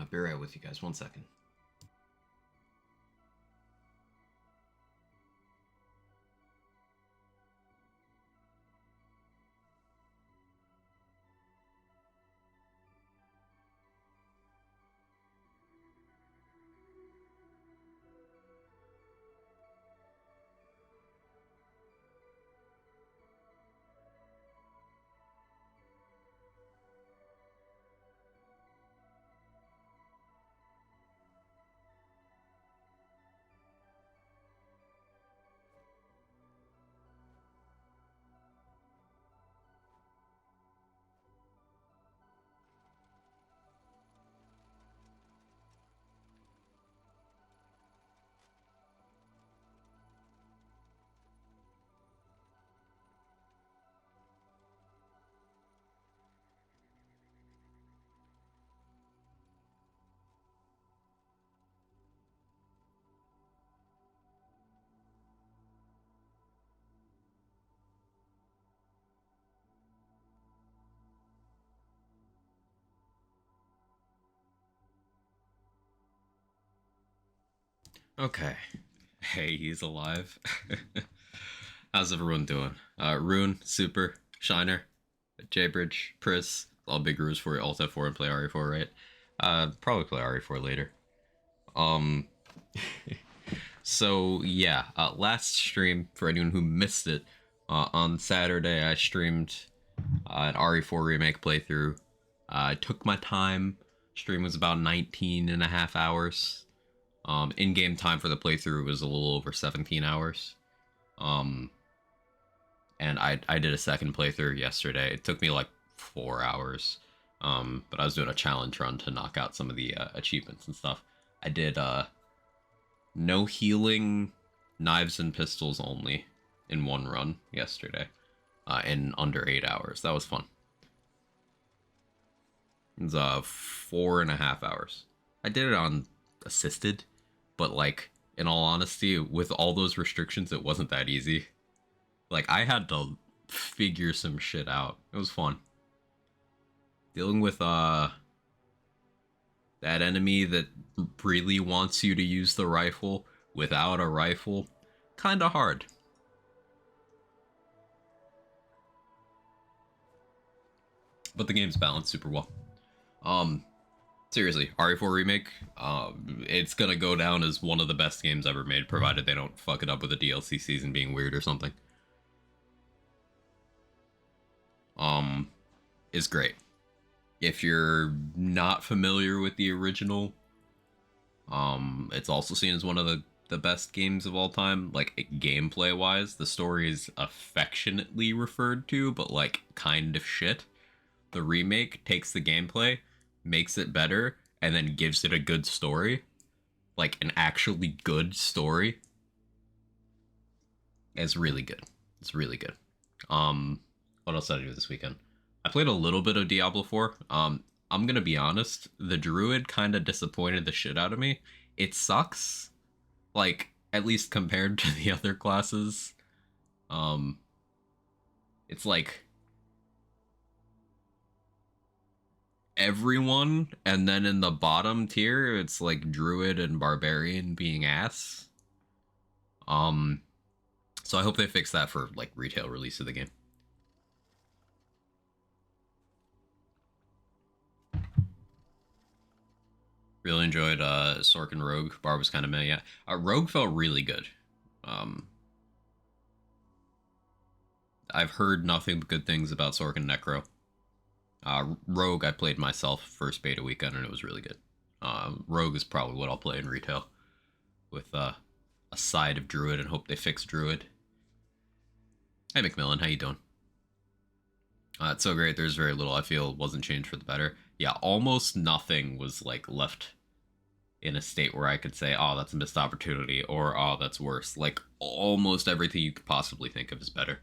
Be right with you guys. 1 second. Okay. Hey, he's alive. How's everyone doing? Rune, Super, Shiner, J-Bridge, Pris, all big rules for you. Alt F4 and play RE4, right? Probably play RE4 later. Um, so yeah, last stream, for anyone who missed it, on Saturday I streamed an RE4 remake playthrough. I took my time. Stream was about 19 and a half hours. In-game time for the playthrough was a little over 17 hours. Um, and I did a second playthrough yesterday. It took me like 4 hours. But I was doing a challenge run to knock out some of the achievements and stuff. I did no healing, knives and pistols only in one run yesterday, in under 8 hours. That was fun. It was 4.5 hours. I did it on assisted, but like in all honesty, with all those restrictions, it wasn't that easy. Like I had to figure some shit out. It was fun. Dealing with that enemy that really wants you to use the rifle without a rifle, kinda hard. But the game's balanced super well. Seriously, RE4 Remake, it's gonna go down as one of the best games ever made, provided they don't fuck it up with a DLC season being weird or something. Is great. If you're not familiar with the original, it's also seen as one of the best games of all time. Like gameplay wise, the story is affectionately referred to, but like kind of shit. The remake takes the gameplay, makes it better, and then gives it a good story, like an actually good story. It's really good. It's really good. What else did I do this weekend? I played a little bit of Diablo 4. I'm gonna be honest, the druid kind of disappointed the shit out of me. It sucks, like at least compared to the other classes. Um, it's like everyone, and then in the bottom tier, it's like druid and barbarian being ass. Um, so I hope they fix that for like retail release of the game. Really enjoyed Sork and Rogue. Bar was kind of meh, yeah. Rogue felt really good. Um, I've heard nothing but good things about Sork and Necro. Rogue, I played myself first beta weekend and it was really good. Rogue is probably what I'll play in retail with a side of Druid and hope they fix Druid. Hey McMillan, how you doing? It's so great. There's very little I feel wasn't changed for the better. Yeah, almost nothing was like left in a state where I could say, oh, that's a missed opportunity, or oh, that's worse. Like almost everything you could possibly think of is better.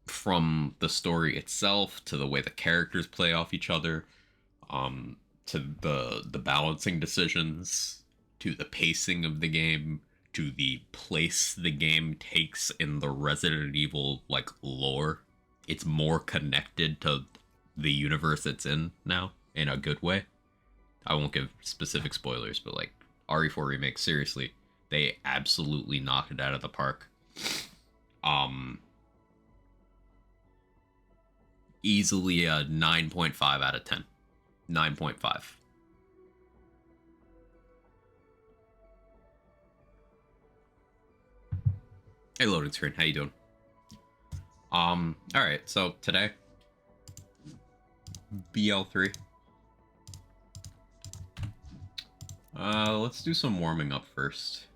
From the story itself to the way the characters play off each other, to the balancing decisions, to the pacing of the game, to the place the game takes in the Resident Evil like lore. It's more connected to the universe it's in now in a good way. I won't give specific spoilers, but like RE4 remake, seriously, they absolutely knocked it out of the park. Um, Easily a 9.5 out of 10. 9.5. Hey, loading screen, how you doing? All right, so today, BL3. Let's do some warming up first.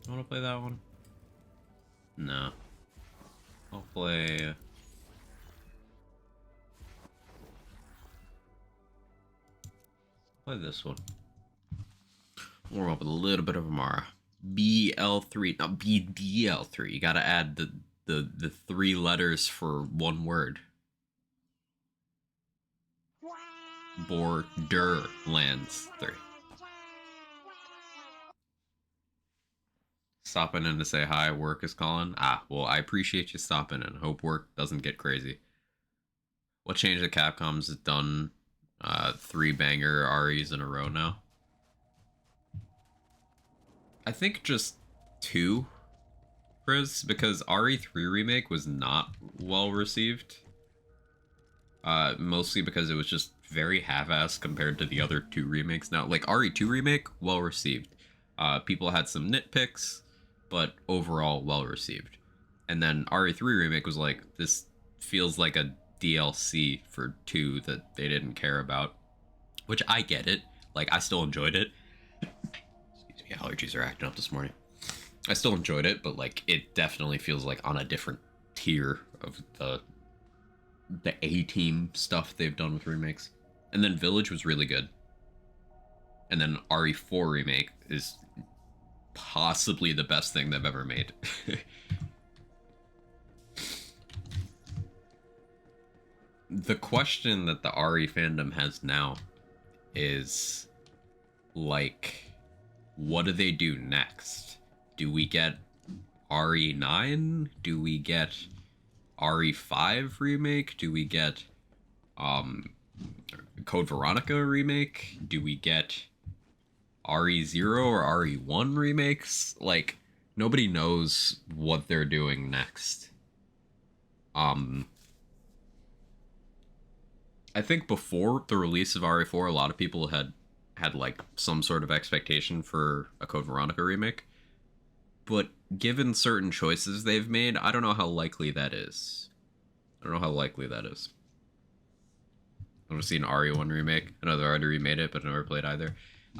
I want to play that one? No. I'll play this one. Warm up with a little bit of Amara. BL3, not BDL3. You gotta add the 3 letters for one word. Borderlands 3. Stopping in to say hi, work is calling. Ah, well, I appreciate you stopping in. Hope work doesn't get crazy. What change that Capcom's done 3 banger REs in a row now? I think just 2, Frizz, because RE3 Remake was not well received. Mostly because it was just very half-assed compared to the other 2 remakes. Now, like, RE2 Remake, well received. People had some nitpicks, but overall well received. And then RE3 Remake was like, this feels like a DLC for 2 that they didn't care about. Which I get it. Like, I still enjoyed it. Excuse me, allergies are acting up this morning. I still enjoyed it, but like, it definitely feels like on a different tier of the A-team stuff they've done with remakes. And then Village was really good. And then RE4 Remake is possibly the best thing they've ever made. The question that the RE fandom has now is, like, what do they do next? Do we get RE9? Do we get RE5 remake? Do we get Code Veronica remake? Do we get RE0 or RE1 remakes? Like, nobody knows what they're doing next. I think before the release of RE4, a lot of people had like some sort of expectation for a Code Veronica remake. But given certain choices they've made, I don't know how likely that is. I don't know how likely that is. I've seen RE1 remake. I know they already remade it, but I never played either.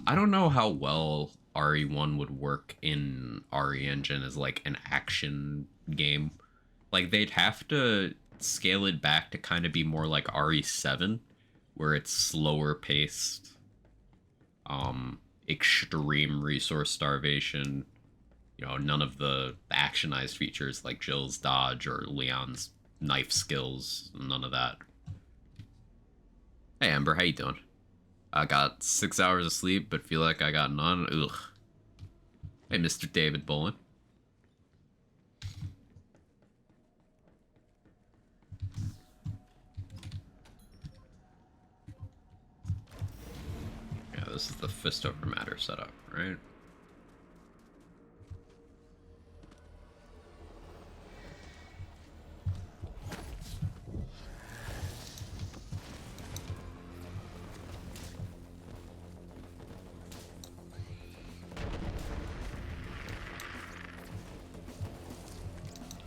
I don't know how well RE1 would work in RE Engine as like an action game. Like, they'd have to scale it back to kind of be more like RE7, where it's slower paced, extreme resource starvation, you know, none of the actionized features like Jill's dodge or Leon's knife skills, none of that. Hey Amber, how you doing? I got 6 hours of sleep, but feel like I got none. Ugh. Hey, Mr. David Bolin. Yeah, this is the Fist Over Matter setup, right?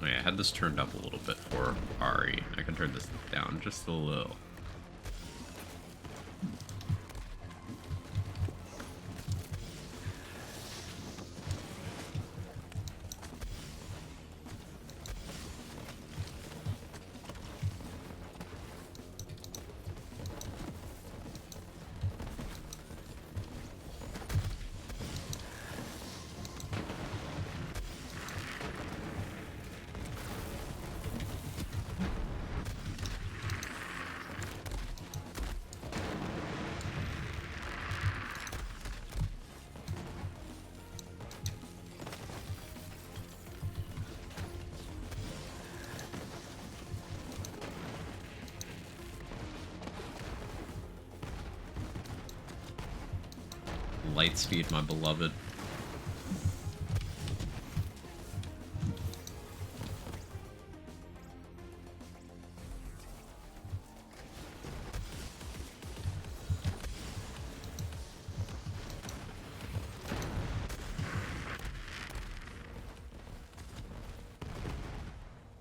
Oh yeah, I had this turned up a little bit for RE. I can turn this down just a little. Lightspeed, my beloved.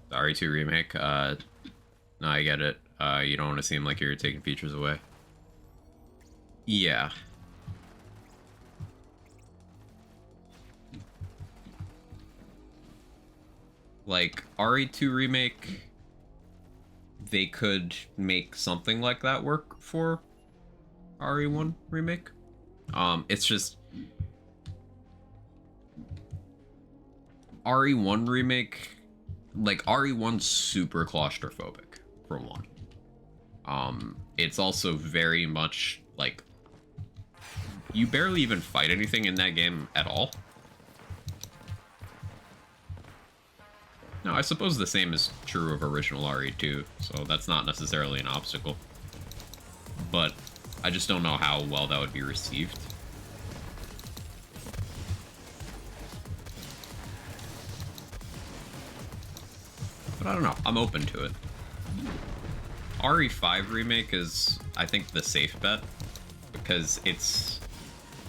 The RE2 remake, no, I get it. You don't want to seem like you're taking features away. Yeah. Like, RE2 remake, they could make something like that work for RE1 remake. It's just RE1 remake, like RE1's super claustrophobic for one. It's also very much like you barely even fight anything in that game at all. No, I suppose the same is true of original RE2, so that's not necessarily an obstacle. But I just don't know how well that would be received. But I don't know, I'm open to it. RE5 remake is, I think, the safe bet, because it's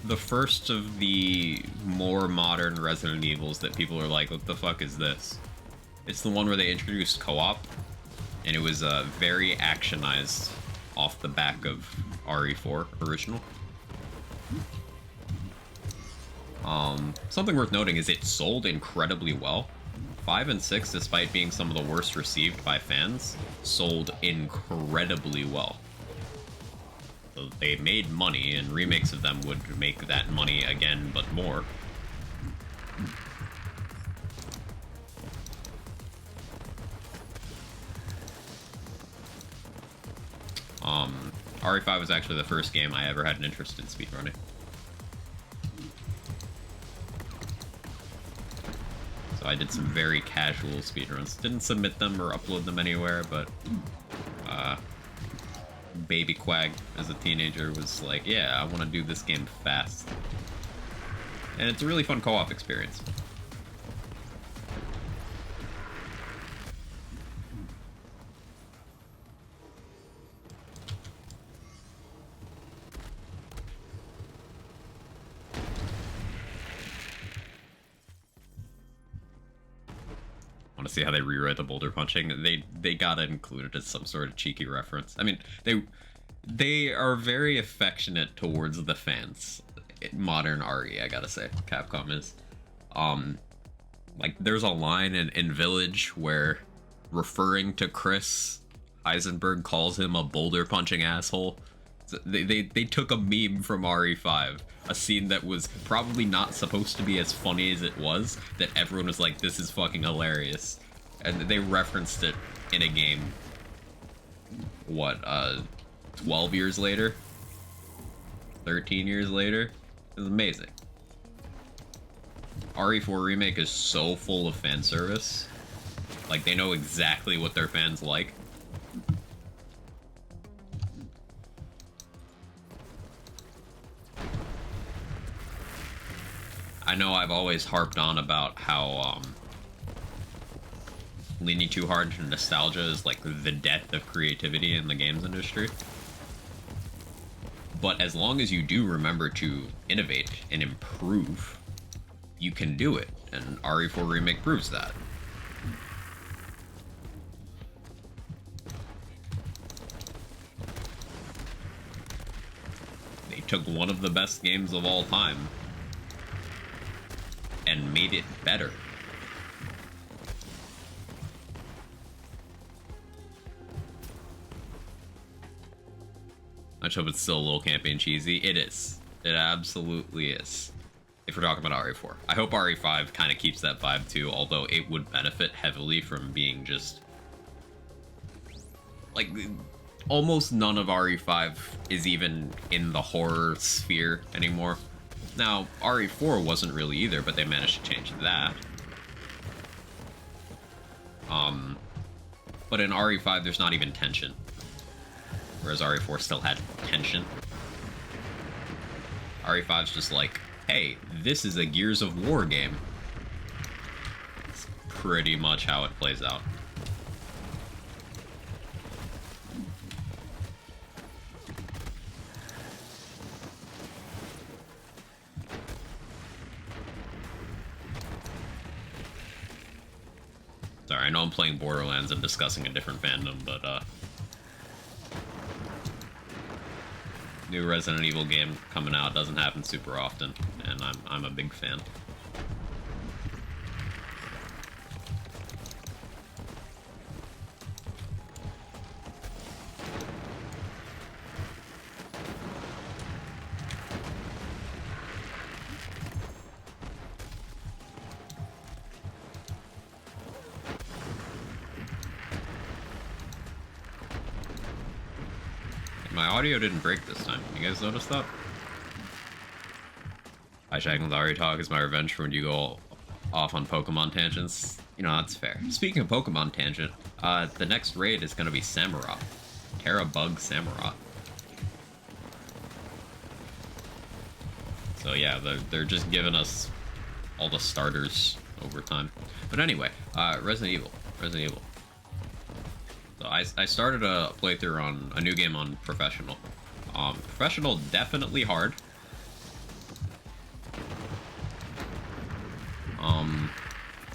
the first of the more modern Resident Evils that people are like, what the fuck is this? It's the one where they introduced co-op, and it was very actionized off the back of RE4 original. Something worth noting is it sold incredibly well. 5 and 6, despite being some of the worst received by fans, sold incredibly well. So they made money, and remakes of them would make that money again, but more. RE5 was actually the first game I ever had an interest in speedrunning. So I did some very casual speedruns. Didn't submit them or upload them anywhere, but Baby Quag, as a teenager, was like, yeah, I want to do this game fast. And it's a really fun co-op experience. Want to see how they rewrite the boulder punching? They gotta include it as some sort of cheeky reference. I mean, they are very affectionate towards the fans. Modern RE, I gotta say, Capcom is. Like, there's a line in Village where, referring to Chris, Heisenberg calls him a boulder punching asshole. So they took a meme from RE5, a scene that was probably not supposed to be as funny as it was, that everyone was like, this is fucking hilarious. And they referenced it in a game, what, 12 years later? 13 years later? It was amazing. RE4 Remake is so full of fan service. Like, they know exactly what their fans like. I know I've always harped on about how leaning too hard into nostalgia is like the death of creativity in the games industry. But as long as you do remember to innovate and improve, you can do it, and RE4 Remake proves that. They took one of the best games of all time and made it better. I just hope it's still a little campy and cheesy. It is. It absolutely is. If we're talking about RE4. I hope RE5 kind of keeps that vibe too, although it would benefit heavily from being just... like, almost none of RE5 is even in the horror sphere anymore. Now, RE4 wasn't really either, but they managed to change that. But in RE5, there's not even tension. Whereas RE4 still had tension. RE5's just like, hey, this is a Gears of War game. It's pretty much how it plays out. Sorry, I know I'm playing Borderlands and discussing a different fandom, but new Resident Evil game coming out doesn't happen super often, and I'm a big fan. My audio didn't break this time. You guys notice that? Hijacking Larry Talk is my revenge for when you go off on Pokemon tangents. You know, that's fair. Speaking of Pokemon tangent, the next raid is going to be Samurott. Terra-Bug Samurott. So yeah, they're just giving us all the starters over time. But anyway, Resident Evil. So I started a playthrough on a new game on Professional. Professional, definitely hard.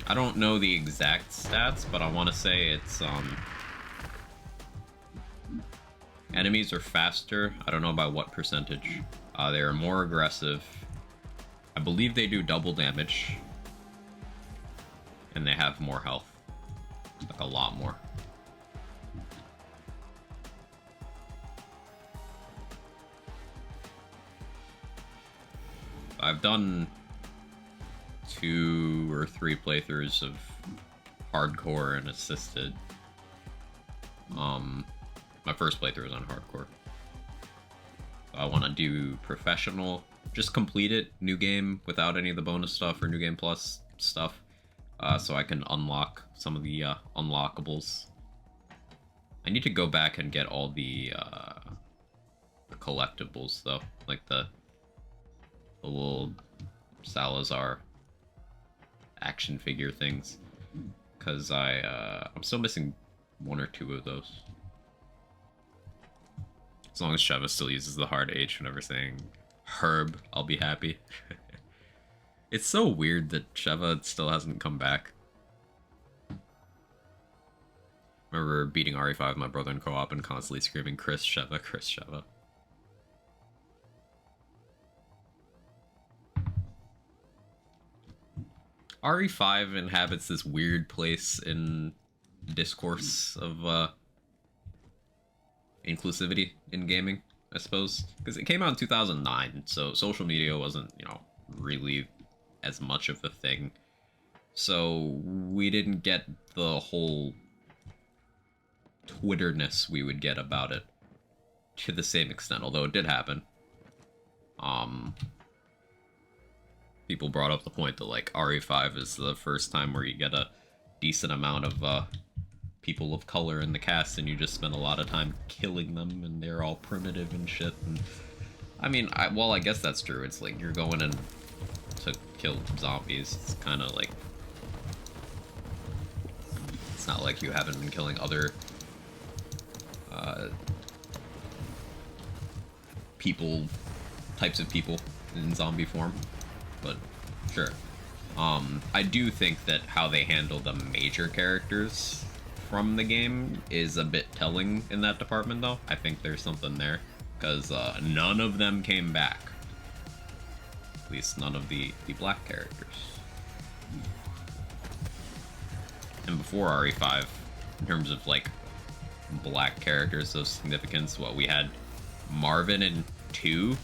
I don't know the exact stats, but I want to say it's, enemies are faster. I don't know by what percentage. They are more aggressive. I believe they do double damage. And they have more health. Like a lot more. I've done 2 or 3 playthroughs of hardcore and assisted. My first playthrough was on hardcore. I want to do professional, just complete it, new game without any of the bonus stuff or new game plus stuff, so I can unlock some of the unlockables. I need to go back and get all the collectibles though, like the little Salazar action figure things, because I'm still missing 1 or 2 of those. As long as Sheva still uses the hard H whenever saying herb, I'll be happy. It's so weird that Sheva still hasn't come back. I remember beating RE5 with my brother in co-op and constantly screaming Chris Sheva, Chris Sheva. RE5 inhabits this weird place in discourse of inclusivity in gaming, I suppose. Because it came out in 2009, so social media wasn't, you know, really as much of a thing. So we didn't get the whole Twitterness we would get about it to the same extent, although it did happen. People brought up the point that, like, RE5 is the first time where you get a decent amount of people of color in the cast, and you just spend a lot of time killing them, and they're all primitive and shit. And I mean, well, I guess that's true. It's like you're going in to kill zombies. It's kind of like, it's not like you haven't been killing other types of people in zombie form, but sure. I do think that how they handle the major characters from the game is a bit telling in that department, though. I think there's something there, because none of them came back. At least none of the black characters. And before RE5, in terms of, like, black characters of significance, what we had Marvin in 2,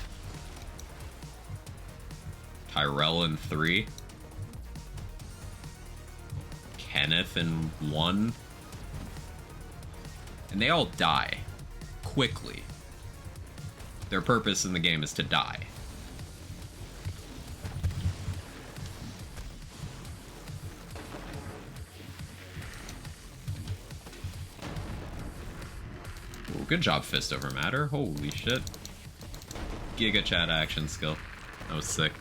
Tyrell in 3, Kenneth in 1, and they all die quickly. Their purpose in the game is to die. Ooh, good job, Fist over Matter. Holy shit. Giga chat action skill. That was sick.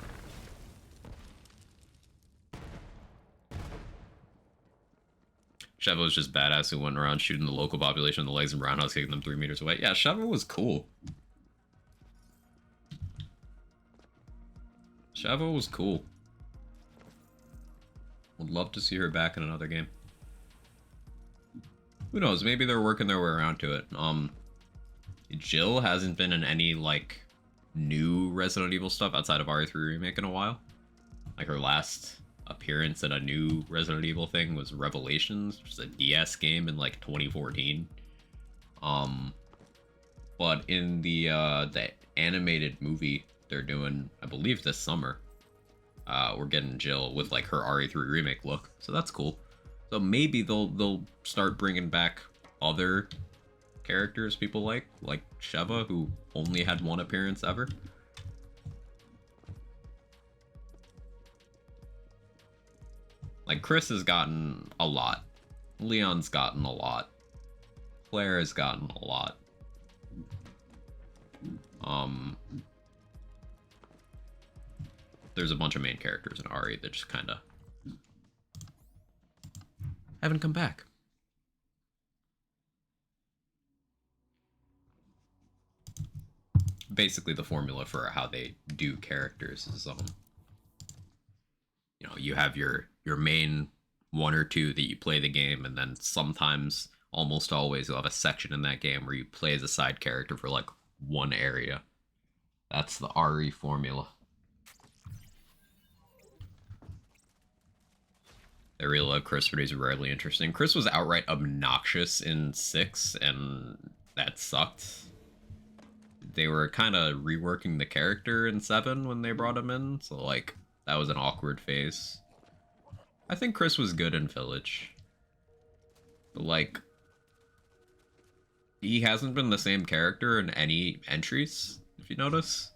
Sheva was just badass who went around shooting the local population in the legs and roundhouse kicking them 3 meters away. Yeah, Sheva was cool. Sheva was cool. Would love to see her back in another game. Who knows? Maybe they're working their way around to it. Jill hasn't been in any, like, new Resident Evil stuff outside of RE3 Remake in a while. Like, her last appearance in a new Resident Evil thing was Revelations, which is a DS game in, like, 2014. But in the animated movie they're doing, I believe this summer, we're getting Jill with, like, her RE3 Remake look. So that's cool. So maybe they'll start bringing back other characters people like Sheva, who only had one appearance ever. Like, Chris has gotten a lot. Leon's gotten a lot. Claire has gotten a lot. There's a bunch of main characters in RE that just kind of haven't come back. Basically, the formula for how they do characters is, you know, you have your main one or two that you play the game, and then sometimes, almost always, you'll have a section in that game where you play as a side character for, like, one area. That's the RE formula. I really love Chris, but he's rarely interesting. Chris was outright obnoxious in 6, and that sucked. They were kind of reworking the character in 7 when they brought him in, so, like, that was an awkward phase. I think Chris was good in Village. But, like, he hasn't been the same character in any entries, if you notice.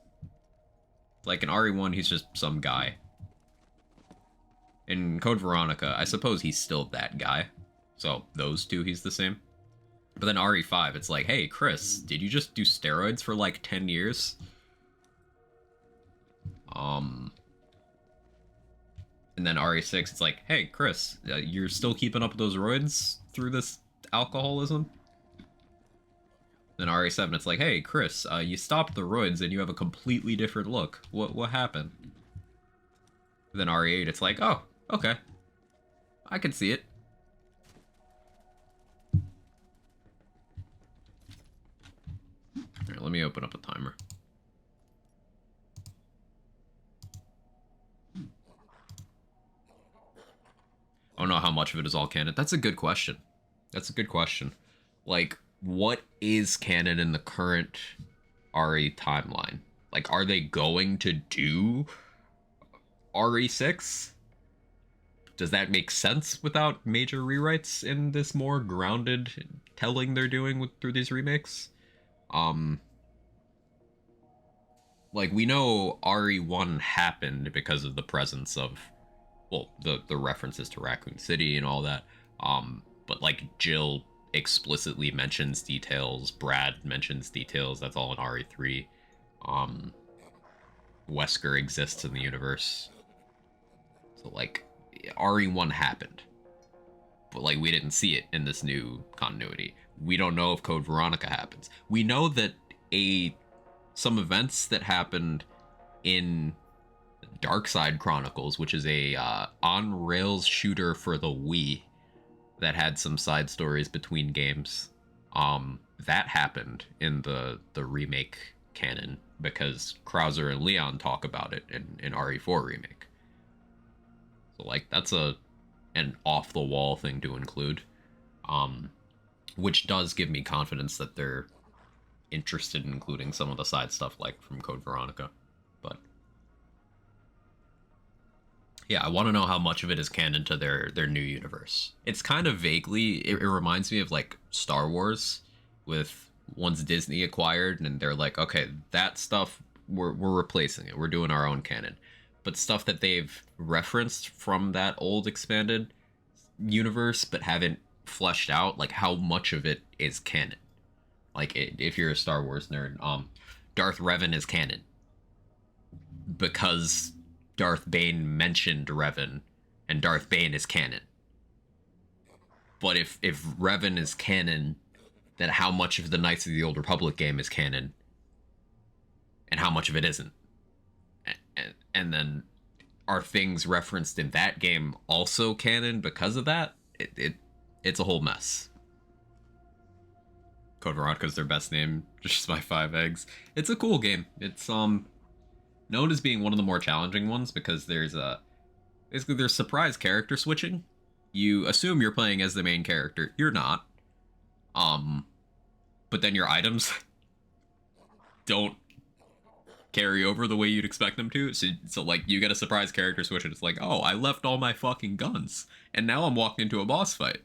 Like, in RE1, he's just some guy. In Code Veronica, I suppose he's still that guy. So, those two, he's the same. But then RE5, it's like, hey, Chris, did you just do steroids for, like, 10 years? And then RE6, it's like, hey, Chris, you're still keeping up with those roids through this alcoholism? Then RE7, it's like, hey, Chris, you stopped the roids and you have a completely different look. What happened? Then RE8, it's like, oh, okay. I can see it. Alright, let me open up a timer. I don't know how much of it is all canon. That's a good question. That's a good question. Like, what is canon in the current RE timeline? Like, are they going to do RE6? Does that make sense without major rewrites in this more grounded telling they're doing through these remakes? Like, we know RE1 happened because of the presence of, well, the references to Raccoon City and all that. But, like, Jill explicitly mentions details, Brad mentions details, that's all in RE3. Wesker exists in the universe. So, like, RE1 happened. But, like, we didn't see it in this new continuity. We don't know if Code Veronica happens. We know that some events that happened in Dark Side Chronicles, which is a on-rails shooter for the Wii that had some side stories between games, that happened in the remake canon because Krauser and Leon talk about it in RE4 Remake. So, like, that's an off-the-wall thing to include, which does give me confidence that they're interested in including some of the side stuff, like from Code Veronica. But yeah, I want to know how much of it is canon to their new universe. It's kind of vaguely, it reminds me of, like, Star Wars, with once Disney acquired and they're like, okay, that stuff, we're replacing it, we're doing our own canon. But stuff that they've referenced from that old expanded universe but haven't fleshed out, like, how much of it is canon. Like, if you're a Star Wars nerd, Darth Revan is canon. because Darth Bane mentioned Revan, and Darth Bane is canon. But if Revan is canon, then how much of the Knights of the Old Republic game is canon, and how much of it isn't? And then are things referenced in that game also canon because of that? It's a whole mess. Code Veronica's their best name, just my 5 eggs. It's a cool game. It's known as being one of the more challenging ones because there's basically there's surprise character switching. You assume you're playing as the main character. You're not. But then your items don't carry over the way you'd expect them to. So like you get a surprise character switch and it's like, oh, I left all my fucking guns and now I'm walking into a boss fight.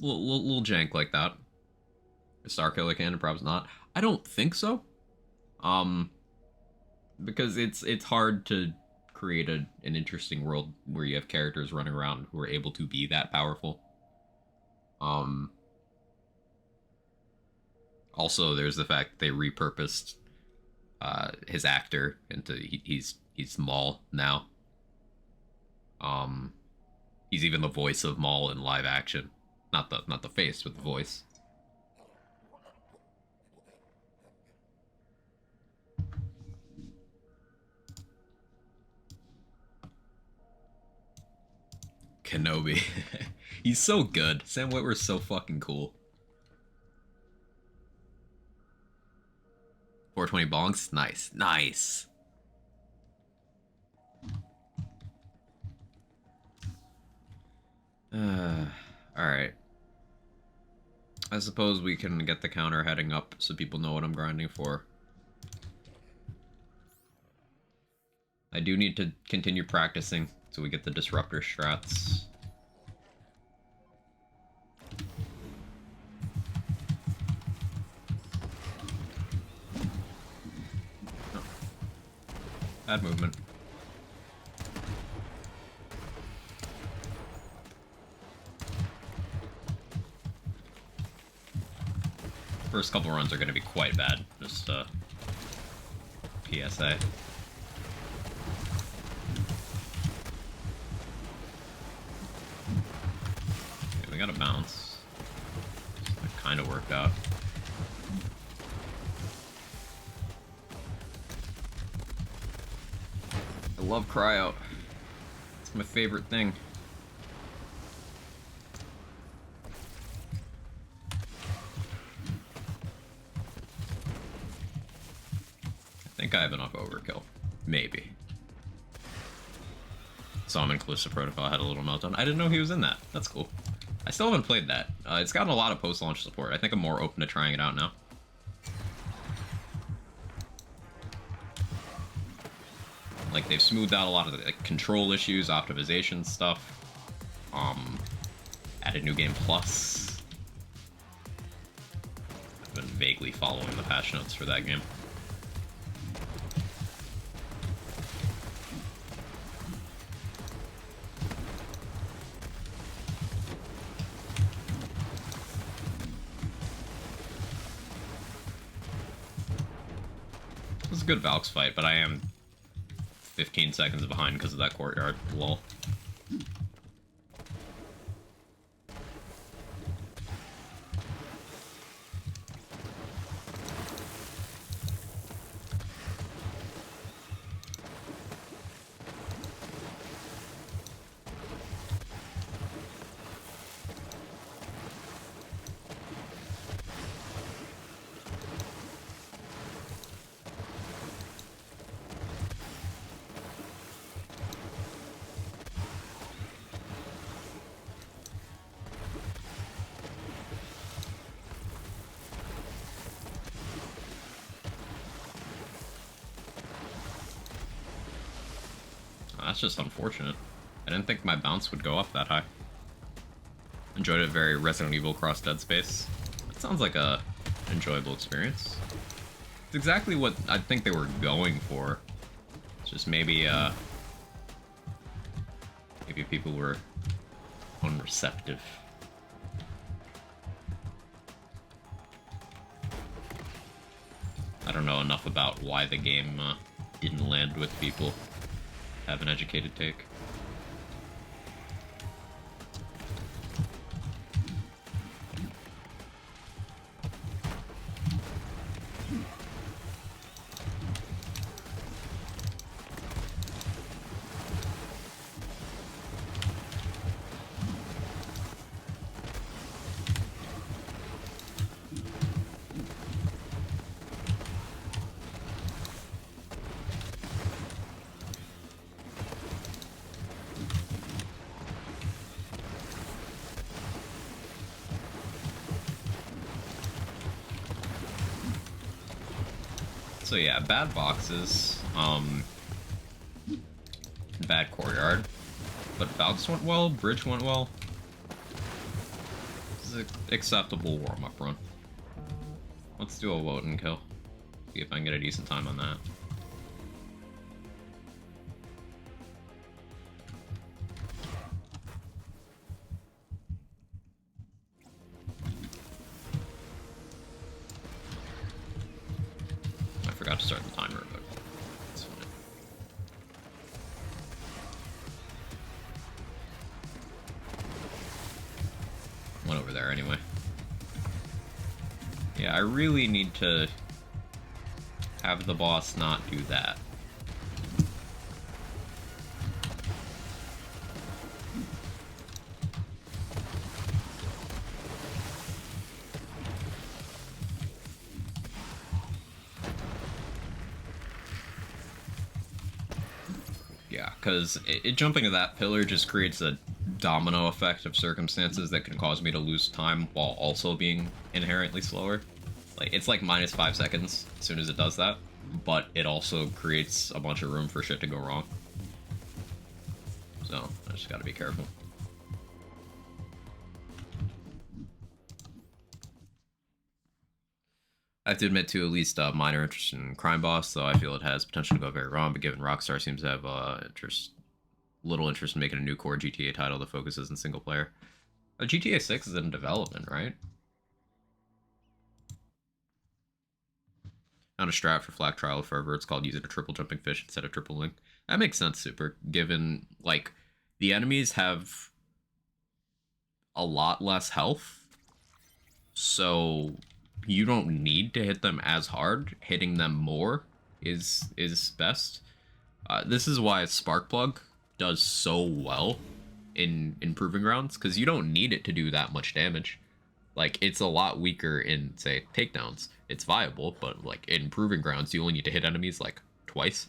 Little jank like that. Is Starkiller canon? Probably not. I don't think so. Because it's hard to create an interesting world where you have characters running around who are able to be that powerful. Also, there's the fact they repurposed his actor into he's Maul now. He's even the voice of Maul in live action. Not the face, but the voice. Kenobi. He's so good. Sam Witwer's so fucking cool. 420 bonks? Nice. Nice. Alright. I suppose we can get the counter heading up so people know what I'm grinding for. I do need to continue practicing so we get the disruptor strats. Oh. Bad movement. First couple runs are going to be quite bad. Just PSA. Okay, we got a bounce. That kind of worked out. I love cryo. It's my favorite thing. I think I have enough overkill. Maybe. Saw him in Callisto Protocol, had a little meltdown. I didn't know he was in that. That's cool. I still haven't played that. It's gotten a lot of post-launch support. I think I'm more open to trying it out now. Like, they've smoothed out a lot of the control issues, optimization stuff. Added New Game Plus. I've been vaguely following the patch notes for that game. It was a good Valks fight, but I am 15 seconds behind because of that courtyard. Lol. That's just unfortunate. I didn't think my bounce would go up that high. Enjoyed it, very Resident Evil cross Dead Space. That sounds like a enjoyable experience. It's exactly what I think they were going for. It's just maybe maybe people were unreceptive. I don't know enough about why the game inland with people have an educated take. So yeah, bad boxes, bad courtyard, but box went well, bridge went well. This is an acceptable warm-up run. Let's do a vote and kill. See if I can get a decent time on that. I forgot to start the timer, but it's fine. Went over there anyway. Yeah, I really need to have the boss not do that. Yeah, because jumping to that pillar just creates a domino effect of circumstances that can cause me to lose time while also being inherently slower. Like, it's like minus 5 seconds as soon as it does that, but it also creates a bunch of room for shit to go wrong. So, I just gotta be careful. I have to admit to at least a minor interest in Crime Boss, so I feel it has potential to go very wrong, but given Rockstar seems to have little interest in making a new core GTA title that focuses on single player. GTA 6 is in development, right? On a strat for Flak Trial of Fervor, it's called using a triple jumping fish instead of triple link. That makes sense, Super, given, like, the enemies have a lot less health, so you don't need to hit them as hard. Hitting them more is best. This is why Sparkplug does so well in Proving Grounds, because you don't need it to do that much damage. Like, it's a lot weaker in, say, takedowns. It's viable, but, like, in Proving Grounds, you only need to hit enemies, like, twice.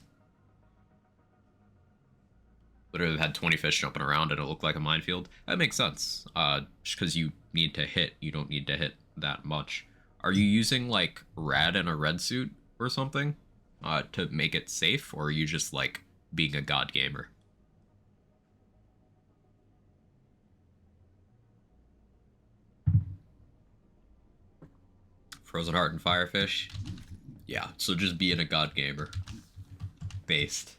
Literally had 20 fish jumping around and it looked like a minefield. That makes sense. Just because you need to hit, you don't need to hit that much. Are you using, like, Rad in a red suit or something to make it safe, or are you just, like, being a god gamer? Frozen Heart and Firefish? Yeah, so just being a god gamer. Based.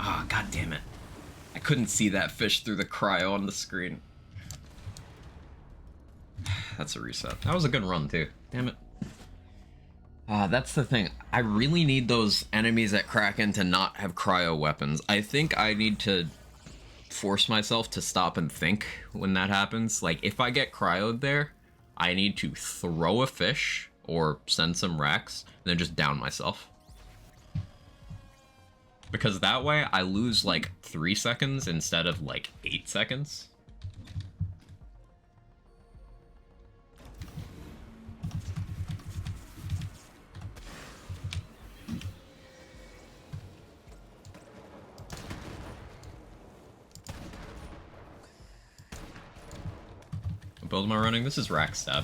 Ah, god damn it. I couldn't see that fish through the cryo on the screen. That's a reset. That was a good run, too. Damn it. That's the thing. I really need those enemies at Kraken to not have cryo weapons. I think I need to force myself to stop and think when that happens. Like, if I get cryoed there, I need to throw a fish or send some racks and then just down myself. Because that way, I lose, like, 3 seconds instead of, like, 8 seconds. build am I running? This is Rack Stab.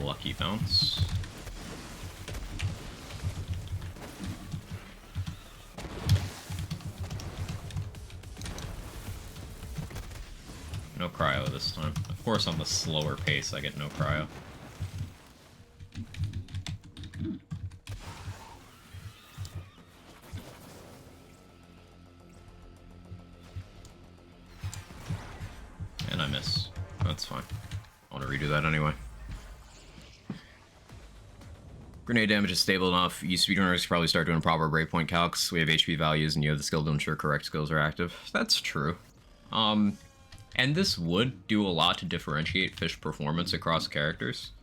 Lucky bounce. No cryo this time. Of course, on the slower pace, I get no cryo. And I miss. That's fine. I want to redo that anyway. Grenade damage is stable enough. You speedrunners can probably start doing proper breakpoint calcs. We have HP values, and you have the skill to ensure correct skills are active. That's true. And this would do a lot to differentiate fish performance across characters.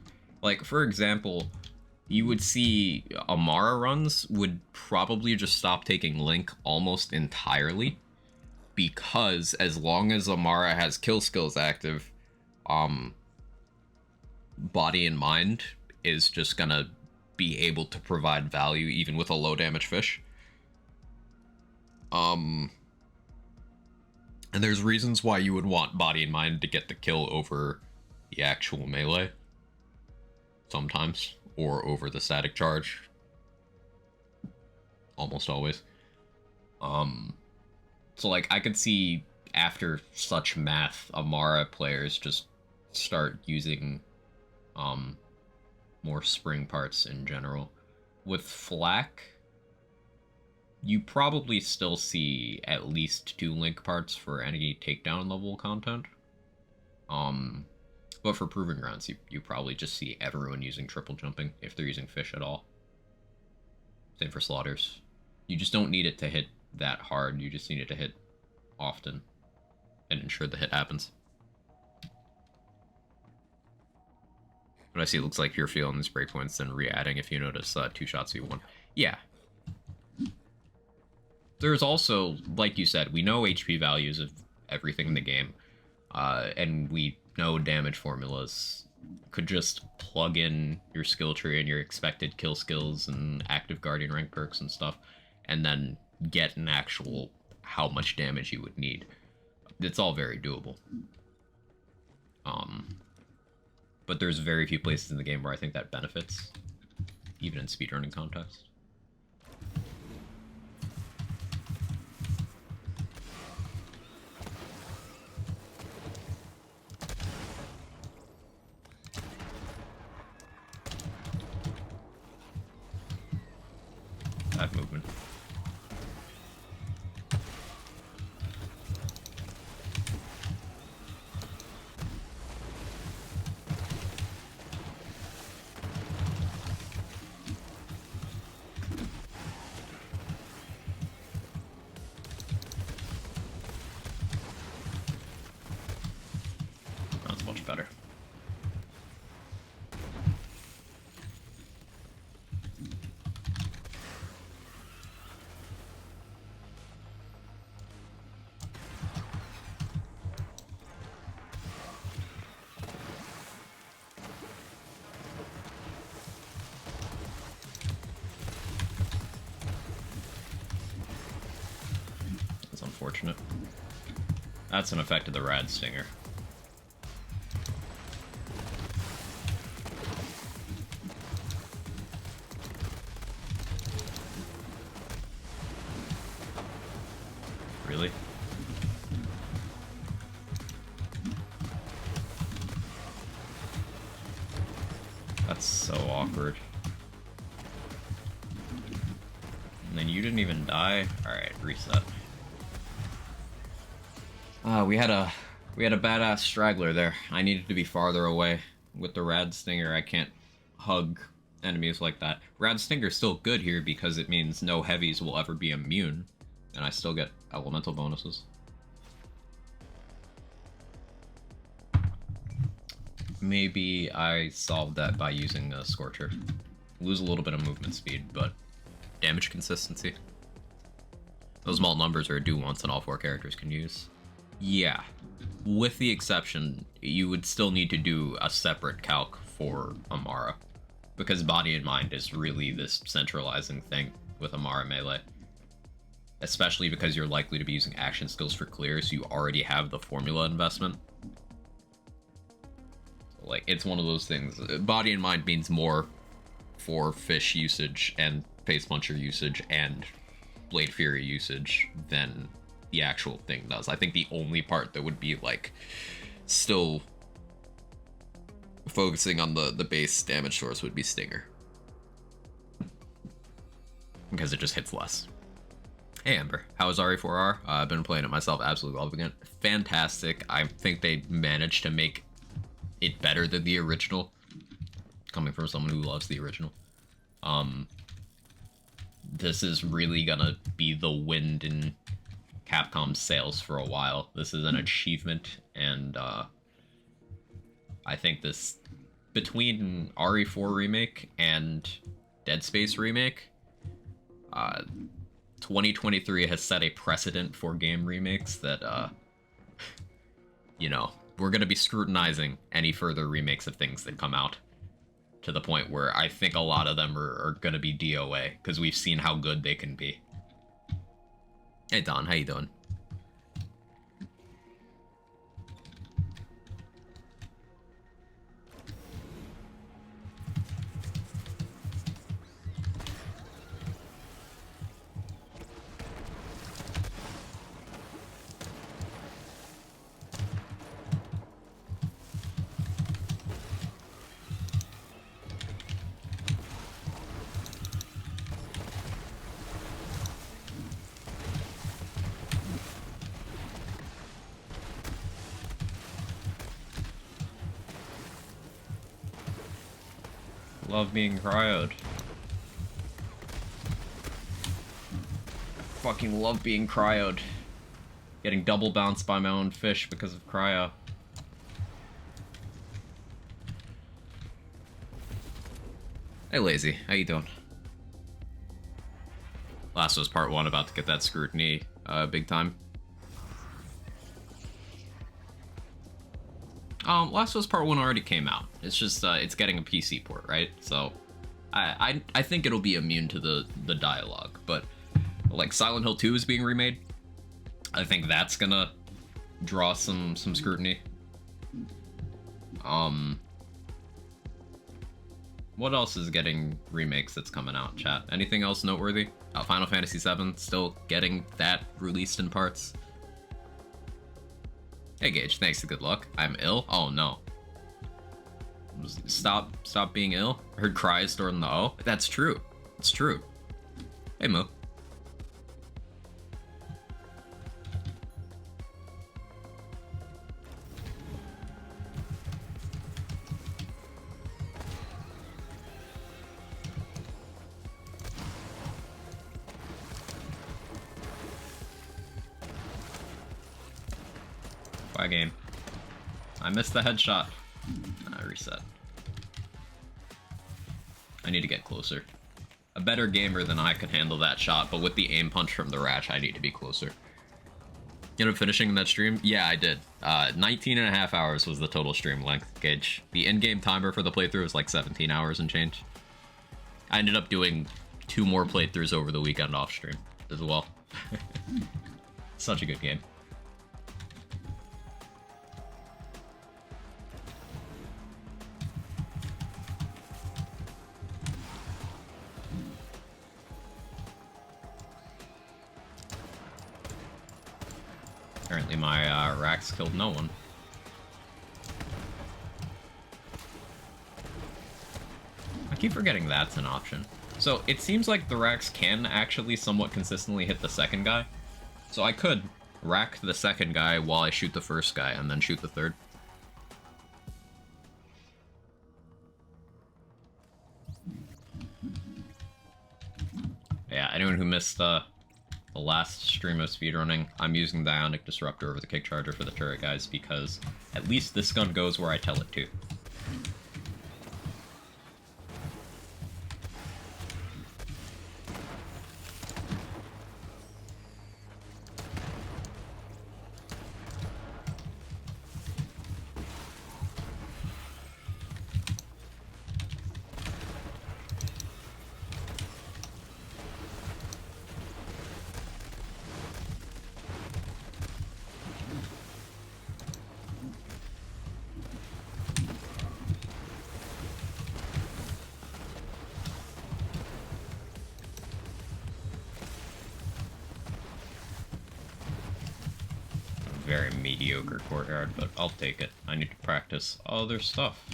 Like, for example, you would see Amara runs would probably just stop taking Link almost entirely, because as long as Amara has kill skills active, Body and Mind is just gonna be able to provide value even with a low damage fish. And there's reasons why you would want Body and Mind to get the kill over the actual melee. Sometimes. Or over the static charge. Almost always. So like, I could see after such math, Amara players just start using more spring parts in general. With Flak, you probably still see at least 2 Link parts for any takedown level content. But for Proving Grounds, you probably just see everyone using triple jumping, if they're using fish at all. Same for Slaughters. You just don't need it to hit that hard, you just need it to hit often, and ensure the hit happens. But I see it looks like you're feeling these breakpoints, then re-adding if you notice 2 shots v1. Yeah. There's also, like you said, we know HP values of everything in the game, and we know damage formulas. Could just plug in your skill tree and your expected kill skills and active Guardian rank perks and stuff, and then get an actual how much damage you would need. It's all very doable. But there's very few places in the game where I think that benefits, even in speedrunning context. Bad movement. That's much better. That's unfortunate. That's an effect of the Rad Stinger. Really? That's so awkward. And then you didn't even die? Alright, reset. We had a badass straggler there. I needed to be farther away. With the Rad Stinger, I can't hug enemies like that. Rad Stinger's still good here because it means no heavies will ever be immune, and I still get elemental bonuses. Maybe I solved that by using a Scorcher. Lose a little bit of movement speed, but damage consistency. Those mult numbers are a do once and all 4 characters can use. Yeah. With the exception, you would still need to do a separate calc for Amara. Because body and mind is really this centralizing thing with Amara Melee. Especially because you're likely to be using action skills for clear, so you already have the formula investment. Like, it's one of those things. Body and mind means more for fish usage and face puncher usage and Blade Fury usage than the actual thing does. I think the only part that would be, like, still focusing on the base damage source would be Stinger. Because it just hits less. Hey Amber, how is RE4R? I've been playing it myself, absolutely loving it. Fantastic. I think they managed to make it better than the original. Coming from someone who loves the original. This is really gonna be the wind in Capcom's sails for a while. This is an achievement, and I think this, between RE4 Remake and Dead Space Remake, 2023 has set a precedent for game remakes that, you know, we're going to be scrutinizing any further remakes of things that come out, to the point where I think a lot of them are going to be DOA, because we've seen how good they can be. Hey Don, how you doing? Love being cryoed. Fucking love being cryoed. Getting double bounced by my own fish because of cryo. Hey Lazy, how you doing? Last was part 1, about to get that scrutiny big time. Last of Us Part 1 already came out. It's just, it's getting a PC port, right? So, I think it'll be immune to the dialogue, but, like, Silent Hill 2 is being remade. I think that's gonna draw some scrutiny. What else is getting remakes that's coming out, chat? Anything else noteworthy? Final Fantasy VII, still getting that released in parts. Hey Gage, thanks and good luck. I'm ill? Oh no. Stop being ill? I heard cries during the O. That's true. It's true. Hey Moo. Bye game. I missed the headshot. I reset. I need to get closer. A better gamer than I could handle that shot, but with the aim punch from the Ratch, I need to be closer. You know, finishing that stream? Yeah, I did. 19 and a half hours was the total stream length, Gage. The in-game timer for the playthrough was like 17 hours and change. I ended up doing 2 more playthroughs over the weekend off stream as well. Such a good game. Apparently my Rax killed no one. I keep forgetting that's an option. So it seems like the Rax can actually somewhat consistently hit the second guy. So I could rack the second guy while I shoot the first guy and then shoot the third. Yeah, anyone who missed the last stream of speedrunning, I'm using the Ionic Disruptor over the Kick Charger for the turret guys because at least this gun goes where I tell it to. very mediocre courtyard, but I'll take it. I need to practice other stuff.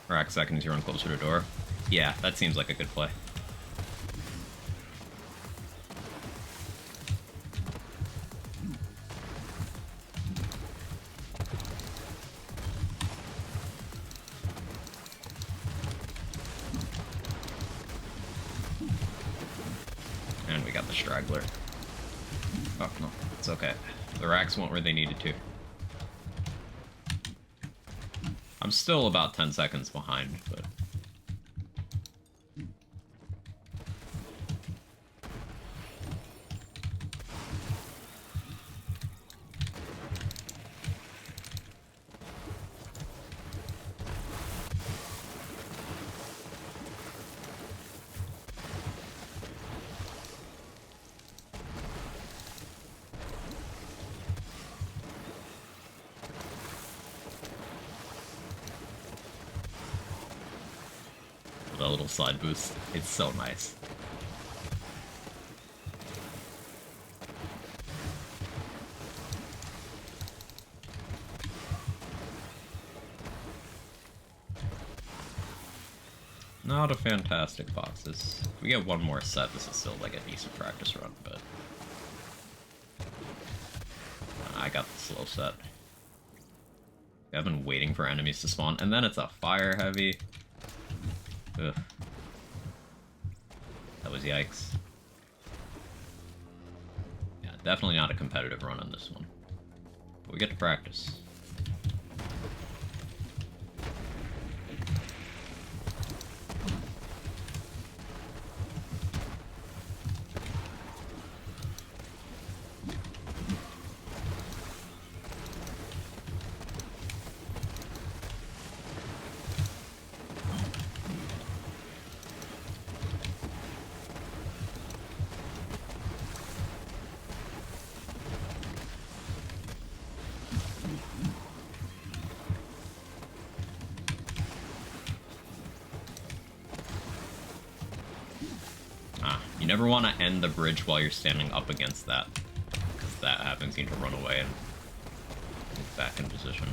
Rack seconds, you run closer to door. Yeah, that seems like a good play. And we got the straggler. Oh, no, it's okay. The racks went where they needed to. I'm still about 10 seconds behind, but... the little side boost. It's so nice. Not a fantastic box. If we get one more set, this is still like a decent practice run, but... I got the slow set. I've been waiting for enemies to spawn, and then it's a fire heavy. Ugh. That was yikes. Yeah, definitely not a competitive run on this one. But we get to practice. You never want to end the bridge while you're standing up against that, because that happens, you need to run away and get back in position.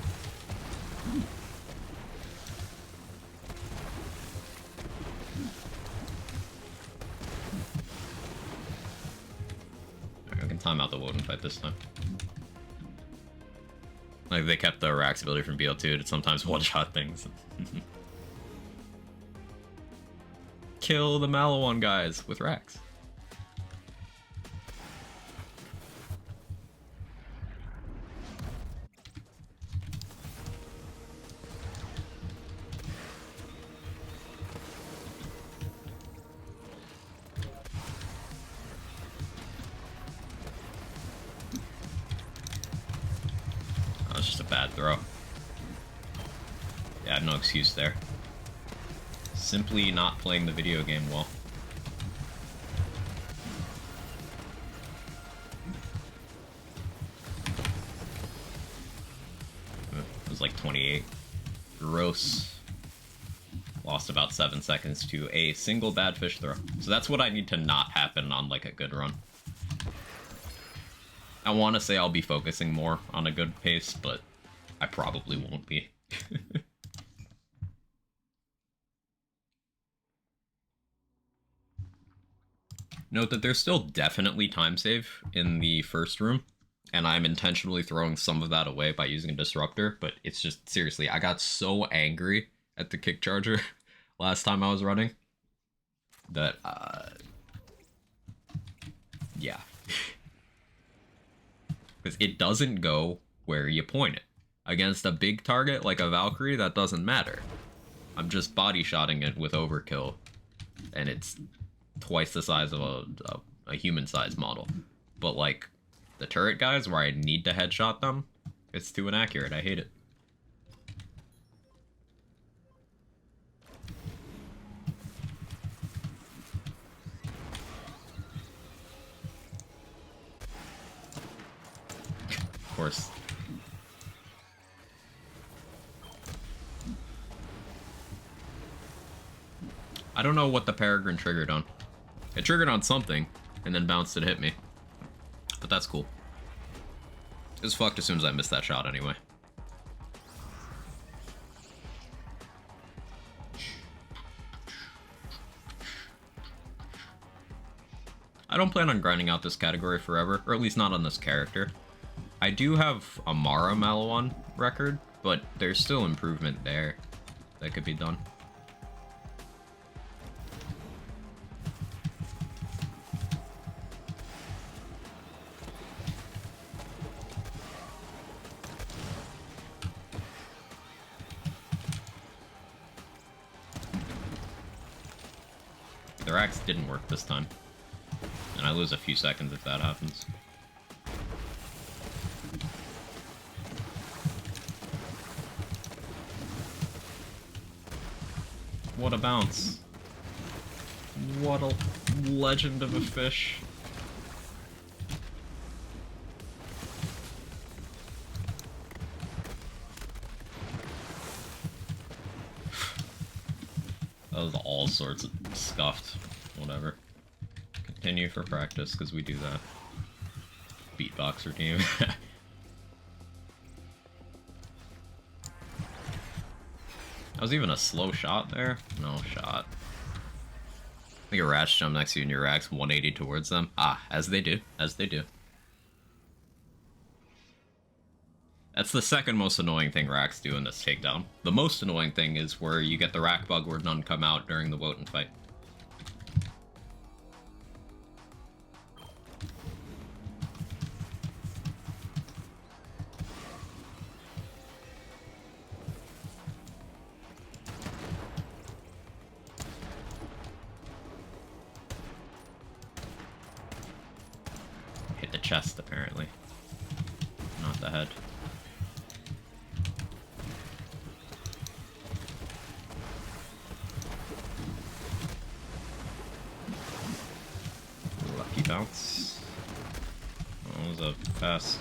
Alright, we can time out the Woden fight this time. Like, they kept the Rax ability from BL2 to sometimes one-shot things. Kill the Malawan guys with Rax. That was just a bad throw. Yeah, I have no excuse there. Simply not playing the video game well. It was like 28. Gross. Lost about 7 seconds to a single bad fish throw. So that's what I need to not happen on like a good run. I want to say I'll be focusing more on a good pace, but I probably won't be. Note that there's still definitely time save in the first room, and I'm intentionally throwing some of that away by using a disruptor, but it's just, seriously, I got so angry at the kick charger last time I was running that, yeah. Because it doesn't go where you point it. Against a big target like a Valkyrie, that doesn't matter. I'm just body-shotting it with overkill, and it's twice the size of a human-sized model. But, like, the turret guys, where I need to headshot them, it's too inaccurate. I hate it. Of course. I don't know what the Peregrine triggered on. It triggered on something, and then bounced and hit me. But that's cool. It was fucked as soon as I missed that shot anyway. I don't plan on grinding out this category forever, or at least not on this character. I do have a Mara Malawan record, but there's still improvement there that could be done. The racks didn't work this time. And I lose a few seconds if that happens. What a bounce. What a legend of a fish. That was all sorts of scuffed. Whatever. Continue for practice, because we do that. Beatboxer team. That was even a slow shot there? No shot. I think a rat's jump next to you and your rack's 180 towards them. Ah, as they do. As they do. That's the second most annoying thing racks do in this takedown. The most annoying thing is where you get the rack bug where none come out during the Wotan fight. Hit the chest, apparently. Not the head. Lucky bounce. That was a fast.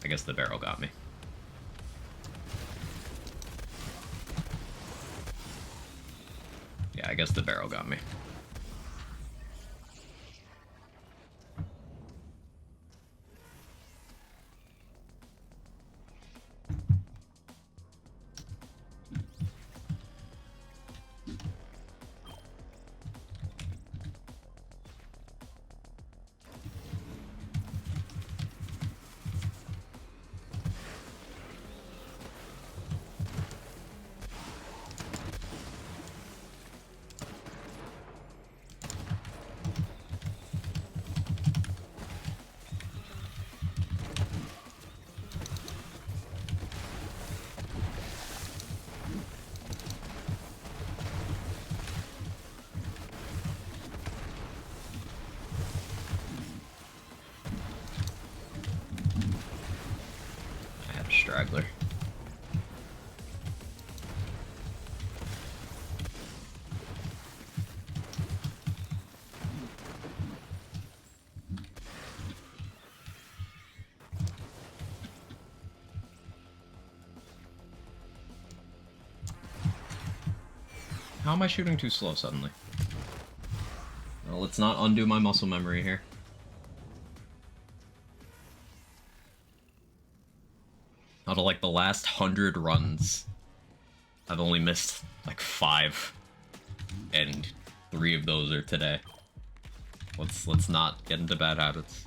I guess the barrel got me. Yeah, I guess the barrel got me. Straggler. How am I shooting too slow suddenly? Well, let's not undo my muscle memory here. Out of like the last 100 runs, I've only missed like 5, and 3 of those are today. Let's not get into bad habits.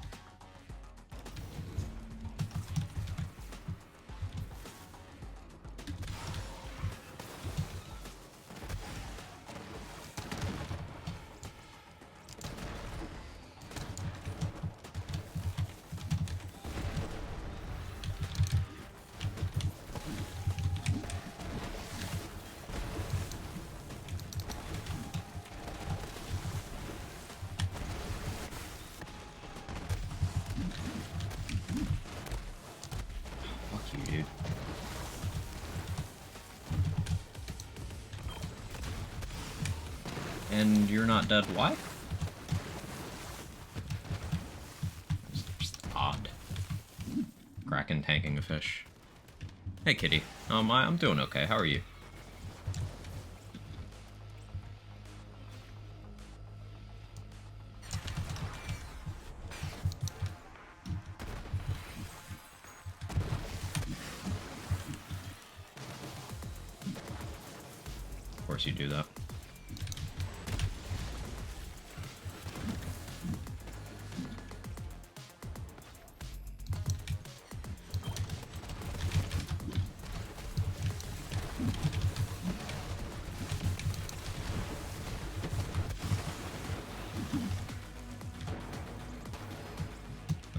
Dude. And you're not dead. Why? It's just odd. Kraken tanking a fish. Hey, Kitty. I'm doing okay. How are you? Of course you do that.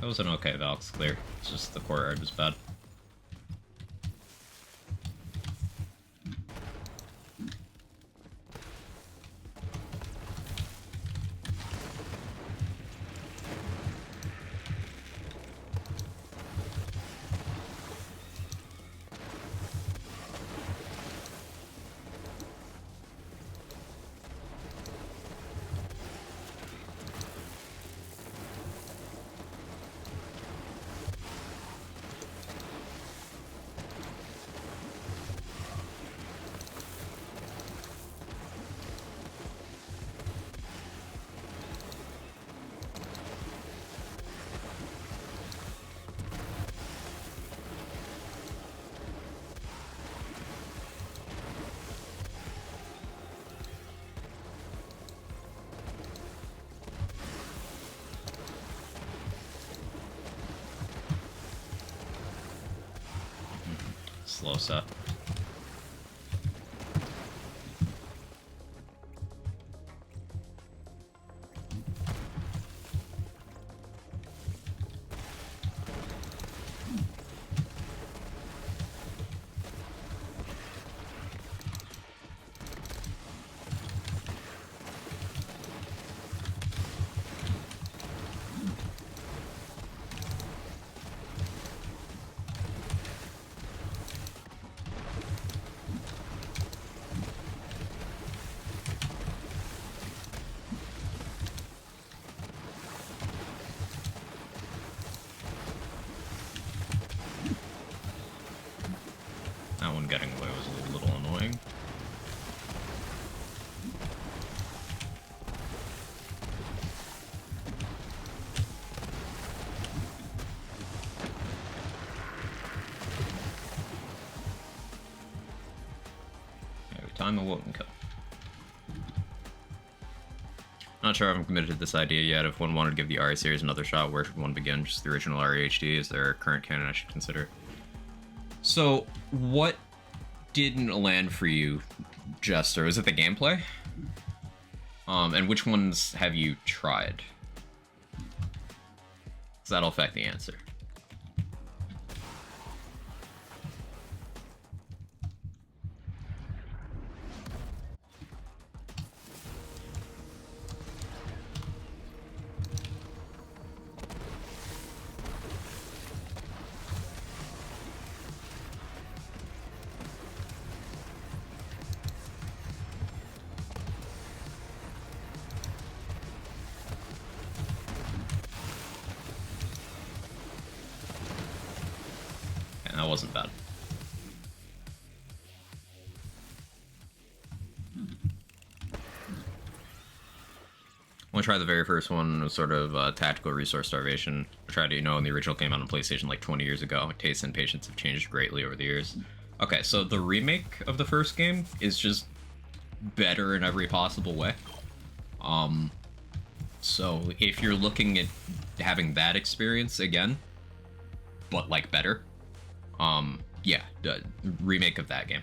That was an okay Valk's clear. It's just the courtyard was bad. Slow set. That one getting away was a little annoying. Every time a Wotan kill. Not sure if I'm committed to this idea yet. If one wanted to give the Ari series another shot, where should one begin? Just the original Ari HD? Is there a current canon I should consider? So, what didn't land for you, Jester? Is it the gameplay? And which ones have you tried? Because that'll affect the answer. That wasn't bad. I want to try the very first one. It was sort of tactical resource starvation. I tried to, when the original came out on PlayStation like 20 years ago. My tastes and patience have changed greatly over the years. Okay, so the remake of the first game is just better in every possible way. So if you're looking at having that experience again, but like better, yeah, the remake of that game.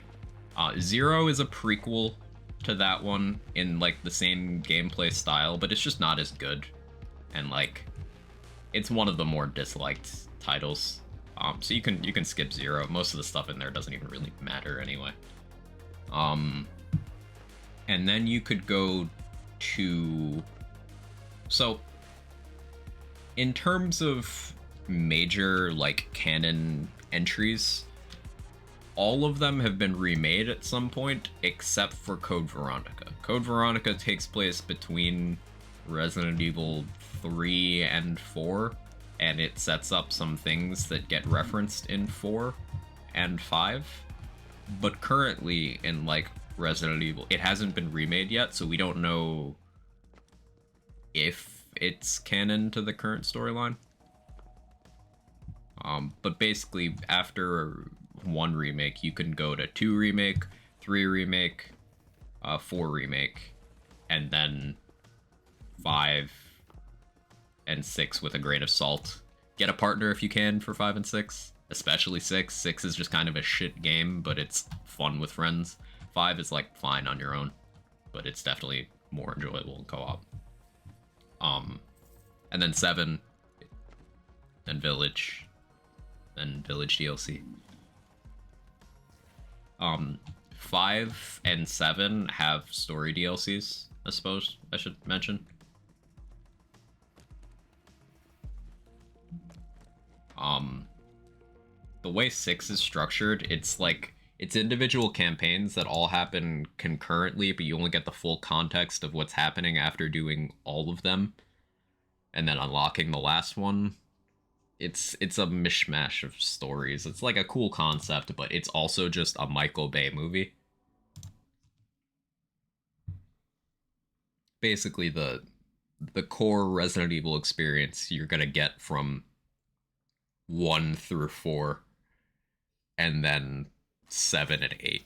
Zero is a prequel to that one in like the same gameplay style, but it's just not as good, and like it's one of the more disliked titles. So you can skip Zero. Most of the stuff in there doesn't even really matter anyway. And then you could go to, so in terms of major like canon entries, all of them have been remade at some point except for Code Veronica. Code Veronica takes place between Resident Evil 3 and 4, and it sets up some things that get referenced in 4, and 5. But currently in like Resident Evil, it hasn't been remade yet, so we don't know if it's canon to the current storyline. But basically, after 1 remake, you can go to 2 remake, 3 remake, 4 remake, and then 5 and 6 with a grain of salt. Get a partner if you can for 5 and 6, especially 6. 6 is just kind of a shit game, but it's fun with friends. 5 is like fine on your own, but it's definitely more enjoyable in co-op. And then 7, then Village, then Village DLC. 5 and 7 have story DLCs, I suppose I should mention. The way 6 is structured, it's like, it's individual campaigns that all happen concurrently, but you only get the full context of what's happening after doing all of them, and then unlocking the last one. It's a mishmash of stories. It's like a cool concept, but it's also just a Michael Bay movie. Basically, the core Resident Evil experience you're gonna get from 1 through 4, and then 7 and 8.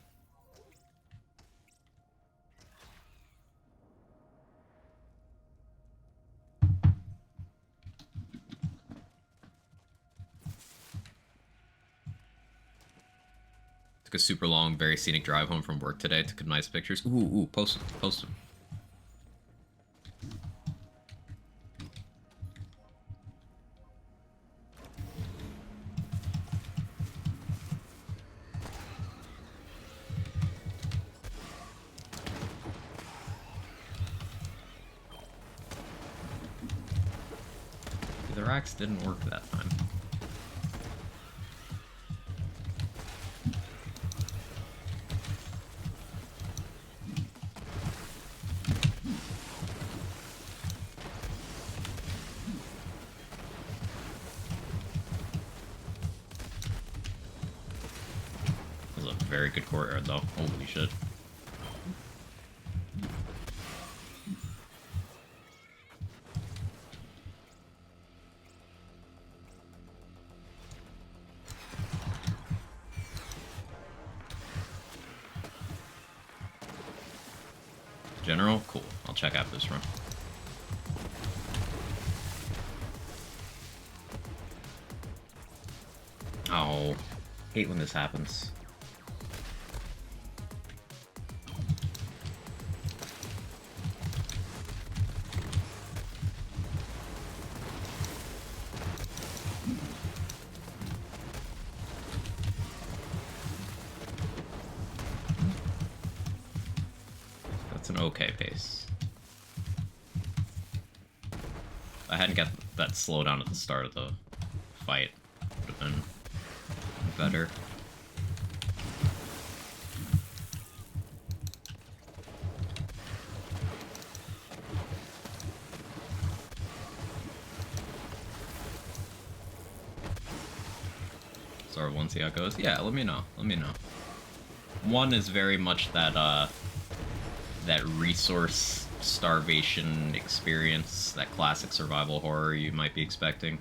Took a super long, very scenic drive home from work today. Took nice pictures. Ooh, post them. The racks didn't work that time. That was a very good courtyard though. Holy shit. General? Cool. I'll check out this run. Oh, hate when this happens. That's an okay pace. I hadn't got that slowdown at the start of the fight. Would have been better. Sorry, we'll see how it goes. Yeah, let me know. 1 is very much that that resource starvation experience, that classic survival horror you might be expecting.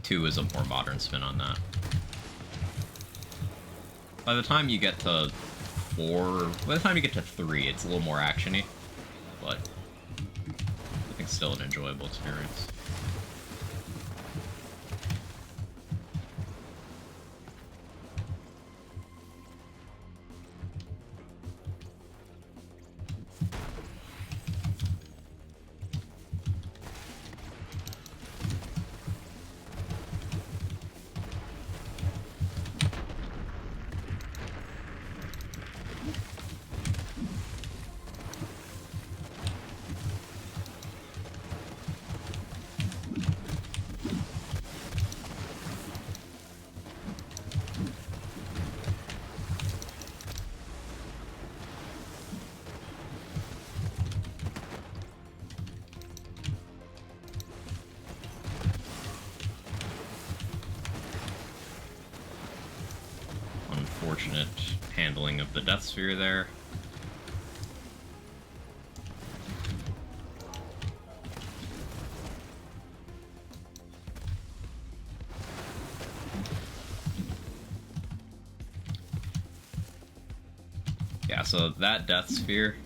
2 is a more modern spin on that. By the time you get to 3, it's a little more actiony, but I think still an enjoyable experience. unfortunate handling of the Death Sphere there. Yeah, so that Death Sphere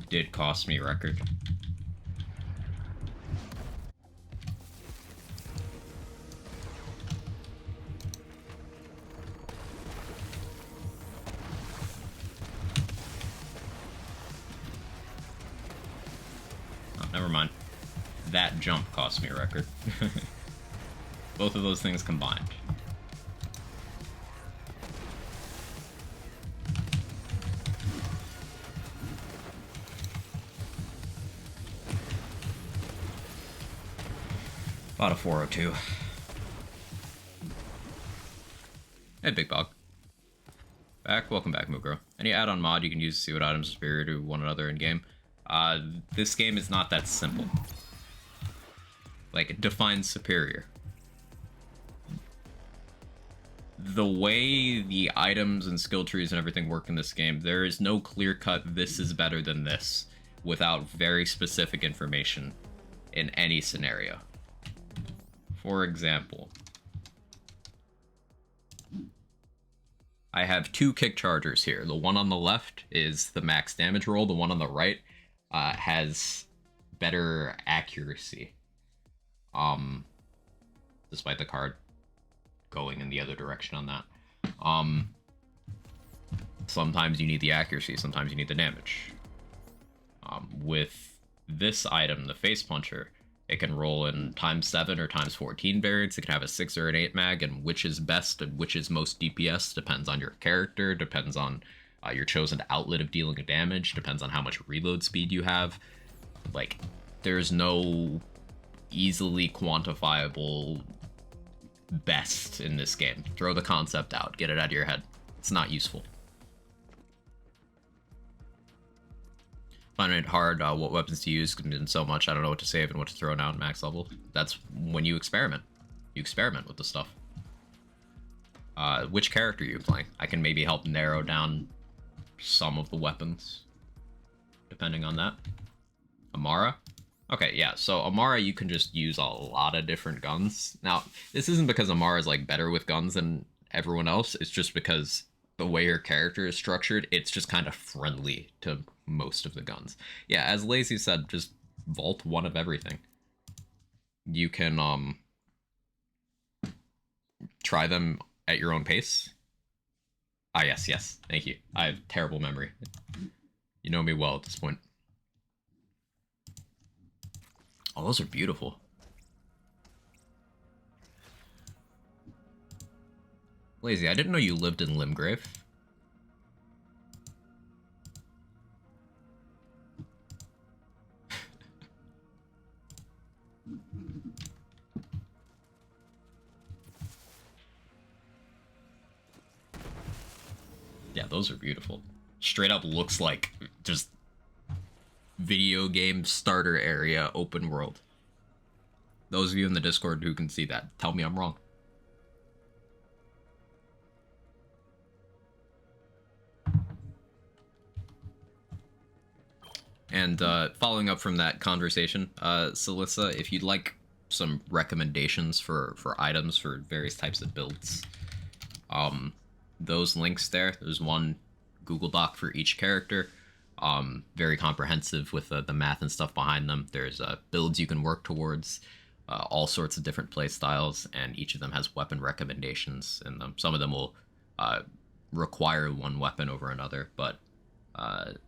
did cost me record. Oh, never mind. That jump cost me a record. Both of those things combined. About a 402. Hey, Big Bog. Welcome back, Mugro. Any add-on mod you can use to see what items are superior to one another in-game? This game is not that simple. Like, it defines superior. The way the items and skill trees and everything work in this game, there is no clear-cut this is better than this without very specific information in any scenario. For example, I have two kick chargers here. The one on the left is the max damage roll. The one on the right has better accuracy. Despite the card going in the other direction on that. Sometimes you need the accuracy, sometimes you need the damage. With this item, the Face Puncher, it can roll in ×7 or ×14 variants. It can have a 6 or an 8 mag, and which is best and which is most DPS depends on your character, depends on your chosen outlet of dealing damage, depends on how much reload speed you have. Like, there's no easily quantifiable best in this game. Throw the concept out, get it out of your head. It's not useful. Finding it hard what weapons to use, and so much I don't know what to save and what to throw now at max level. That's when you experiment. You experiment with the stuff. Which character are you playing? I can maybe help narrow down some of the weapons, depending on that. Amara? Okay, yeah, so Amara, you can just use a lot of different guns. Now, this isn't because Amara is like better with guns than everyone else, it's just because the way her character is structured, it's just kind of friendly to most of the guns. Yeah, as Lazy said, just vault one of everything. You can try them at your own pace. Ah, yes, thank you. I have terrible memory. You know me well at this point. Oh, those are beautiful. Lazy, I didn't know you lived in Limgrave. Yeah, those are beautiful. Straight up looks like just video game starter area open world. Those of you in the Discord who can see that, tell me I'm wrong. And following up from that conversation, Salissa, if you'd like some recommendations for items for various types of builds, those links there's one Google Doc for each character, very comprehensive with the math and stuff behind them. There's builds you can work towards, all sorts of different play styles, and each of them has weapon recommendations in them. Some of them will require one weapon over another, but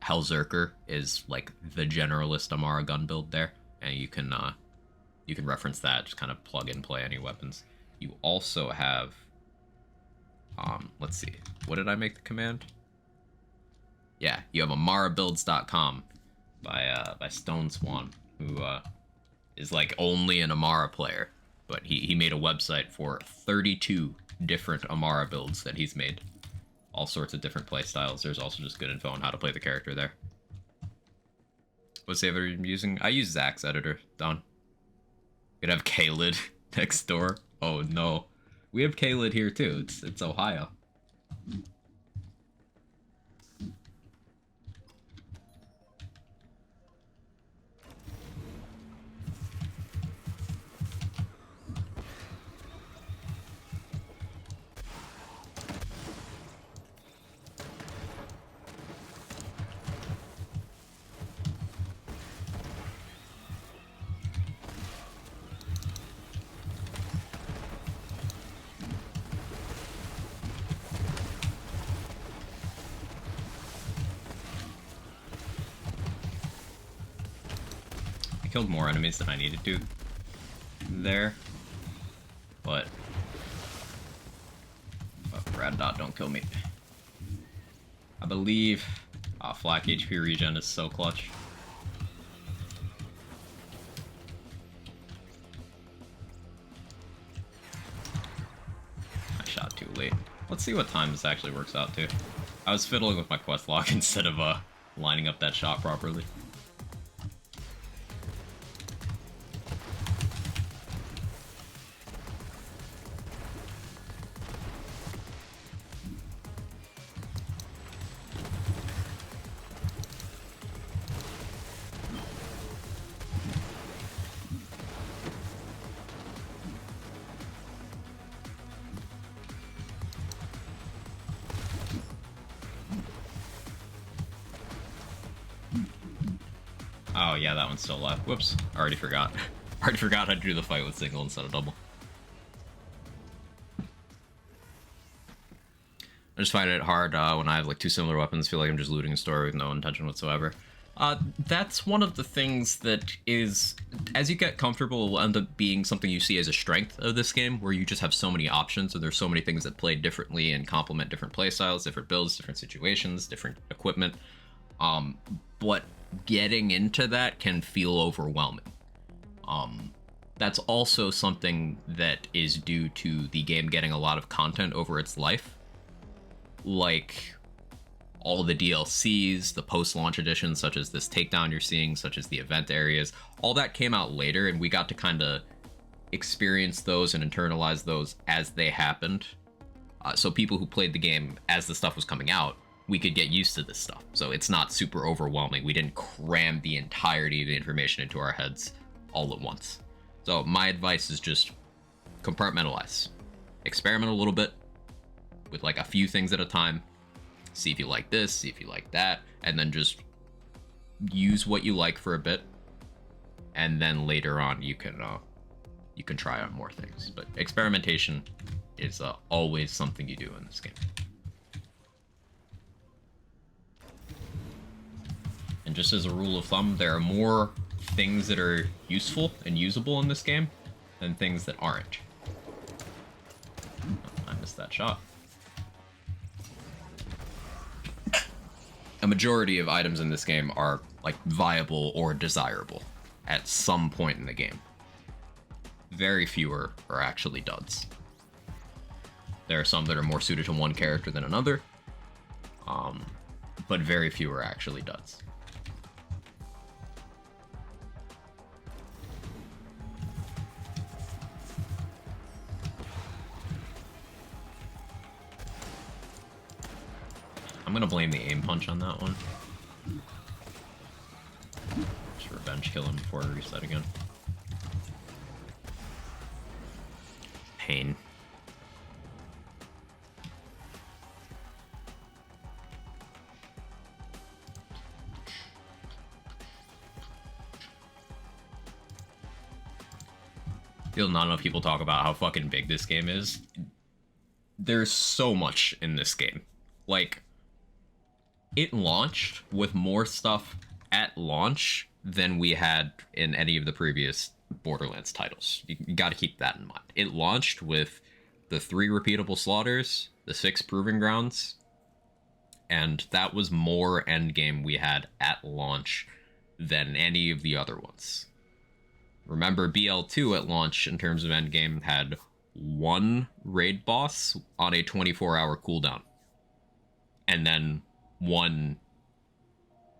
Hellzerker is like the generalist Amara gun build there, and you can reference that, just kind of plug and play any weapons. You also have let's see, what did I make the command? Yeah, you have amarabuilds.com by Stone Swan, who is like only an Amara player, but he made a website for 32 different Amara builds that he's made. All sorts of different play styles. There's also just good info on how to play the character there. What's the other I'm using? I use Zach's editor, Don. Could have Kalid next door. Oh no. We have Kaled here too. It's Ohio. Killed more enemies than I needed to there, but red dot, don't kill me. I believe flak HP regen is so clutch. I shot too late. Let's see what time this actually works out to. I was fiddling with my quest log instead of lining up that shot properly. Oh yeah, that one's still alive. Whoops, already forgot. Already forgot how to do the fight with single instead of double. I just find it hard when I have like two similar weapons. Feel like I'm just looting a store with no intention whatsoever. That's one of the things that is, as you get comfortable, will end up being something you see as a strength of this game, where you just have so many options, and there's so many things that play differently and complement different playstyles, different builds, different situations, different equipment. But getting into that can feel overwhelming. That's also something that is due to the game getting a lot of content over its life. Like all the DLCs, the post-launch editions, such as this takedown you're seeing, such as the event areas, all that came out later, and we got to kind of experience those and internalize those as they happened. So people who played the game as the stuff was coming out, we could get used to this stuff. So it's not super overwhelming. We didn't cram the entirety of the information into our heads all at once. So my advice is just compartmentalize. Experiment a little bit with like a few things at a time. See if you like this, see if you like that, and then just use what you like for a bit. And then later on you can try out more things. But experimentation is always something you do in this game. And just as a rule of thumb, there are more things that are useful and usable in this game than things that aren't. Oh, I missed that shot. A majority of items in this game are like viable or desirable at some point in the game. Very few are actually duds. There are some that are more suited to one character than another, but very few are actually duds. I'm gonna blame the aim punch on that one. Just revenge kill him before I reset again. Pain. Feel not enough people talk about how fucking big this game is. There's so much in this game. Like, it launched with more stuff at launch than we had in any of the previous Borderlands titles. You got to keep that in mind. It launched with the 3 repeatable slaughters, the 6 proving grounds, and that was more endgame we had at launch than any of the other ones. Remember, BL2 at launch in terms of endgame had 1 raid boss on a 24-hour cooldown, and then 1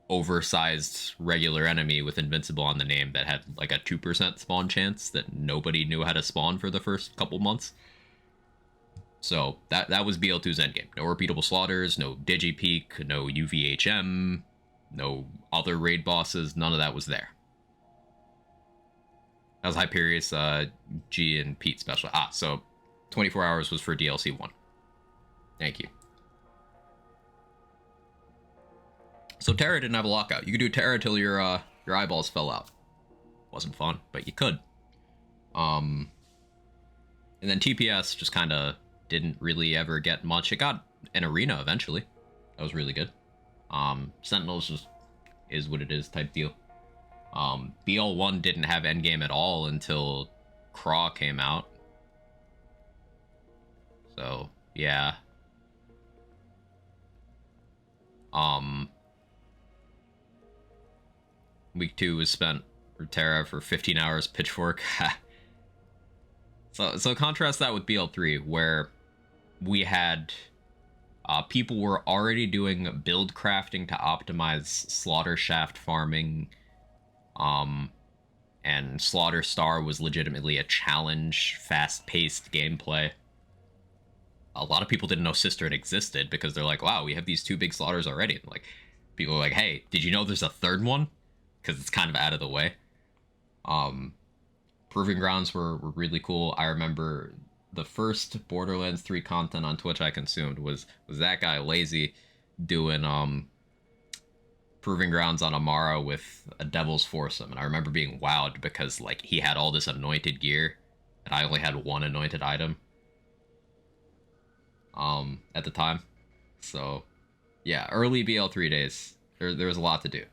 oversized regular enemy with invincible on the name that had like a 2% spawn chance that nobody knew how to spawn for the first couple months. So that was BL2's endgame. No repeatable slaughters, no digipeak, no UVHM, no other raid bosses. None of that was there. That was Hyperius, G, and Pete special. So 24 hours was for DLC 1. Thank you. So Terra didn't have a lockout. You could do Terra till your eyeballs fell out. Wasn't fun, but you could. And then TPS just kind of didn't really ever get much. It got an arena eventually. That was really good. Sentinels just is what it is type deal. BL1 didn't have endgame at all until Craw came out. So, yeah. Week 2 was spent for Terra for 15 hours Pitchfork. So contrast that with BL3, where we had people were already doing build crafting to optimize slaughter shaft farming, and Slaughter Star was legitimately a challenge, fast-paced gameplay. A lot of people didn't know Sister existed because they're like, wow, we have these 2 big slaughters already. And like, people are like, hey, did you know there's a 3rd one? Because it's kind of out of the way. Proving Grounds were really cool. I remember the first Borderlands 3 content on Twitch I consumed was that guy Lazy doing Proving Grounds on Amara with a Devil's Foursome, and I remember being wowed because like he had all this anointed gear, and I only had one anointed item at the time. So yeah, early BL3 days, there was a lot to do,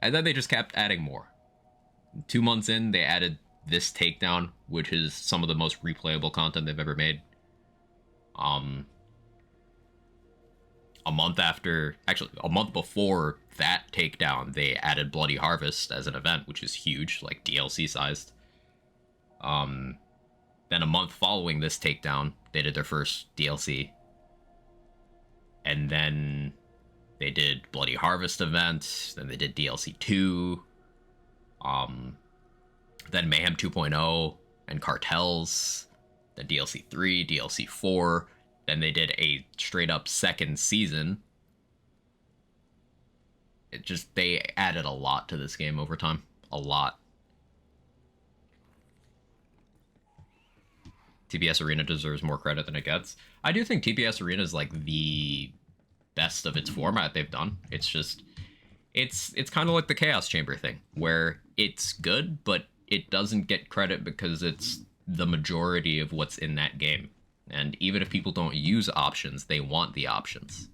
and then they just kept adding more. 2 months in, they added this takedown, which is some of the most replayable content they've ever made. A month before that takedown, they added Bloody Harvest as an event, which is huge, like DLC sized. Then a month following this takedown, they did their first DLC. And then they did Bloody Harvest event, then they did DLC 2. Then Mayhem 2.0 and Cartels, then DLC 3, DLC 4, then they did a straight up second season. They added a lot to this game over time. A lot. TPS Arena deserves more credit than it gets. I do think TPS Arena is like the best of its format they've done. It's just, it's kind of like the Chaos Chamber thing, where it's good, but it doesn't get credit because it's the majority of what's in that game. And even if people don't use options, they want the options.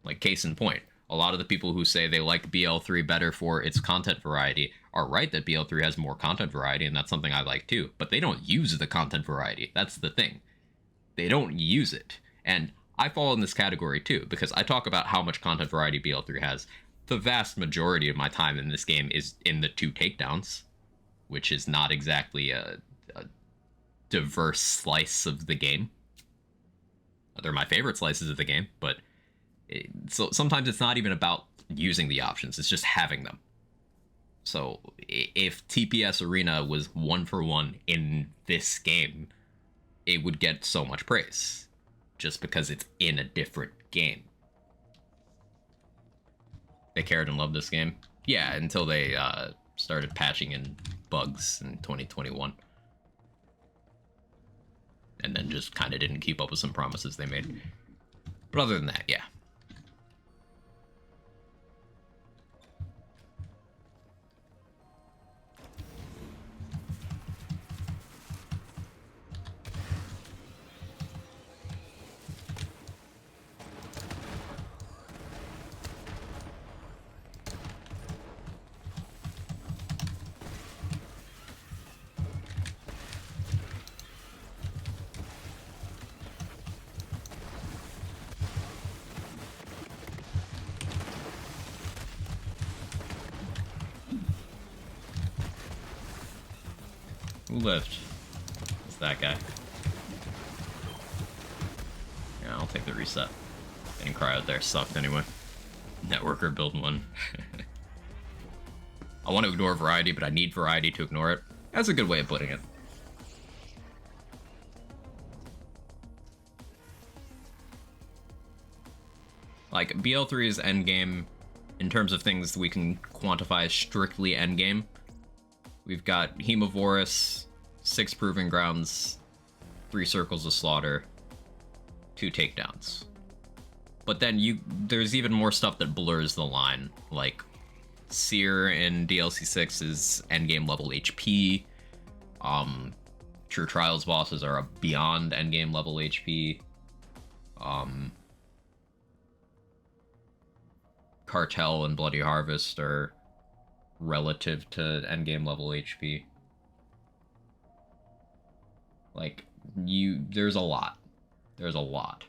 Like, case in point, a lot of the people who say they like BL3 better for its content variety are right that BL3 has more content variety, and that's something I like too. But they don't use the content variety. That's the thing. They don't use it. And I fall in this category too, because I talk about how much content variety BL3 has. The vast majority of my time in this game is in the 2 takedowns, which is not exactly a diverse slice of the game. They're my favorite slices of the game, but so sometimes it's not even about using the options, it's just having them. So if TPS Arena was 1-for-1 in this game, it would get so much praise, just because it's in a different game. They cared and loved this game? Yeah, until they started patching in bugs in 2021. And then just kind of didn't keep up with some promises they made. But other than that, yeah. Who lived? It's that guy. Yeah, I'll take the reset. Getting cryo there sucked anyway. Networker build one. I want to ignore variety, but I need variety to ignore it. That's a good way of putting it. Like, BL3 is endgame in terms of things we can quantify as strictly endgame. We've got Hemovorus, 6 Proving Grounds, 3 Circles of Slaughter, 2 Takedowns. But then there's even more stuff that blurs the line, like Seer in DLC 6 is endgame level HP. True Trials bosses are beyond endgame level HP. Cartel and Bloody Harvest are relative to endgame level HP. Like, there's a lot. There's a lot.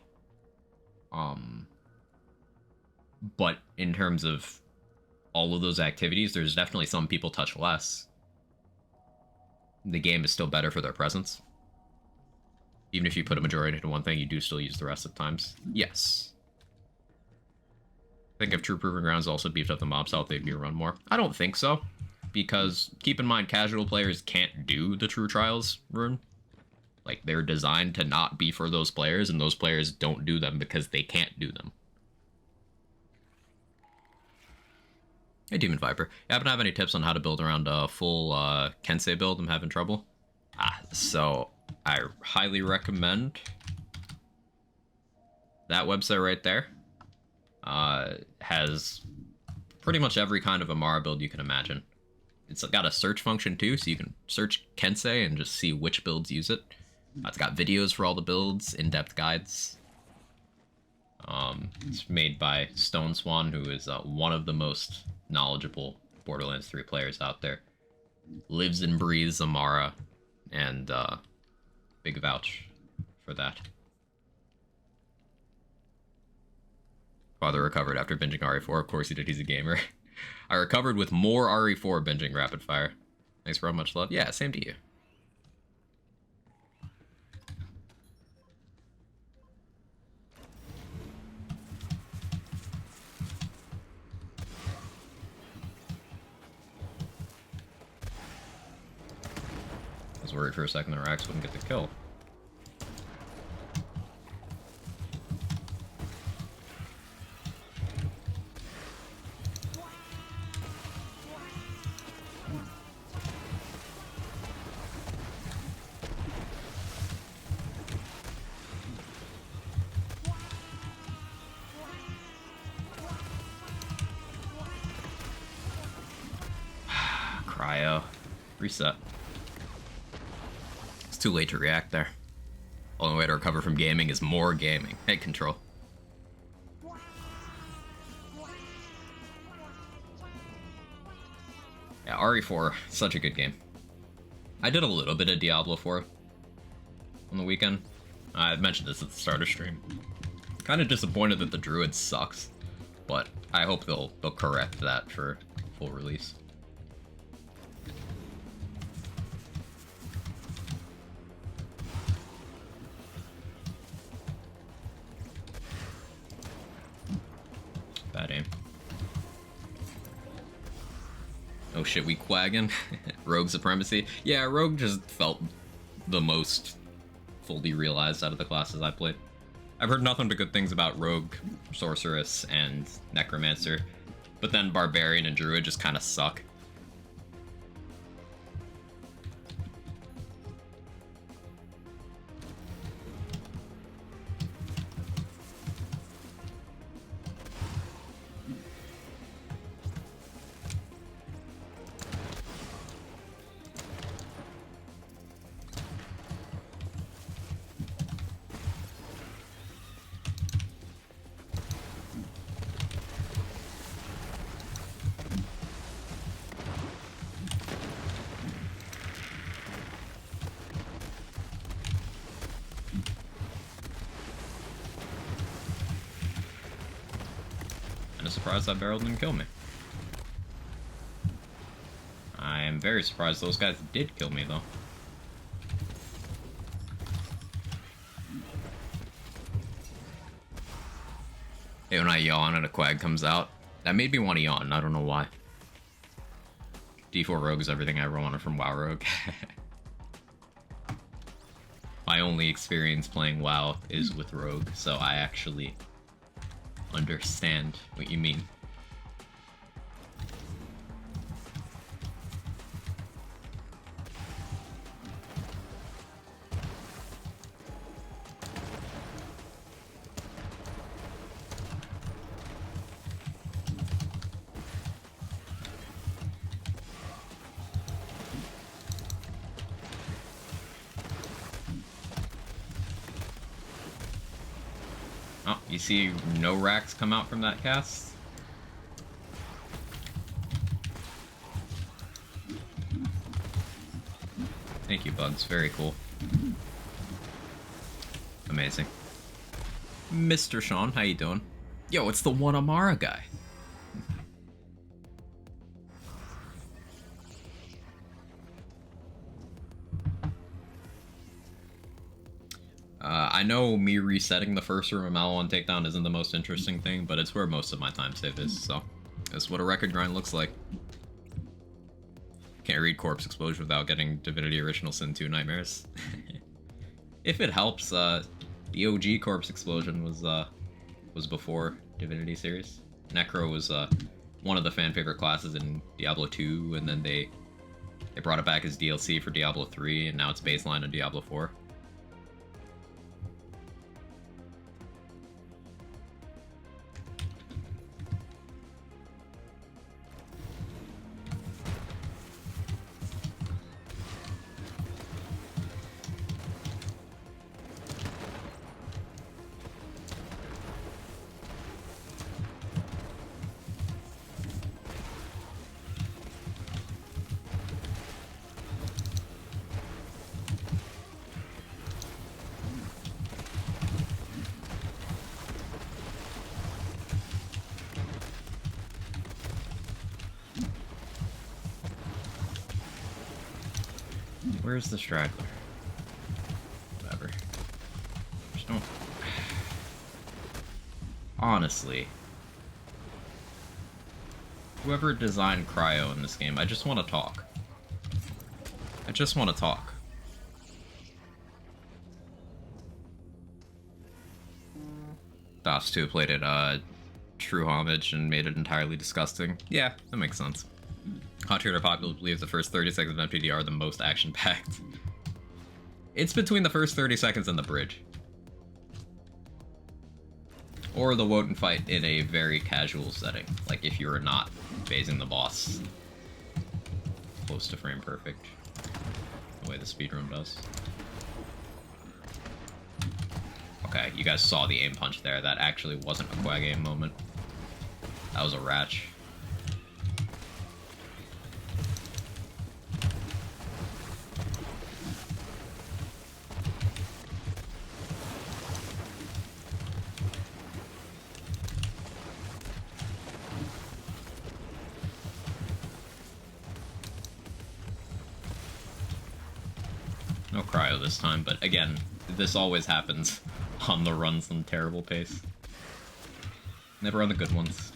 But in terms of all of those activities, there's definitely some people touch less. The game is still better for their presence. Even if you put a majority into one thing, you do still use the rest of the times. Yes. I think if True Proving Grounds also beefed up the mob health, they'd be run more. I don't think so, because keep in mind, casual players can't do the True Trials rune. Like, they're designed to not be for those players, and those players don't do them because they can't do them. Hey, Demon Viper. You happen to have any tips on how to build around a full Kensei build? I'm having trouble. So I highly recommend that website right there. Has pretty much every kind of Amara build you can imagine. It's got a search function too, so you can search Kensei and just see which builds use it. It's got videos for all the builds, in-depth guides. It's made by Stone Swan, who is one of the most knowledgeable Borderlands 3 players out there. Lives and breathes Amara, and big vouch for that. Father recovered after binging RE4. Of course he did, he's a gamer. I recovered with more RE4 binging rapid fire. Thanks bro, much love. Yeah, same to you. I was worried for a second that Rax wouldn't get the kill. Cryo. Reset. It's too late to react there. Only way to recover from gaming is more gaming. Hey, Control. Yeah, RE4, such a good game. I did a little bit of Diablo 4 on the weekend. I mentioned this at the start of stream. Kind of disappointed that the Druid sucks, but I hope they'll correct that for full release. Bad aim. Oh shit, we quagging? Rogue supremacy? Yeah, Rogue just felt the most fully realized out of the classes I played. I've heard nothing but good things about Rogue, Sorceress, and Necromancer, but then Barbarian and Druid just kind of suck. Surprised that barrel didn't kill me. I am very surprised those guys did kill me, though. Hey, when I yawn and a quag comes out, that made me want to yawn. I don't know why. D4 Rogue is everything I ever wanted from WoW Rogue. My only experience playing WoW is with Rogue, so I actually understand what you mean. Oh, you see no racks come out from that cast? Thank you, Bugs. Very cool. Amazing. Mr. Sean, how you doing? Yo, it's the one Amara guy. I know me resetting the first room of Mal 1 takedown isn't the most interesting thing, but it's where most of my time save is, so that's what a record grind looks like. Can't read Corpse Explosion without getting Divinity Original Sin 2 nightmares. If it helps, the OG Corpse Explosion was before Divinity series. Necro was one of the fan favorite classes in Diablo 2, and then they brought it back as DLC for Diablo 3, and now it's baseline in Diablo 4. Where's the straggler? Whatever. Just don't... Honestly. Whoever designed Cryo in this game, I just want to talk. I just want to talk. DOS 2 played it true homage and made it entirely disgusting. Yeah, that makes sense. Hot Trader Popular believes the first 30 seconds of MPD are the most action-packed. It's between the first 30 seconds and the bridge. Or the Wotan fight in a very casual setting, like if you're not phasing the boss close to frame perfect, the way the speedrun does. Okay, you guys saw the aim punch there. That actually wasn't a Quag aim moment. That was a Ratch. No cryo this time, but again, this always happens on the runs on terrible pace. Never on the good ones.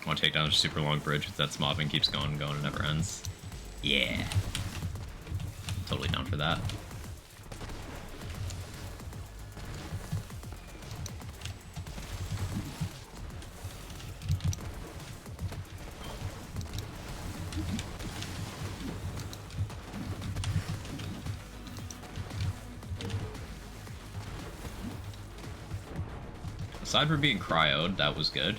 I want to take down a super long bridge with that mobbing keeps going and going and never ends. Yeah. Totally down for that. Aside from being cryoed, that was good.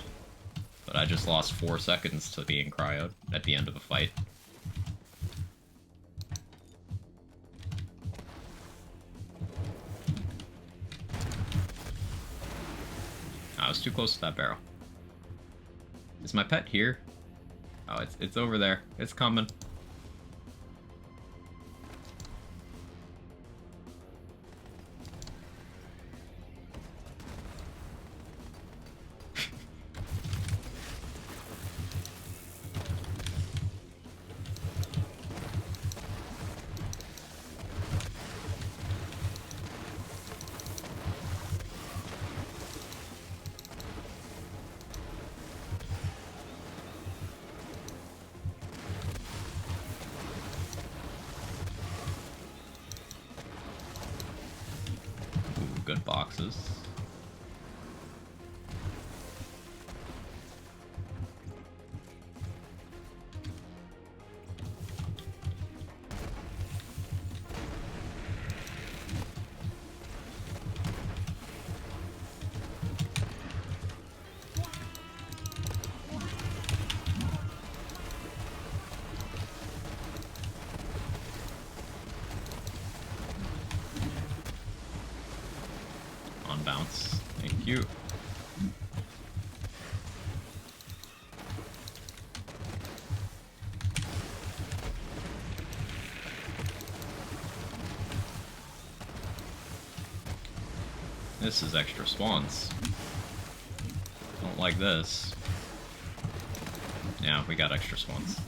But I just lost 4 seconds to being cryoed at the end of a fight. I was too close to that barrel. Is my pet here? Oh, it's over there. It's coming. boxes. On bounce. Thank you. This is extra spawns. Don't like this. Yeah, we got extra spawns.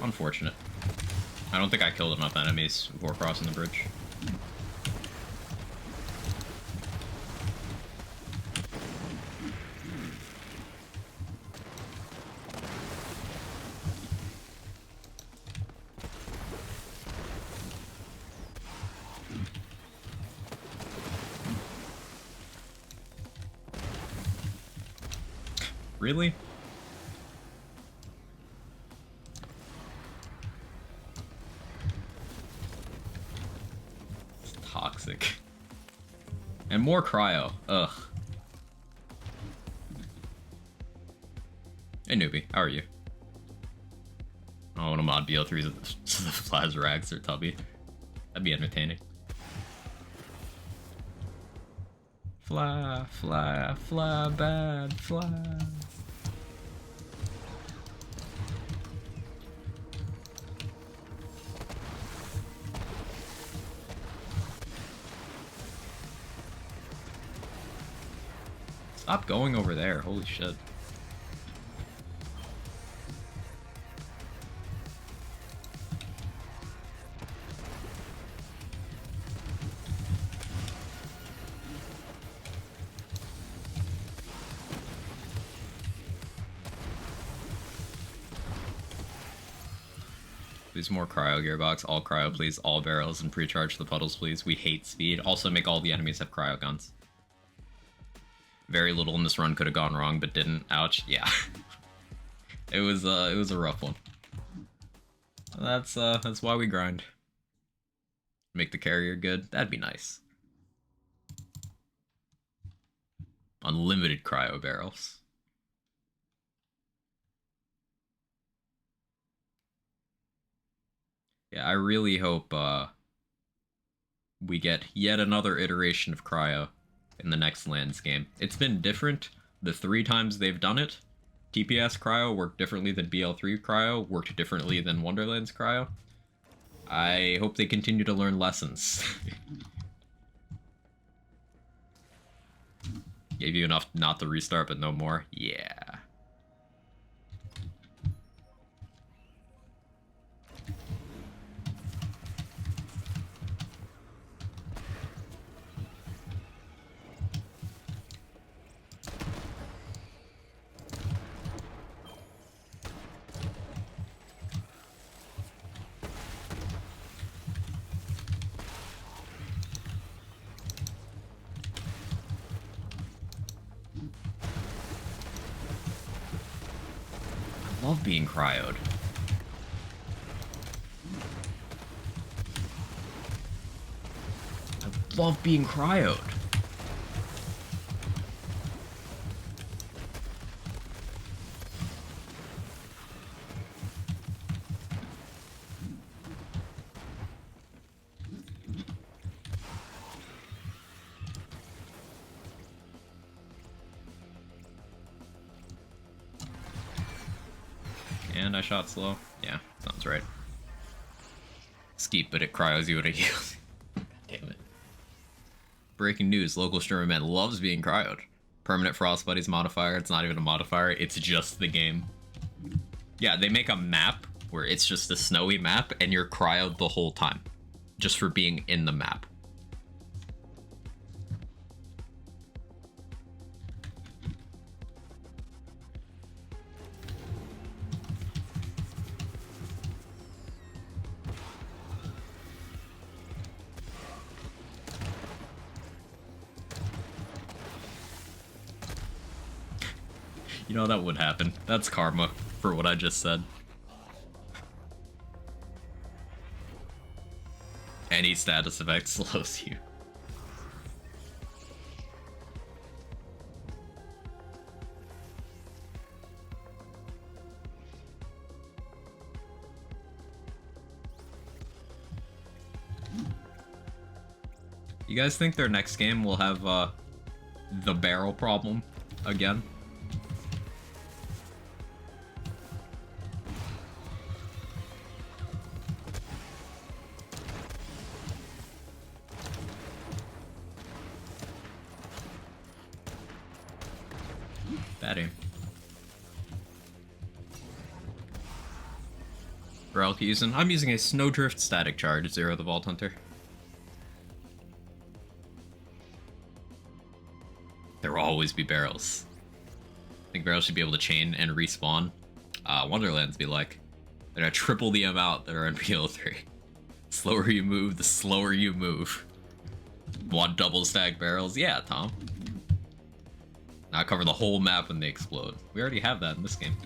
Unfortunate. I don't think I killed enough enemies before crossing the bridge. Really? It's toxic. And more cryo. Ugh. Hey newbie, how are you? I want to mod BL3 to the Flazrags or Tubby. That'd be entertaining. Fly, fly, fly, bad, fly. Stop going over there, holy shit. Please more cryo gearbox, all cryo please, all barrels, and pre-charge the puddles please. We hate speed. Also make all the enemies have cryo guns. Very little in this run could have gone wrong, but didn't. Ouch. Yeah. it was a rough one. That's why we grind. Make the carrier good. That'd be nice. Unlimited cryo barrels. Yeah, I really hope we get yet another iteration of cryo in the next Lands game. It's been different the 3 times they've done it. TPS cryo worked differently than BL3 cryo, worked differently than Wonderlands cryo. I hope they continue to learn lessons. Gave you enough not to restart, but no more? Yeah. I love being cryoed. I love being cryoed. And I shot slow. Yeah, sounds right. Skeep, but it cryos you at a heal. God damn it. Breaking news, local streamer loves being cryoed. Permanent Frost Buddies modifier, it's not even a modifier, it's just the game. Yeah, they make a map where it's just a snowy map and you're cryoed the whole time. Just for being in the map. You know, that would happen. That's karma for what I just said. Any status effect slows you. You guys think their next game will have the barrel problem again? Bad aim. Barrel using. I'm using a Snowdrift static charge, Zero the Vault Hunter. There will always be barrels. I think barrels should be able to chain and respawn. Wonderlands be like. They're gonna triple the amount that are in PO3. Slower you move, the slower you move. Want double stack barrels? Yeah, Tom. Now cover the whole map when they explode. We already have that in this game.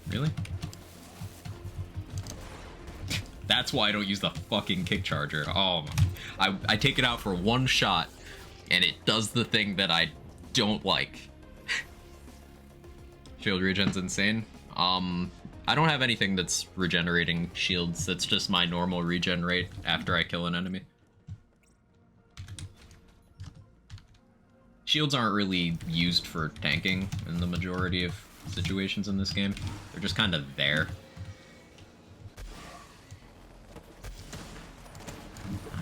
Really? That's why I don't use the fucking kick charger. Oh, I take it out for one shot, and it does the thing that I don't like. Shield regen's insane. I don't have anything that's regenerating shields. That's just my normal regen rate after I kill an enemy. Shields aren't really used for tanking in the majority of situations in this game. They're just kind of there.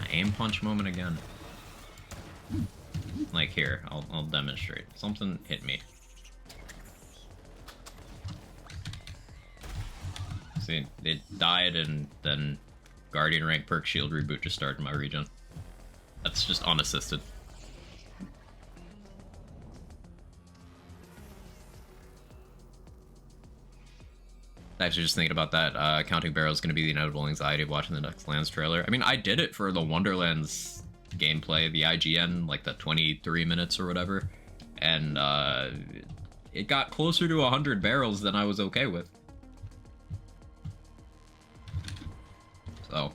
Aim punch moment again. Like here, I'll demonstrate. Something hit me. See, it died and then Guardian rank perk shield reboot just started my regen. That's just unassisted. Actually, just thinking about that, counting barrels is going to be the inevitable anxiety of watching the next Lands trailer. I mean, I did it for the Wonderlands gameplay, the IGN, like the 23 minutes or whatever, and it got closer to 100 barrels than I was okay with. So.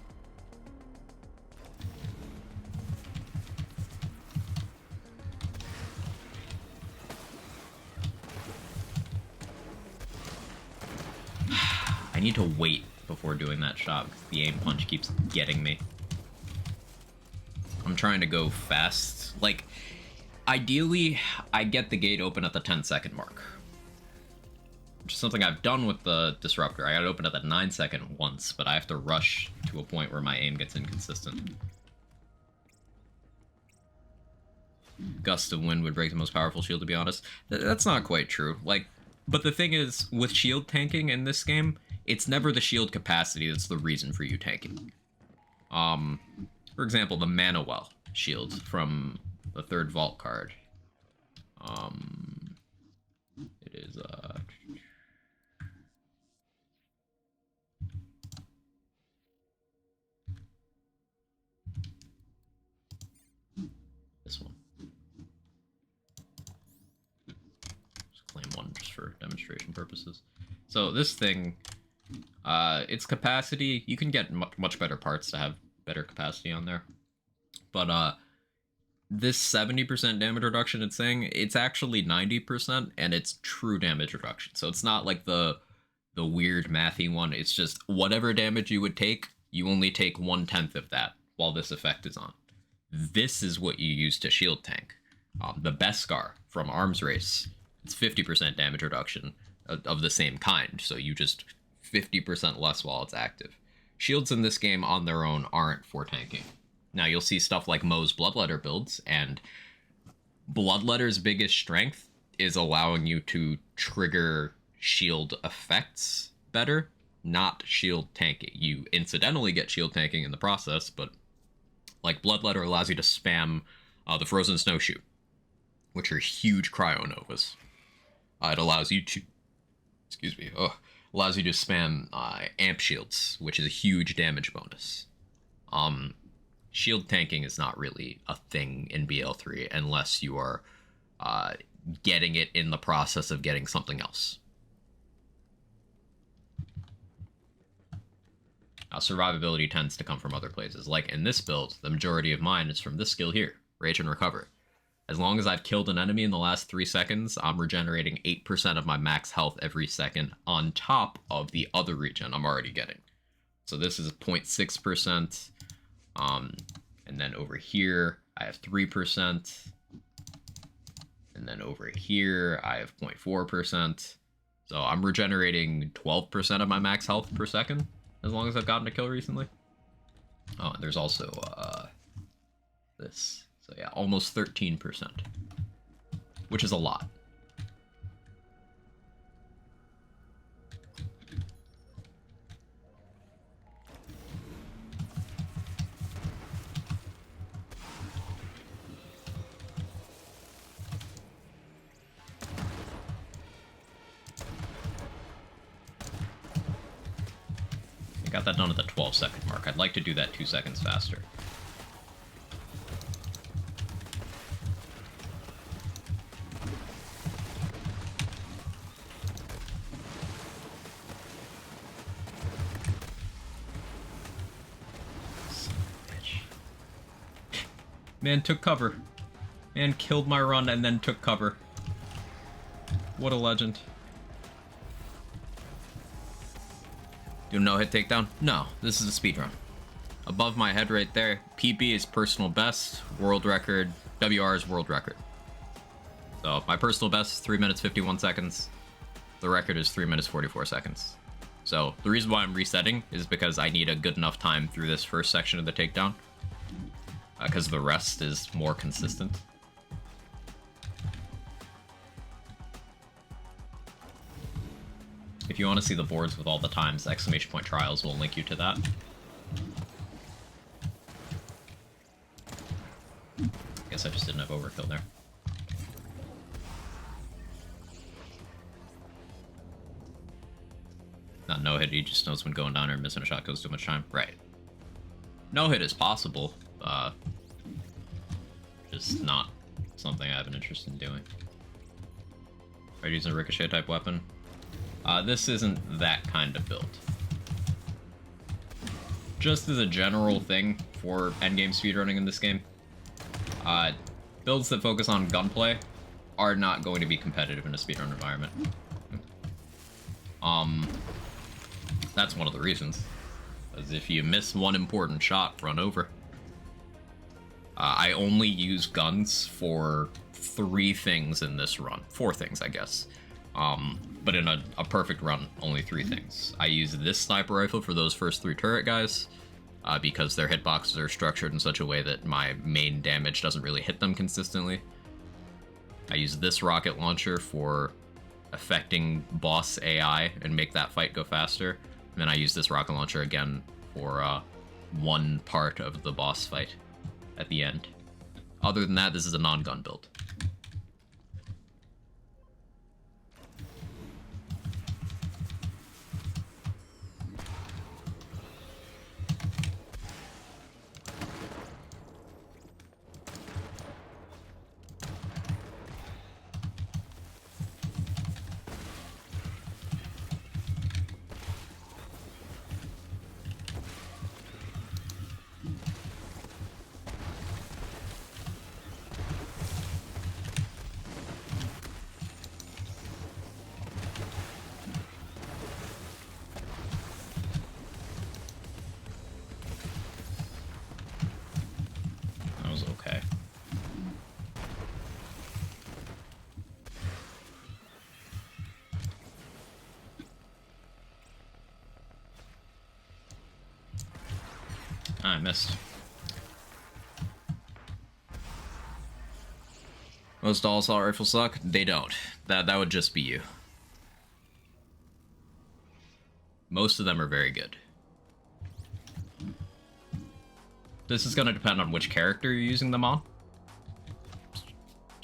I need to wait before doing that shot because the aim punch keeps getting me. I'm trying to go fast. Like, ideally, I get the gate open at the 10-second mark. Which is something I've done with the Disruptor. I got it open at the 9-second once, but I have to rush to a point where my aim gets inconsistent. Gust of wind would break the most powerful shield, to be honest. That's not quite true. Like, but the thing is, with shield tanking in this game, it's never the shield capacity that's the reason for you tanking. For example, the Mana Well shield from the third vault card. It is, this one. Just claim one just for demonstration purposes. So this thing, its capacity, you can get much better parts to have better capacity on there. But this 70% damage reduction it's saying, it's actually 90% and it's true damage reduction. So it's not like the weird mathy one. It's just whatever damage you would take, you only take 1/10 of that while this effect is on. This is what you use to shield tank. The Beskar from Arms Race, it's 50% damage reduction of the same kind. So you just 50% less while it's active. Shields in this game on their own aren't for tanking. Now you'll see stuff like Mo's Bloodletter builds, and Bloodletter's biggest strength is allowing you to trigger shield effects better, not shield tanking. You incidentally get shield tanking in the process, but like Bloodletter allows you to spam the Frozen Snowshoe, which are huge cryonovas. It allows you to, excuse me, allows you to spam amp shields, which is a huge damage bonus. Shield tanking is not really a thing in BL3 unless you are getting it in the process of getting something else. Survivability tends to come from other places. Like in this build, the majority of mine is from this skill here, Rage and Recover. As long as I've killed an enemy in the last 3 seconds, I'm regenerating 8% of my max health every second on top of the other regen I'm already getting. So this is 0.6%. And then over here, I have 3%. And then over here, I have 0.4%. So I'm regenerating 12% of my max health per second, as long as I've gotten a kill recently. Oh, and there's also this. So yeah, almost 13%, which is a lot. I got that done at the 12-second mark. I'd like to do that 2 seconds faster. Man took cover. Man killed my run and then took cover. What a legend. Do a no-hit takedown? No, this is a speedrun. Above my head right there, PB is personal best, world record, WR is world record. So my personal best is 3 minutes 51 seconds. The record is 3 minutes 44 seconds. So the reason why I'm resetting is because I need a good enough time through this first section of the takedown. Because the rest is more consistent. If you want to see the boards with all the times, exclamation point trials will link you to that. Guess I just didn't have overkill there. Not no hit, he just knows when going down or missing a shot goes too much time. Right. No hit is possible. Just not something I have an interest in doing. Are you using a ricochet type weapon? This isn't that kind of build. Just as a general thing for endgame speedrunning in this game, builds that focus on gunplay are not going to be competitive in a speedrun environment. That's one of the reasons. Because if you miss one important shot, run over. I only use guns for 3 things in this run. 4 things, I guess. But in a perfect run, only 3 things. I use this sniper rifle for those first 3 turret guys, because their hitboxes are structured in such a way that my main damage doesn't really hit them consistently. I use this rocket launcher for affecting boss AI and make that fight go faster. And then I use this rocket launcher again for one part of the boss fight at the end. Other than that, this is a non-gun build. Okay. I missed. Most all assault rifles suck? They don't. That would just be you. Most of them are very good. This is going to depend on which character you're using them on.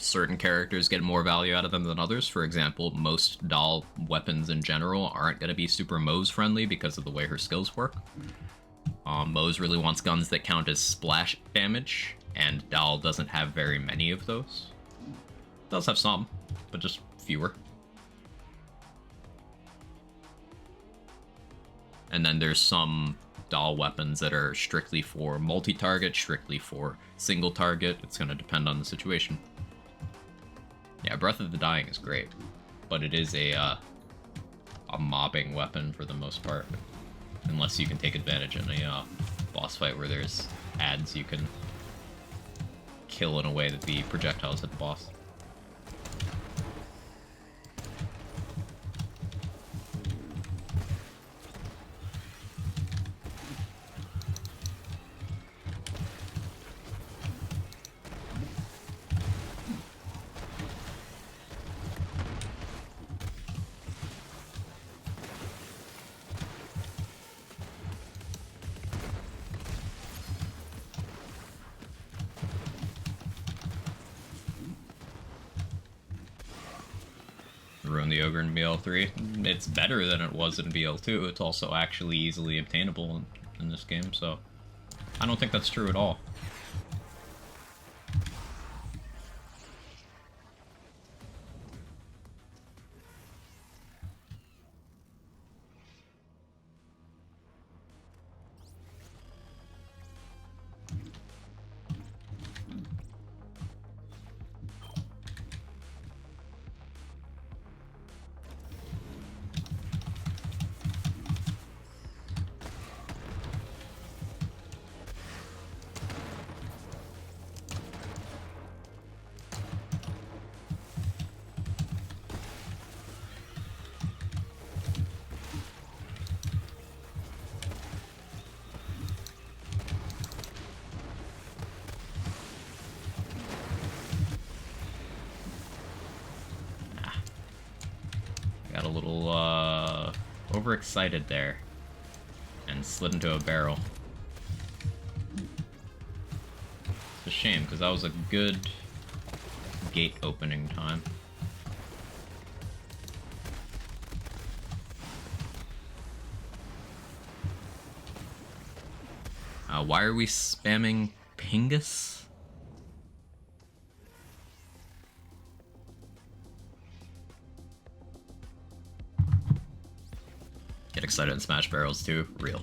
certain characters get more value out of them than others. For example, most doll weapons in general aren't going to be super Moe's friendly because of the way her skills work. Moe's really wants guns that count as splash damage, and doll doesn't have very many of those. It does have some, but just fewer. And then there's some doll weapons that are strictly for multi-target, strictly for single target. It's going to depend on the situation. Yeah, Breath of the Dying is great, but it is a mobbing weapon for the most part. Unless you can take advantage in a boss fight where there's ads you can kill in a way that the projectiles hit the boss. Ruin the Ogre in BL3. It's better than it was in BL2. It's also actually easily obtainable in this game, so I don't think that's true at all. Got a little overexcited there and slid into a barrel. It's a shame because that was a good gate opening time. Why are we spamming Pingus? Get excited and smash barrels too. Real.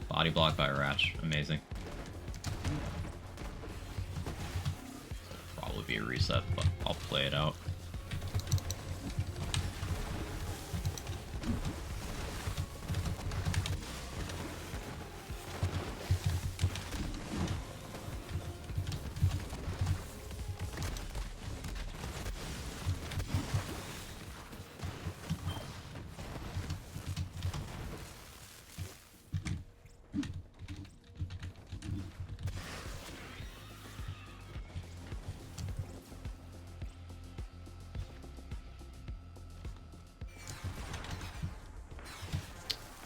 Body block by Ratch. Amazing. Probably be a reset, but I'll play it out.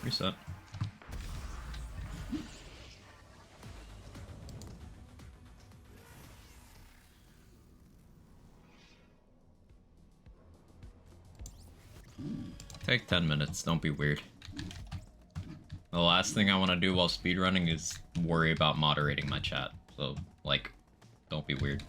Reset. Take 10 minutes, don't be weird. The last thing I want to do while speedrunning is worry about moderating my chat, so, like, don't be weird.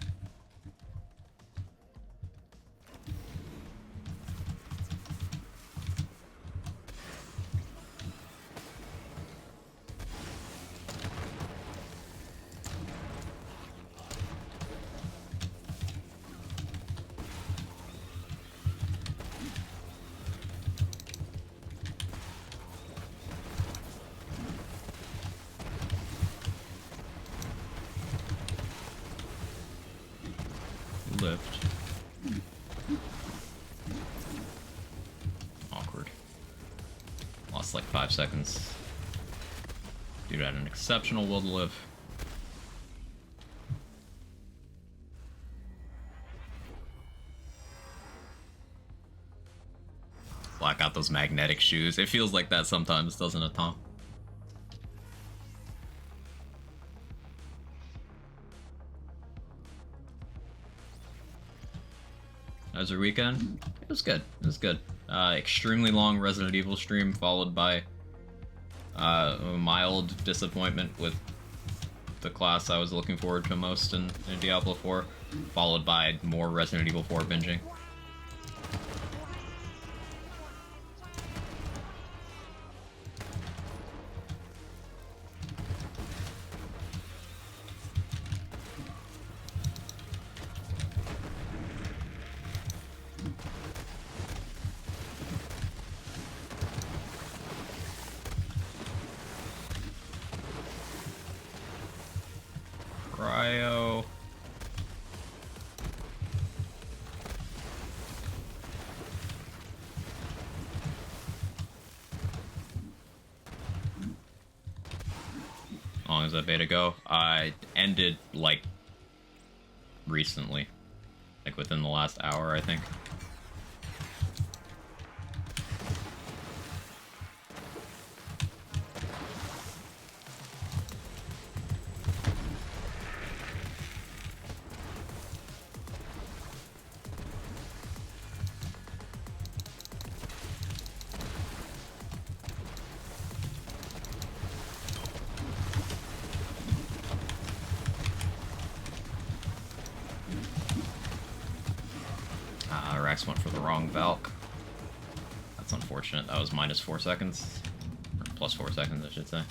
Lift. Awkward. Lost like 5 seconds. Dude had an exceptional will to live. Black out those magnetic shoes. It feels like that sometimes, doesn't it, Tom? How's your weekend? It was good. It was good. Extremely long Resident Evil stream, followed by a mild disappointment with the class I was looking forward to most in Diablo 4, followed by more Resident Evil 4 binging. Cryo. How long does that beta go? I ended, like, recently. Like, within the last hour, I think. Rex went for the wrong Valk. That's unfortunate. That was minus 4 seconds. Or plus 4 seconds, I should say.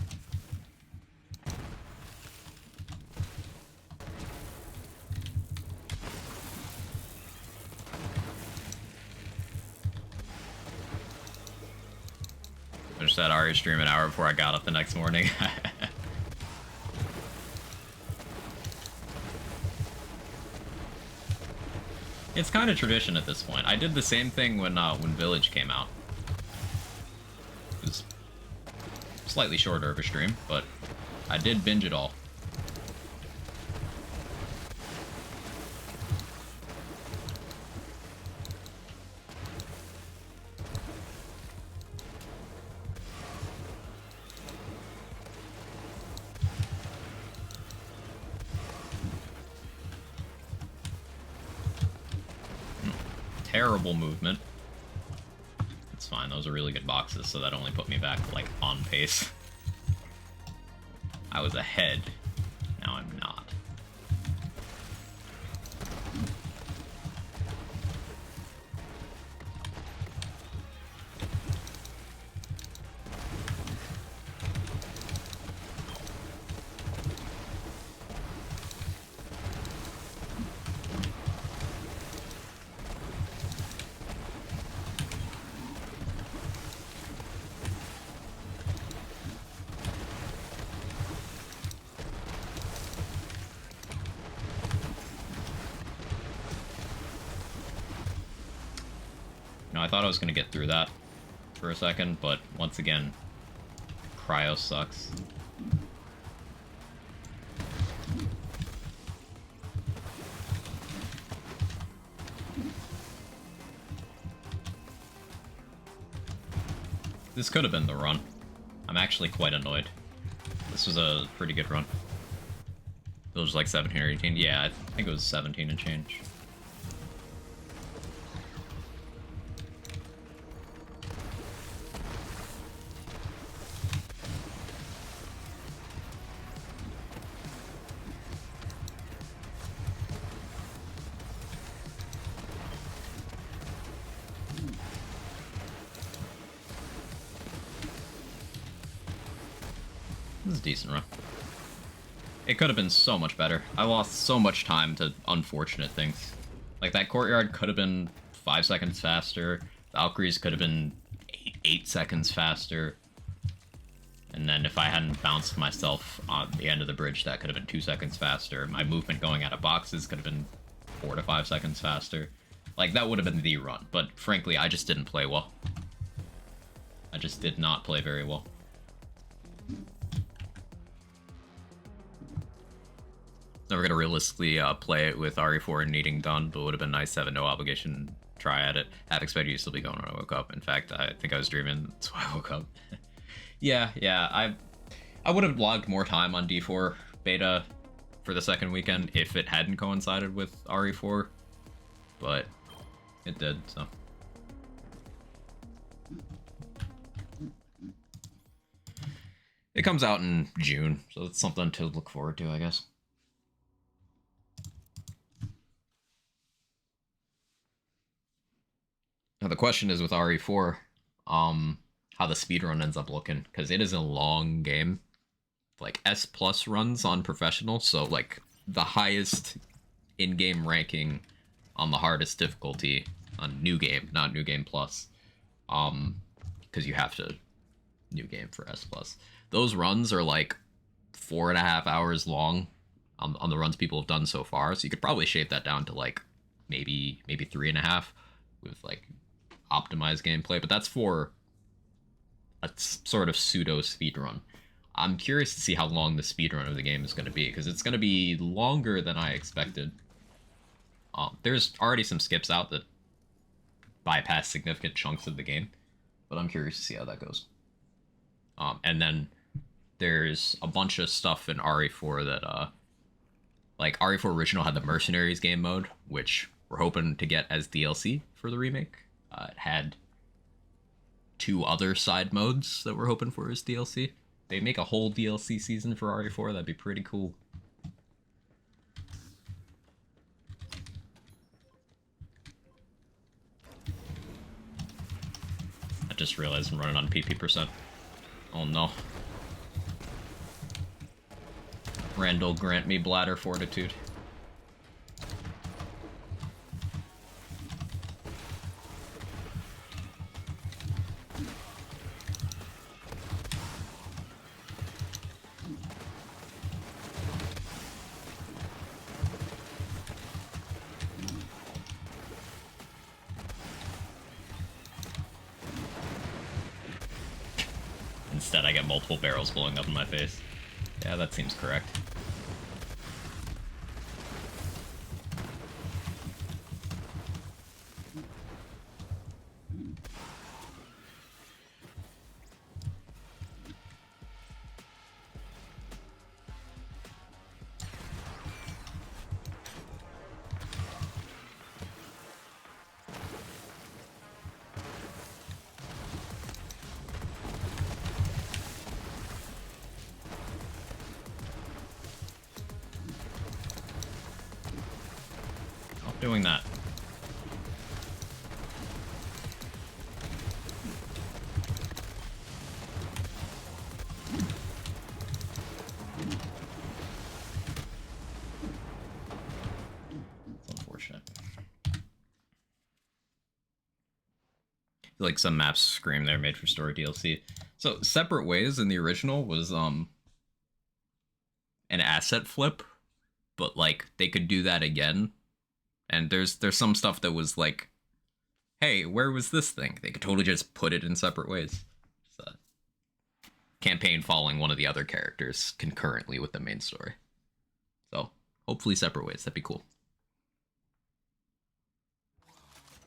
I just had Ari stream an hour before I got up the next morning. It's kind of tradition at this point. I did the same thing when Village came out. It was slightly shorter of a stream, but I did binge it all. Terrible movement. It's fine, those are really good boxes, so that only put me back, like, on pace. I was ahead. Now I'm not. I thought I was going to get through that for a second, but once again, cryo sucks. This could have been the run. I'm actually quite annoyed. This was a pretty good run. It was like 17 or 18. Yeah, I think it was 17 and change. This is a decent run. It could have been so much better. I lost so much time to unfortunate things. Like, that courtyard could have been 5 seconds faster. Valkyries could have been 8 seconds faster. And then if I hadn't bounced myself on the end of the bridge, that could have been 2 seconds faster. My movement going out of boxes could have been 4 to 5 seconds faster. Like, that would have been the run. But frankly, I just didn't play well. I just did not play very well. Never gonna realistically play it with RE4 and needing done, but it would have been nice to have a no obligation try at it. Half expected you to still be going when I woke up. In fact, I think I was dreaming, that's why I woke up. yeah, I would have logged more time on D4 beta for the second weekend if it hadn't coincided with RE4, but it did, so. It comes out in June, so it's something to look forward to, I guess. Now the question is with RE4, how the speedrun ends up looking, because it is a long game. Like S plus runs on professional, so like the highest in-game ranking on the hardest difficulty on new game, not new game plus. Because you have to new game for S plus. Those runs are like 4.5 hours long on the runs people have done so far. So you could probably shape that down to like maybe 3.5 with like optimized gameplay. But that's for a sort of pseudo speedrun. I'm curious to see how long the speedrun of the game is going to be, because it's going to be longer than I expected. There's already some skips out that bypass significant chunks of the game, but I'm curious to see how that goes. And then there's a bunch of stuff in RE4 that, like RE4 Original had the Mercenaries game mode, which we're hoping to get as DLC for the remake. It had 2 other side modes that we're hoping for as DLC. They make a whole DLC season for RE4, that'd be pretty cool. I just realized I'm running on PP%. Oh no. Randall, grant me bladder fortitude. Instead, I get multiple barrels blowing up in my face. Yeah, that seems correct. Doing that. It's unfortunate. Like some maps scream they're made for story DLC. So Separate Ways in the original was an asset flip, but like they could do that again. And there's some stuff that was like, hey, where was this thing? They could totally just put it in Separate Ways. So, campaign following one of the other characters concurrently with the main story. So hopefully Separate Ways. That'd be cool.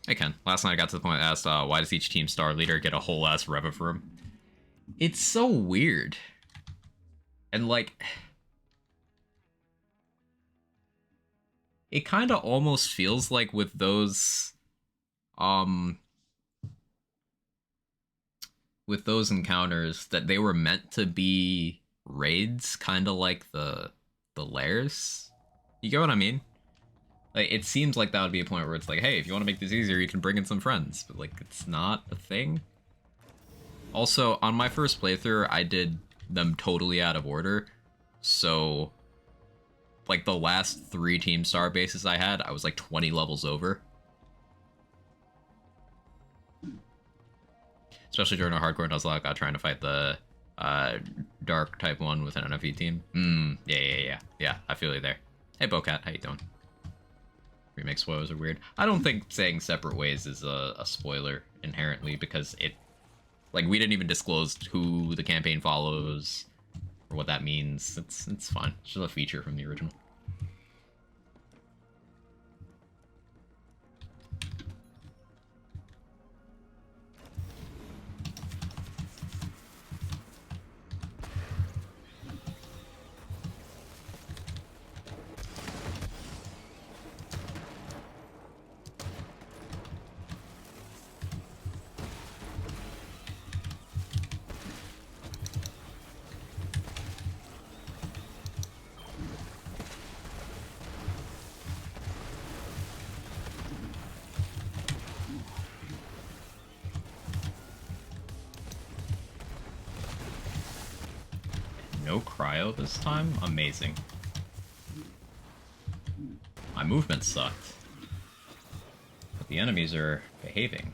Hey Ken, last night I got to the point I asked, why does each team star leader get a whole ass Reva for him? It's so weird. And like, it kind of almost feels like with those encounters that they were meant to be raids, kind of like the lairs. You get what I mean? Like, it seems like that would be a point where it's like, hey, if you want to make this easier, you can bring in some friends, but like it's not a thing. Also, on my first playthrough, I did them totally out of order, so like the last 3 team star bases I had, I was like 20 levels over. Especially during a hardcore Nuzlocke, trying to fight the dark type 1 with an NFE team. Yeah, I feel you there. Hey Bocat, how you doing? Remake spoilers are weird. I don't think saying Separate Ways is a spoiler inherently, because it, like, we didn't even disclose who the campaign follows or what that means. It's fine. It's just a feature from the original. No cryo this time? Amazing. My movement sucked. But the enemies are behaving.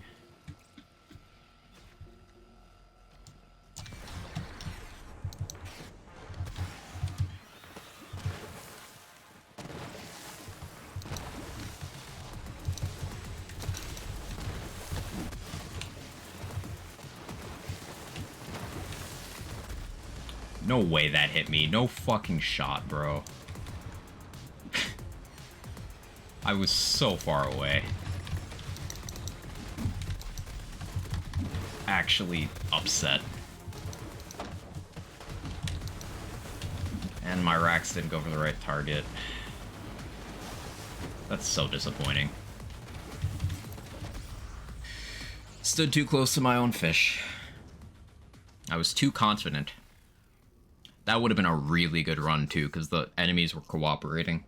No way that hit me. No fucking shot, bro. I was so far away. Actually upset. And my racks didn't go for the right target. That's so disappointing. Stood too close to my own fish. I was too confident. That would have been a really good run, too, because the enemies were cooperating.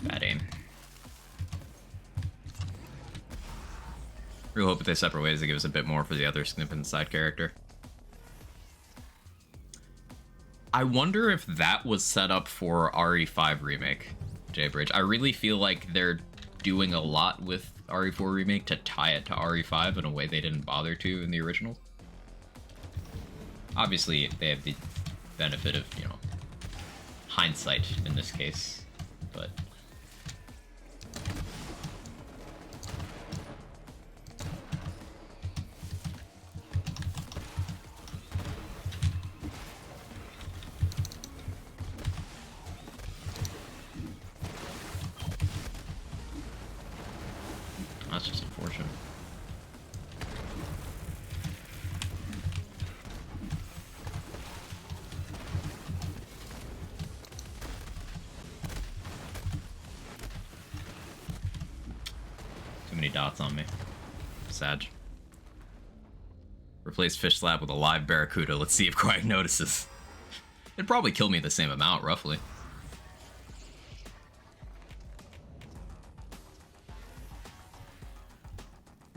Bad aim. Really hope if they separate ways, they give us a bit more for the other snip and side character. I wonder if that was set up for RE5 Remake, J-Bridge. I really feel like they're doing a lot with RE4 Remake to tie it to RE5 in a way they didn't bother to in the original. Obviously, they have the benefit of, you know, hindsight in this case, but... That's just unfortunate. Too many dots on me. Sad. Replace fish slab with a live barracuda. Let's see if Quag notices. It'd probably kill me the same amount, roughly.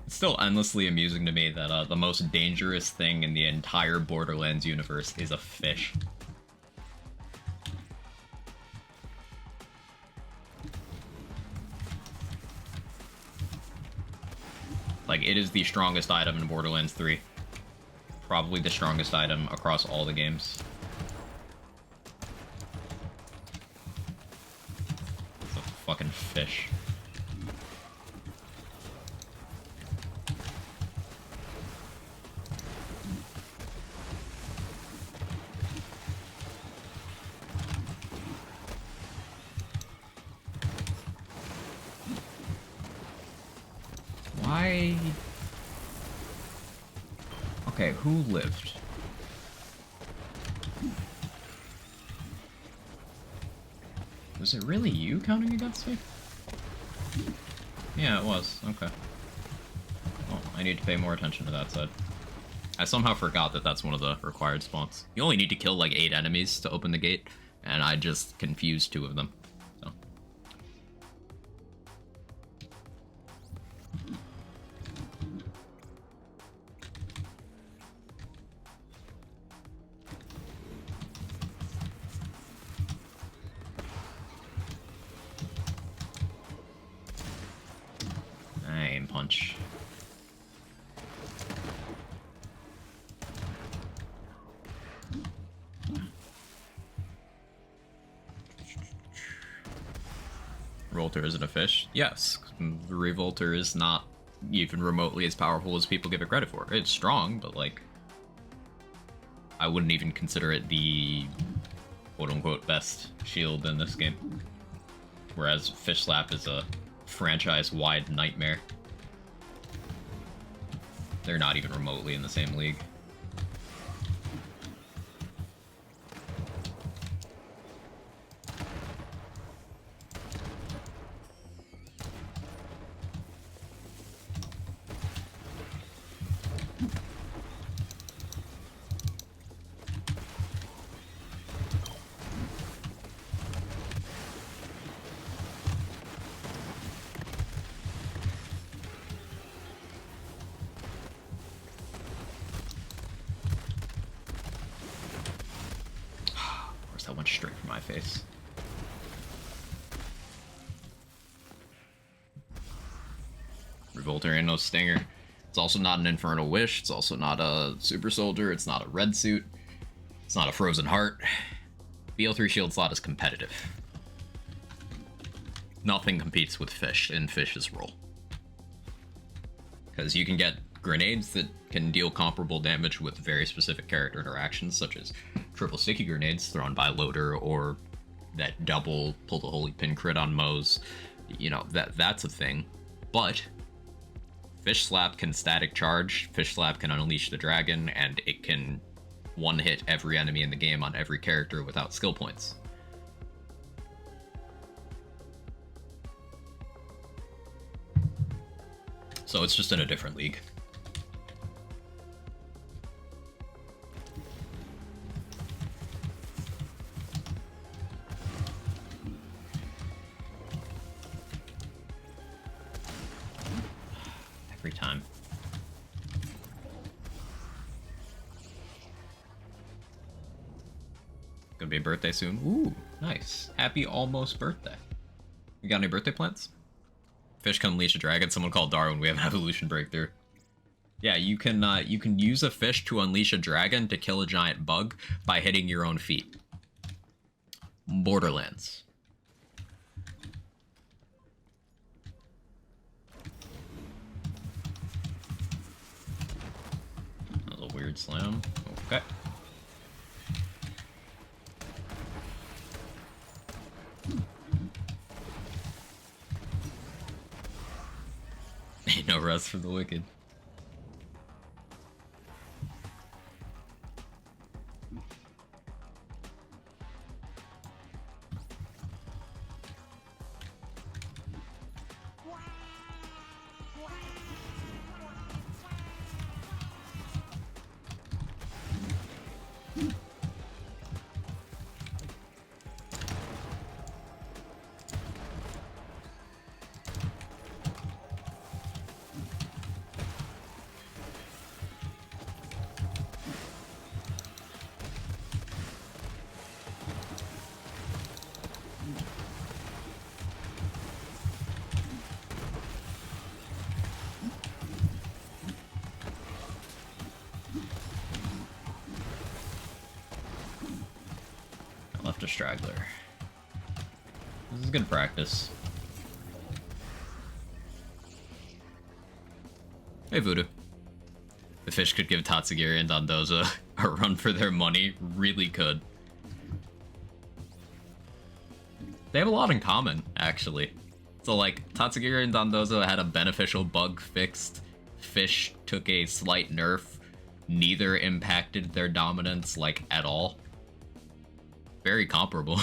It's still endlessly amusing to me that the most dangerous thing in the entire Borderlands universe is a fish. Like, it is the strongest item in Borderlands 3. Probably the strongest item across all the games. It's a fucking fish. Why? Okay, who lived? Was it really you counting against me? Yeah, it was. Okay. Well, I need to pay more attention to that side. I somehow forgot that that's one of the required spawns. You only need to kill like 8 enemies to open the gate, and I just confused 2 of them. So. Aim punch. Revolter isn't a fish? Yes. The Revolter is not even remotely as powerful as people give it credit for. It's strong, but like... I wouldn't even consider it the quote-unquote best shield in this game. Whereas Fish Slap is a franchise-wide nightmare. They're not even remotely in the same league. Oops, that went straight for my face. Revolter ain't no stinger. It's also not an Infernal Wish. It's also not a Super Soldier. It's not a Red Suit. It's not a Frozen Heart. BL3 shield slot is competitive. Nothing competes with Fish in Fish's role. Because you can get grenades that can deal comparable damage with very specific character interactions, such as triple sticky grenades thrown by Loader, or that double pull the holy pin crit on Moe's. You know, that's a thing. But Fish Slap can static charge, Fish Slap can unleash the dragon, and it can one-hit every enemy in the game on every character without skill points. So it's just in a different league. Every time. Gonna be a birthday soon. Ooh, nice. Happy almost birthday. You got any birthday plans? Fish can unleash a dragon. Someone called Darwin. We have an evolution breakthrough. Yeah, you can use a fish to unleash a dragon to kill a giant bug by hitting your own feet. Borderlands. That was a weird slam. Okay. Ain't no rest for the wicked. Left a straggler. This is good practice. Hey, Voodoo. The Fish could give Tatsugiri and Dondoza a run for their money. Really could. They have a lot in common, actually. So, like, Tatsugiri and Dondoza had a beneficial bug fixed. Fish took a slight nerf. Neither impacted their dominance, like, at all. Very comparable.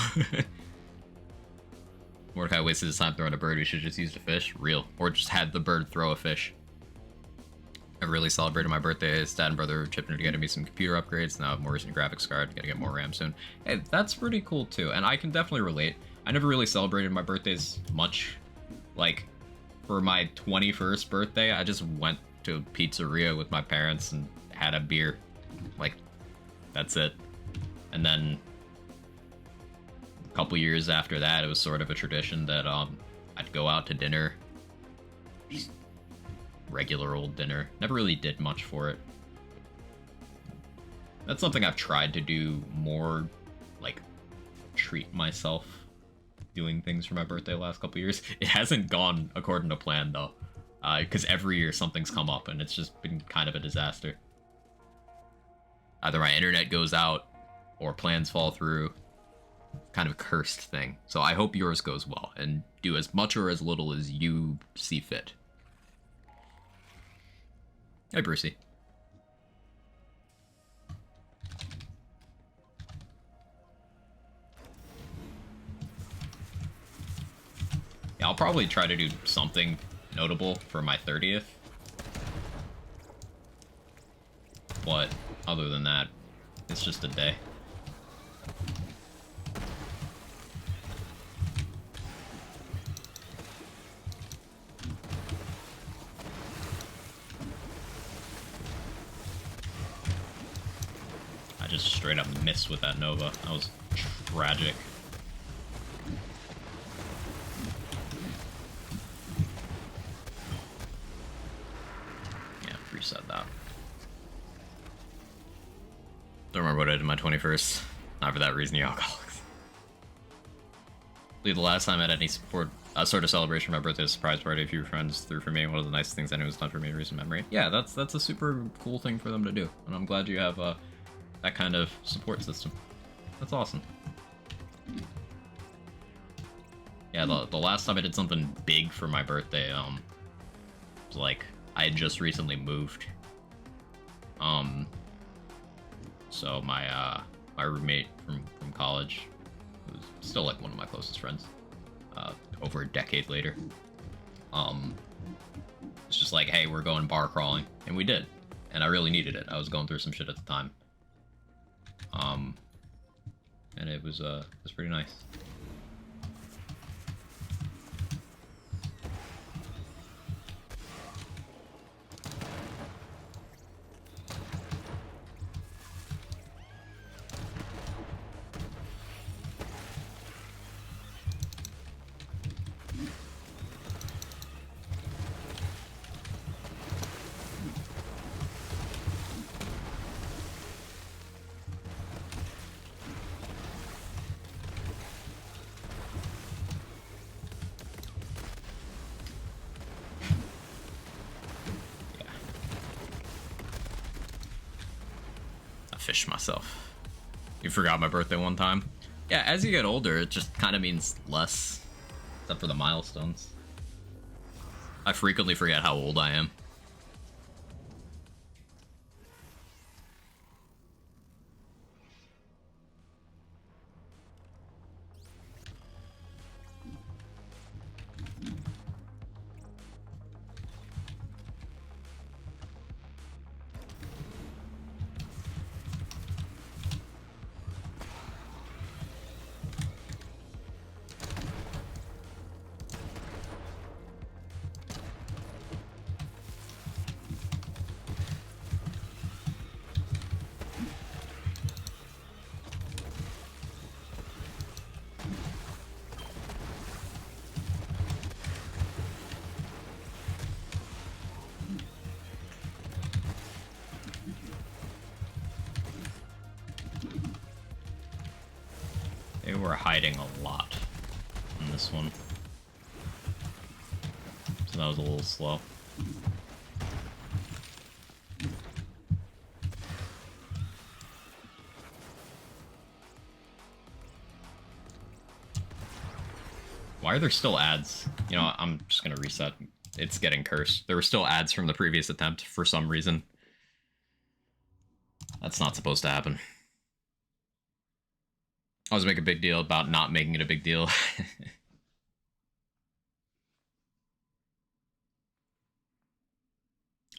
Mordecai wasted his time throwing a bird. We should just used a fish. Real. Or just had the bird throw a fish. I really celebrated my birthday. Dad and brother chipped in to get me some computer upgrades. Now I have more recent graphics card. Gotta get more RAM soon. Hey, that's pretty cool too. And I can definitely relate. I never really celebrated my birthdays much. Like, for my 21st birthday, I just went to a pizzeria with my parents and had a beer. Like, that's it. And then a couple years after that, it was sort of a tradition that I'd go out to dinner. Just regular old dinner. Never really did much for it. That's something I've tried to do more, like, treat myself doing things for my birthday the last couple years. It hasn't gone according to plan, though. Because every year something's come up, and it's just been kind of a disaster. Either my internet goes out, or plans fall through. Kind of a cursed thing. So I hope yours goes well, and do as much or as little as you see fit. Hey, Brucey. Yeah, I'll probably try to do something notable for my 30th. But other than that, it's just a day. I just straight up missed with that Nova. I was tragic. Yeah, reset that. Don't remember what I did my 21st. Not for that reason, you alcoholics. The last time I had any sort of celebration for my birthday, a surprise party a few friends threw for me. One of the nicest things anyone's done for me in recent memory. Yeah, that's a super cool thing for them to do, and I'm glad you have that kind of support system. That's awesome. Yeah, the last time I did something big for my birthday, was like I had just recently moved. So my roommate from college, who's still like one of my closest friends, over a decade later, it's just like, hey, we're going bar crawling, and we did, and I really needed it. I was going through some shit at the time, and it was pretty nice. Fish myself. You forgot my birthday one time? Yeah, as you get older, it just kind of means less. Except for the milestones. I frequently forget how old I am. They were hiding a lot in this one. So that was a little slow. Why are there still ads? You know, I'm just gonna reset. It's getting cursed. There were still ads from the previous attempt for some reason. That's not supposed to happen. I was making a big deal about not making it a big deal.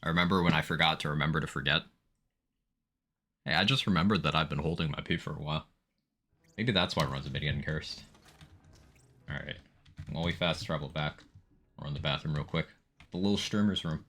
I remember when I forgot to remember to forget. Hey, I just remembered that I've been holding my pee for a while. Maybe that's why runs have been getting cursed. Alright. While we fast travel back, we're in the bathroom real quick. The little streamer's room.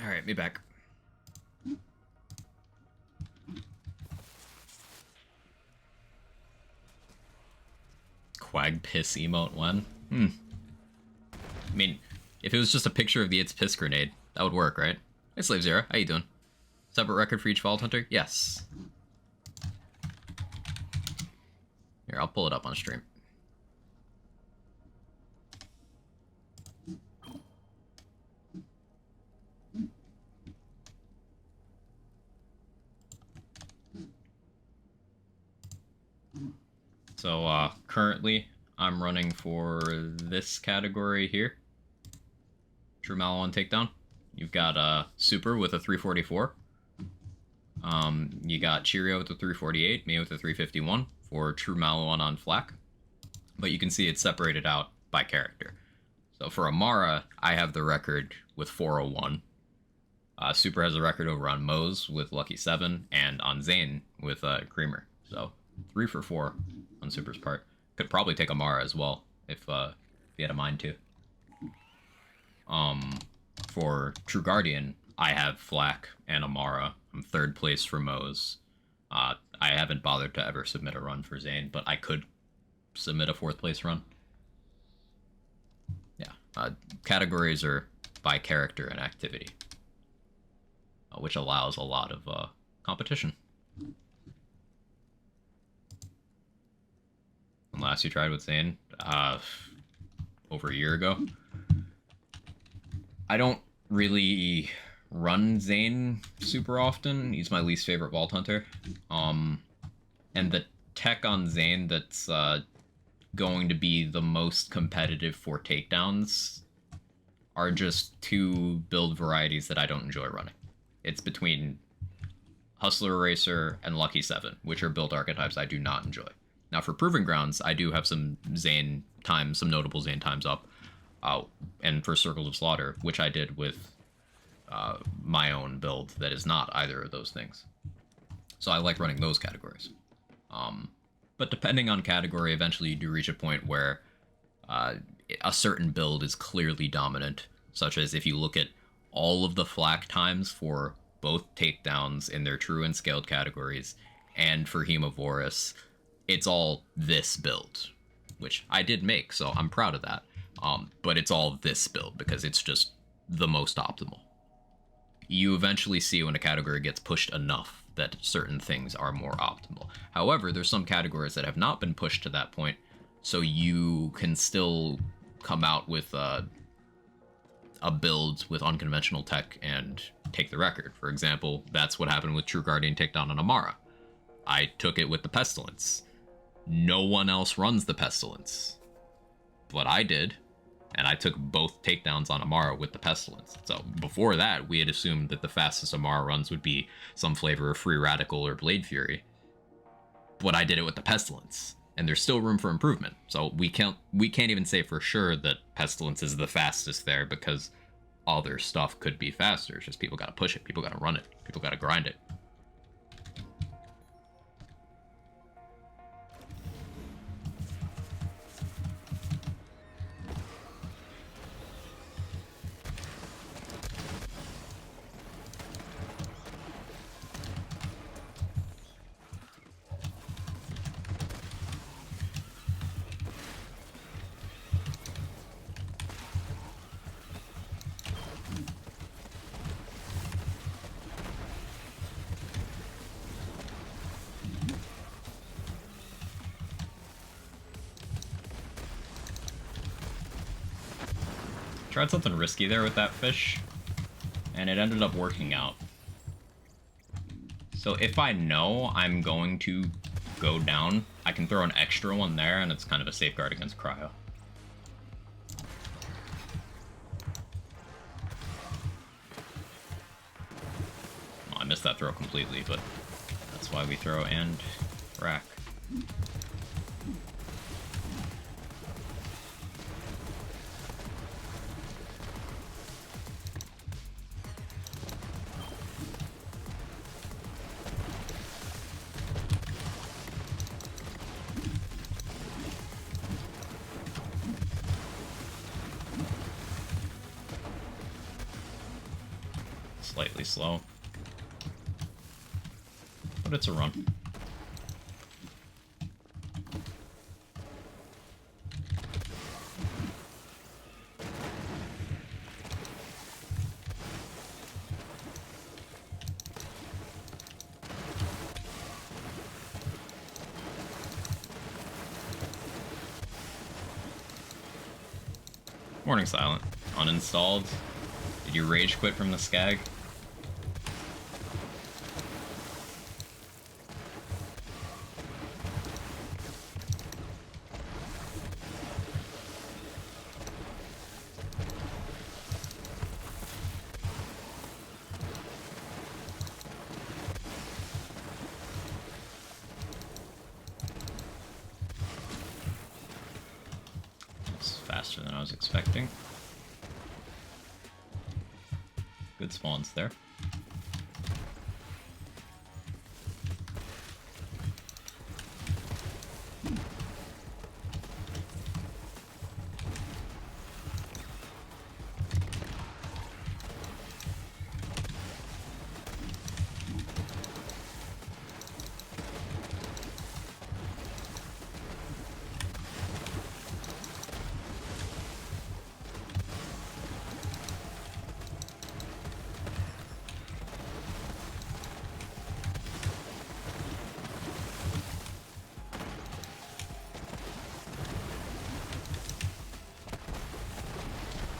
Alright, me back. Quag piss emote one? I mean, if it was just a picture of the It's Piss grenade, that would work, right? Hey, Slave Zero, how you doing? Separate record for each Vault Hunter? Yes. Here, I'll pull it up on stream. So, currently, I'm running for this category here. True Malo on Takedown. You've got Super with a 344. You got Cheerio with a 348, me with a 351 for True Malo on Flak. But you can see it's separated out by character. So for Amara, I have the record with 401. Super has a record over on Mose with Lucky 7, and on Zane with Creamer. So 3 for 4 on Super's part. Could probably take Amara as well if he had a mind to. For True Guardian, I have Flak and Amara. I'm 3rd place for Mose. I haven't bothered to ever submit a run for Zane, but I could submit a 4th place run. Yeah, categories are by character and activity, which allows a lot of competition. And last you tried with Zane, over a year ago. I don't really run Zane super often. He's my least favorite Vault Hunter. And the tech on Zane that's going to be the most competitive for takedowns are just 2 build varieties that I don't enjoy running. It's between Hustler Eraser and Lucky 7, which are build archetypes I do not enjoy. Now for Proving Grounds, I do have some Zane times, some notable Zane times up. And for Circles of Slaughter, which I did with my own build that is not either of those things. So I like running those categories. But depending on category, eventually you do reach a point where a certain build is clearly dominant, such as if you look at all of the Flak times for both takedowns in their true and scaled categories, and for Hemovorus, it's all this build, which I did make, so I'm proud of that. But it's all this build because it's just the most optimal. You eventually see when a category gets pushed enough that certain things are more optimal. However, there's some categories that have not been pushed to that point, so you can still come out with a build with unconventional tech and take the record. For example, that's what happened with True Guardian Takedown on Amara. I took it with the Pestilence. No one else runs the Pestilence, but I did. And I took both takedowns on Amara with the Pestilence. So before that, we had assumed that the fastest Amara runs would be some flavor of Free Radical or Blade Fury. But I did it with the Pestilence. And there's still room for improvement. So we can't even say for sure that Pestilence is the fastest there, because other stuff could be faster. It's just people gotta push it, people gotta run it, people gotta grind it. Tried something risky there with that fish, and it ended up working out. So if I know I'm going to go down, I can throw an extra one there, and it's kind of a safeguard against cryo. Well, I missed that throw completely, but that's why we throw and rack. slightly slow. But it's a run. Morning Silent. Uninstalled. Did you rage quit from the skag? Faster than I was expecting. Good spawns there.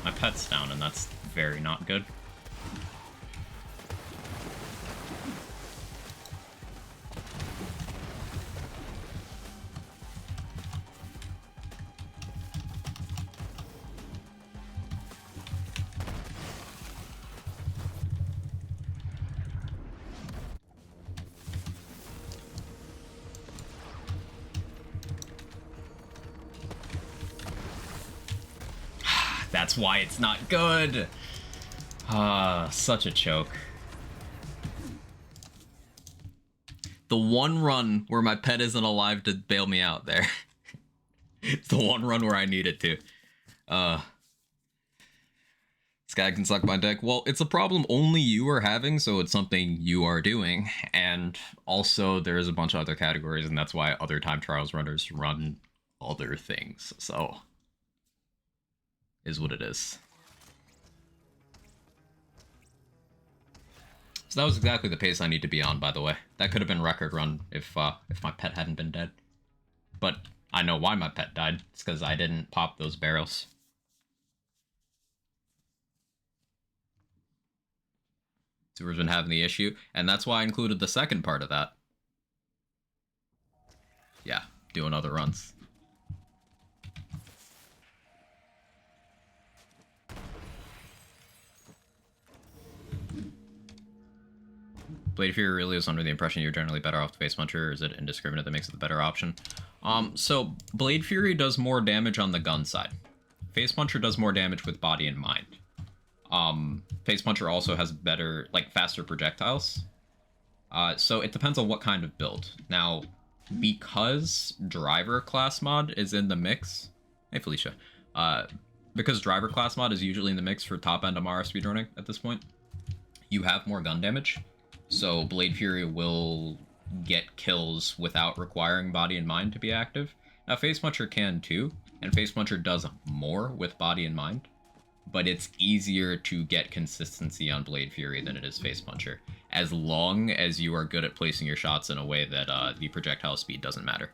My pet's down, and that's very not good. That's why it's not good. Such a choke. The one run where my pet isn't alive to bail me out there. It's the one run where I need it to. This guy can suck my dick. Well, it's a problem only you are having, so it's something you are doing. And also, there's a bunch of other categories, and that's why other time trials runners run other things. So, is what it is. So that was exactly the pace I need to be on, by the way. That could have been record run if my pet hadn't been dead. But I know why my pet died. It's because I didn't pop those barrels. Sewer's been having the issue, and that's why I included the second part of that. Yeah, doing other runs. Blade Fury really is under the impression you're generally better off the Face Puncher, or is it indiscriminate that makes it the better option? So Blade Fury does more damage on the gun side. Face Puncher does more damage with body and mind. Face Puncher also has better, like, faster projectiles. So it depends on what kind of build. Now, because Driver class mod is in the mix... Hey, Felicia. Because Driver class mod is usually in the mix for top-end Amara speedrunning at this point, you have more gun damage. So Blade Fury will get kills without requiring body and mind to be active. Now, Face Puncher can too, and Face Puncher does more with body and mind, but it's easier to get consistency on Blade Fury than it is Face Puncher, as long as you are good at placing your shots in a way that the projectile speed doesn't matter.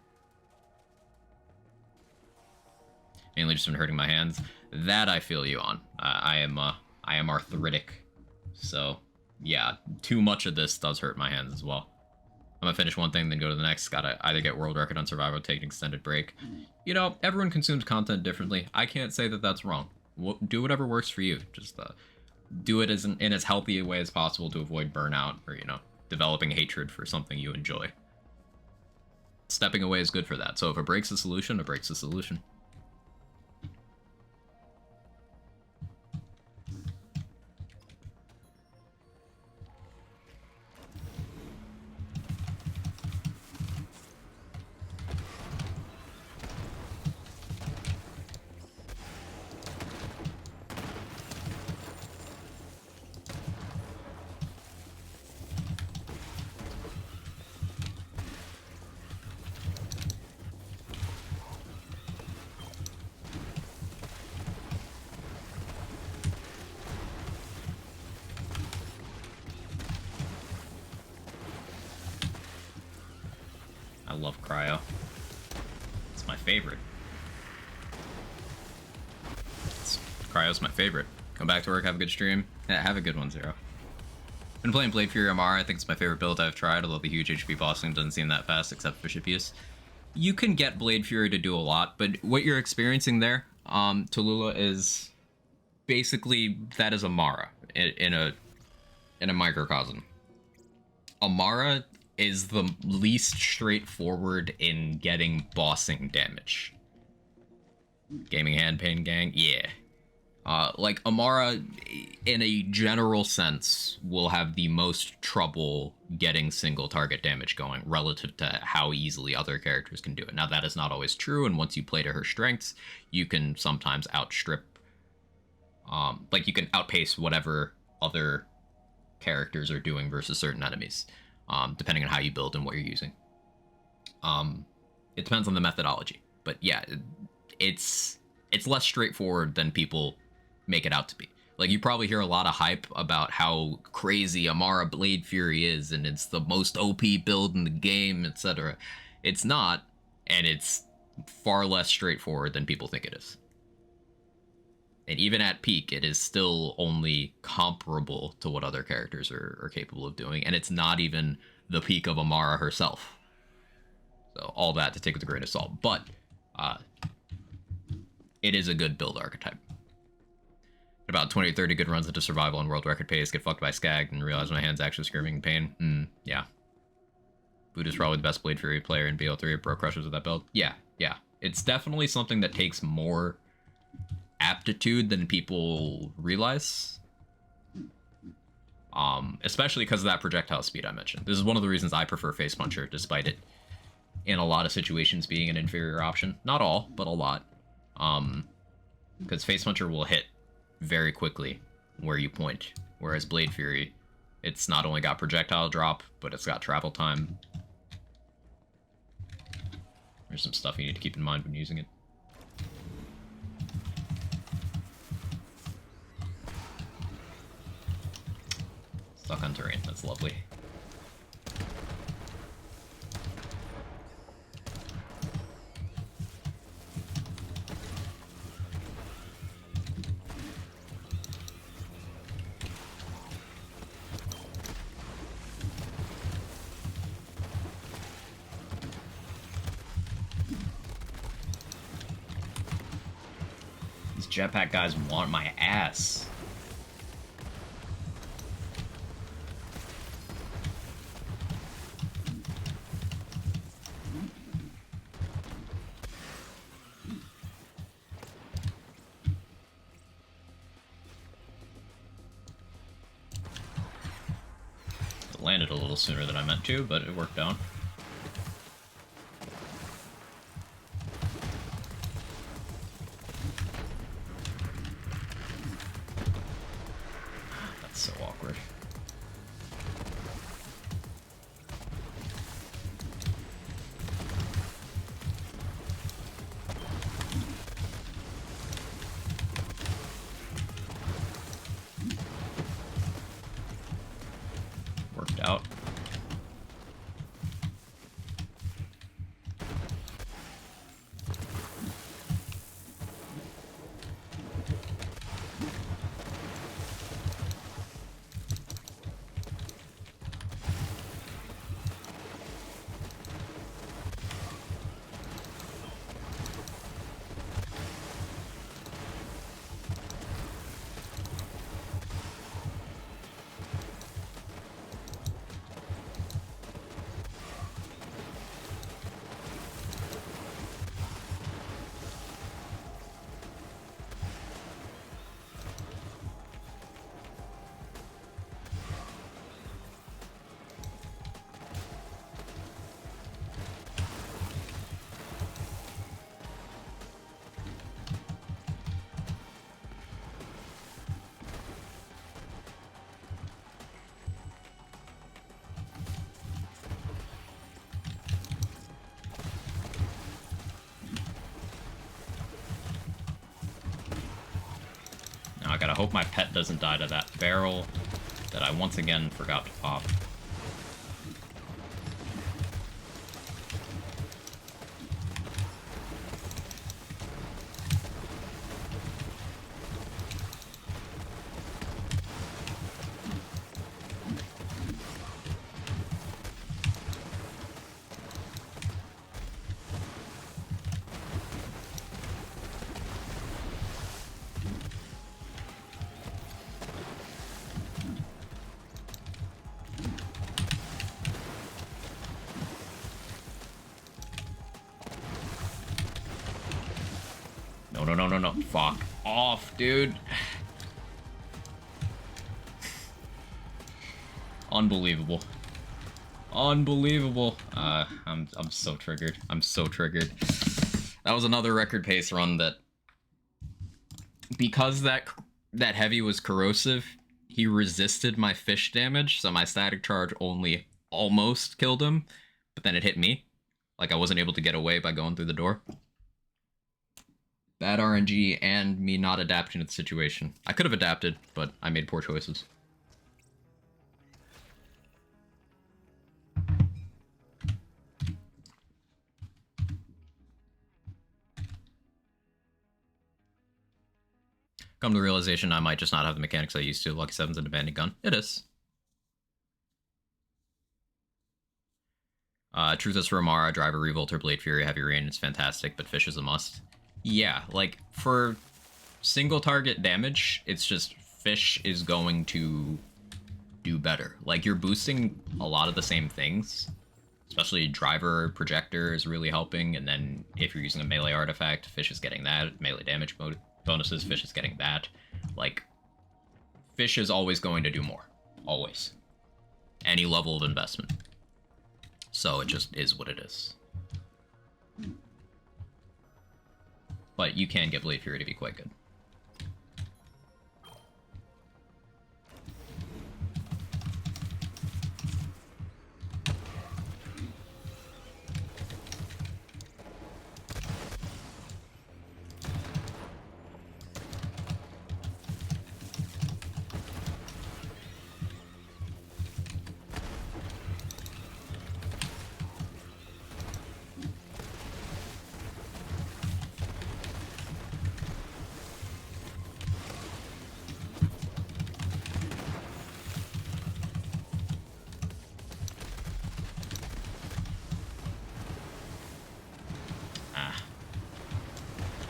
Mainly just been hurting my hands. That I feel you on. I am arthritic, so yeah, too much of this does hurt my hands as well. I'm gonna finish one thing, then go to the next. Gotta either get world record on survival or take an extended break. You know, everyone consumes content differently. I can't say that that's wrong. Do whatever works for you. Just do it in as healthy a way as possible to avoid burnout or, you know, developing hatred for something you enjoy. Stepping away is good for that. So if a break's the solution, it breaks the solution. love cryo. It's my favorite. Cryo's my favorite. Come back to work, have a good stream. Yeah, have a good one, Zero. Been playing Blade Fury Amara. I think it's my favorite build I've tried, although the huge HP bossing doesn't seem that fast except for ship use. You can get Blade Fury to do a lot, but what you're experiencing there, Tallulah, is basically that is Amara in a microcosm. Amara is the least straightforward in getting bossing damage. Gaming hand pain gang, yeah. Like, Amara, in a general sense, will have the most trouble getting single target damage going relative to how easily other characters can do it. Now, that is not always true, and once you play to her strengths, you can sometimes outstrip, like, you can outpace whatever other characters are doing versus certain enemies, depending on how you build and what you're using. It depends on the methodology, but yeah, it's less straightforward than people make it out to be. Like, you probably hear a lot of hype about how crazy Amara Blade Fury is, and it's the most OP build in the game, etc. It's not, and it's far less straightforward than people think it is. And even at peak, it is still only comparable to what other characters are capable of doing, and it's not even the peak of Amara herself. So all that to take with a grain of salt, but it is a good build archetype. About 20 or 30 good runs into survival and world record pace, get fucked by Skag, and realize my hand's actually screaming in pain. Yeah. Buddha's probably the best Blade Fury player in BL3, Bro Crushers with that build. Yeah. It's definitely something that takes more aptitude than people realize. Especially because of that projectile speed I mentioned. This is one of the reasons I prefer Face Puncher, despite it in a lot of situations being an inferior option. Not all, but a lot. Because Face Puncher will hit very quickly where you point, whereas Blade Fury, it's not only got projectile drop, but it's got travel time. There's some stuff you need to keep in mind when using it. Stuck on terrain, that's lovely. Jetpack guys want my ass. It landed a little sooner than I meant to, but it worked out. So awkward. Worked out. Now I gotta hope my pet doesn't die to that barrel that I once again forgot to pop. no. Fuck off, dude. Unbelievable. Unbelievable. I'm so triggered. I'm so triggered. That was another record pace run that, because that heavy was corrosive, he resisted my fish damage, so my static charge only almost killed him, but then it hit me. Like, I wasn't able to get away by going through the door. Bad RNG and me not adapting to the situation. I could have adapted, but I made poor choices. Come to the realization I might just not have the mechanics I used to. Lucky 7's an abandoned gun. It is. Truth is for Amara, Driver, Revolter, Blade Fury, Heavy Rain, it's fantastic, but Fish is a must. Yeah, like, for single target damage, it's just Fish is going to do better. Like, you're boosting a lot of the same things, especially Driver, Projector is really helping, and then if you're using a melee artifact, Fish is getting that, melee damage bonuses, Fish is getting that. Like, Fish is always going to do more. Always. Any level of investment. So it just is what it is. But you can get Blade Fury to be quite good.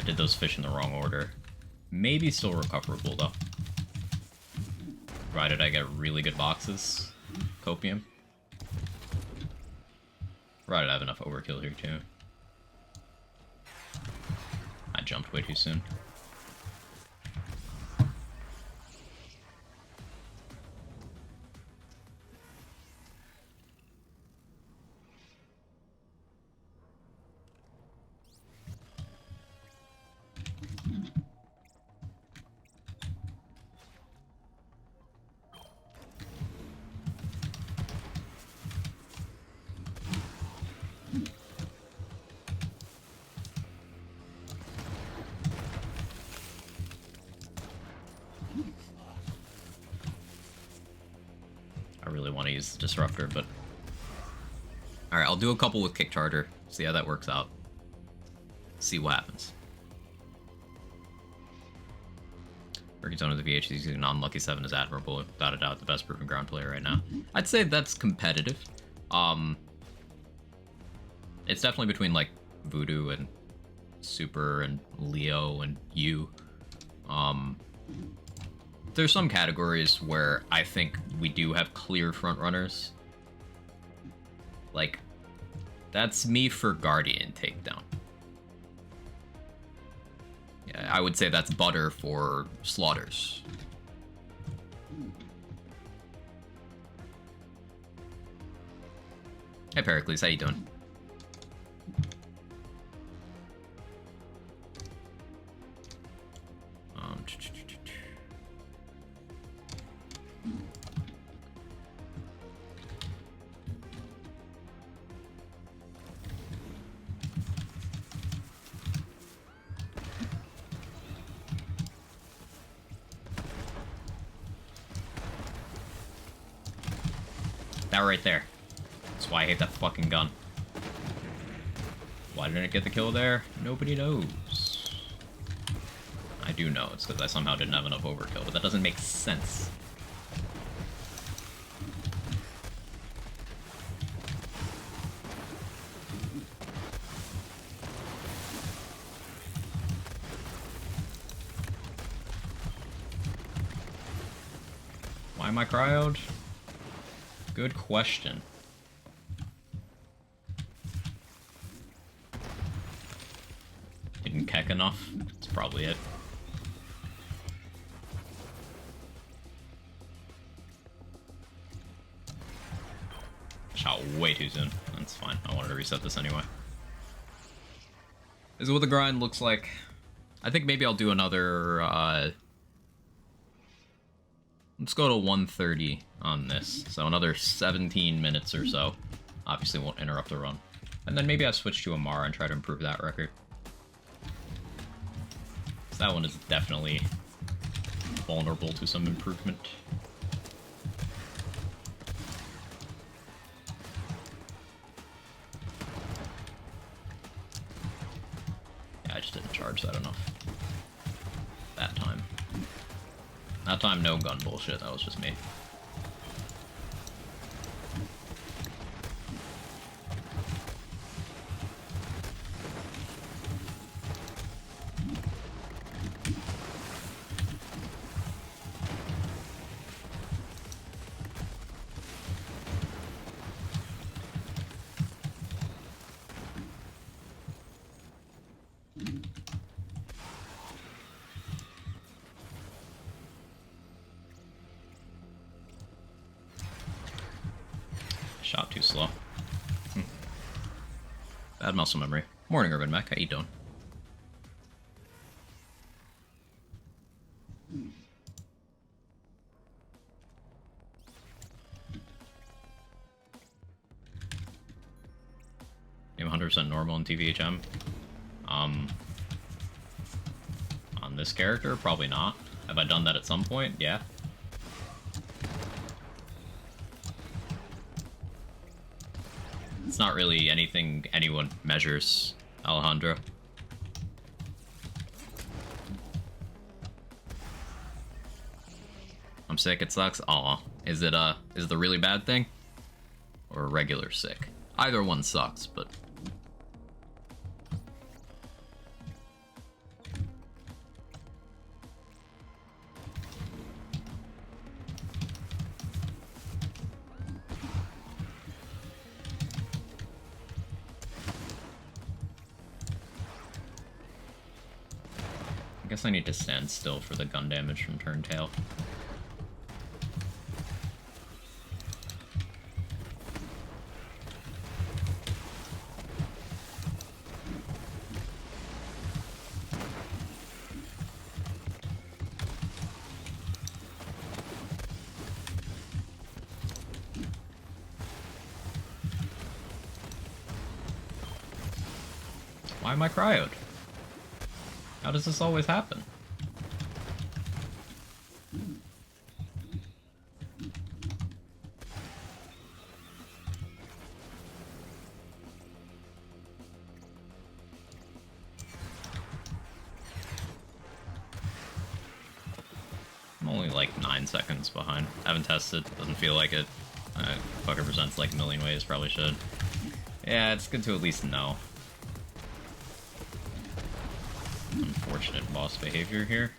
Did those fish in the wrong order. Maybe still recoverable, though. Provided I get really good boxes. Copium. Provided I have enough overkill here, too. I jumped way too soon. Want to use the disruptor, but alright, I'll do a couple with kick charger, see how that works out, see what happens. Working zone of the VH using non-lucky 7 is admirable, without a doubt the best proven ground player right now. I'd say that's competitive. It's definitely between like Voodoo and Super and Leo and you. There's some categories where I think we do have clear front runners. Like, that's me for Guardian takedown. Yeah, I would say that's Butter for Slaughters. Hey Pericles, how you doing? That right there. That's why I hate that fucking gun. Why didn't it get the kill there? Nobody knows. I do know. It's because I somehow didn't have enough overkill, but that doesn't make sense. Why am I cryoed? Good question. didn't keck enough. That's probably it. Shot way too soon. That's fine. I wanted to reset this anyway. This is what the grind looks like. I think maybe I'll do another, let's go to 130 on this. So another 17 minutes or so. Obviously won't interrupt the run. And then maybe I'll switch to Amara and try to improve that record. So that one is definitely vulnerable to some improvement. I just didn't charge that enough. That time. That time, no gun bullshit. That was just me. Shot too slow. Bad muscle memory. Morning, Urban Mech. How you doing? I'm 100% normal in TVHM. On this character, probably not. Have I done that at some point? Yeah. It's not really anything anyone measures, Alejandro. I'm sick, it sucks. Aw. Is it the really bad thing? Or regular sick? Either one sucks, but... I guess I need to stand still for the gun damage from Turntail. Why am I cryoed? How does this always happen? I'm only like 9 seconds behind. Haven't tested, doesn't feel like it. Fucker presents like a million ways, probably should. Yeah, it's good to at least know. Unfortunate boss behavior here.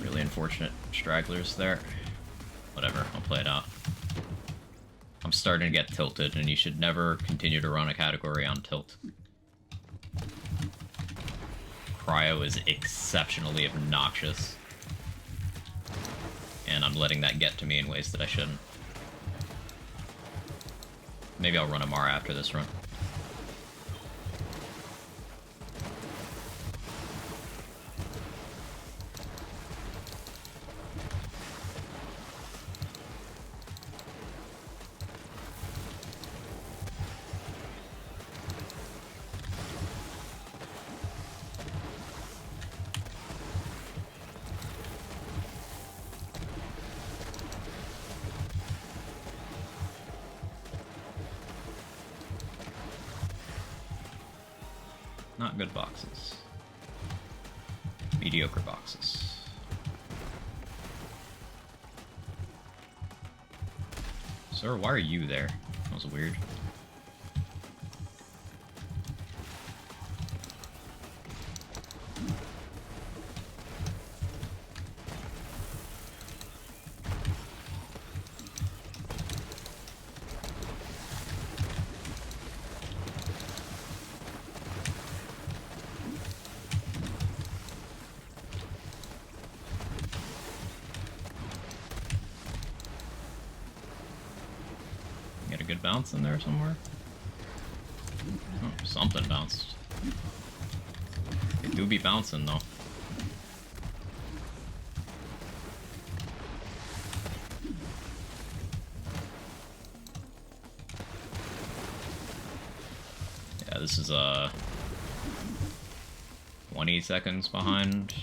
Really unfortunate stragglers there. Whatever, I'll play it out. I'm starting to get tilted, and you should never continue to run a category on tilt. Cryo is exceptionally obnoxious, and I'm letting that get to me in ways that I shouldn't. Maybe I'll run Amara after this run. Not good boxes. Mediocre boxes. Sir, why are you there? That was weird. a good bounce in there somewhere? Oh, something bounced. They do be bouncing, though. Yeah, this is 20 seconds behind.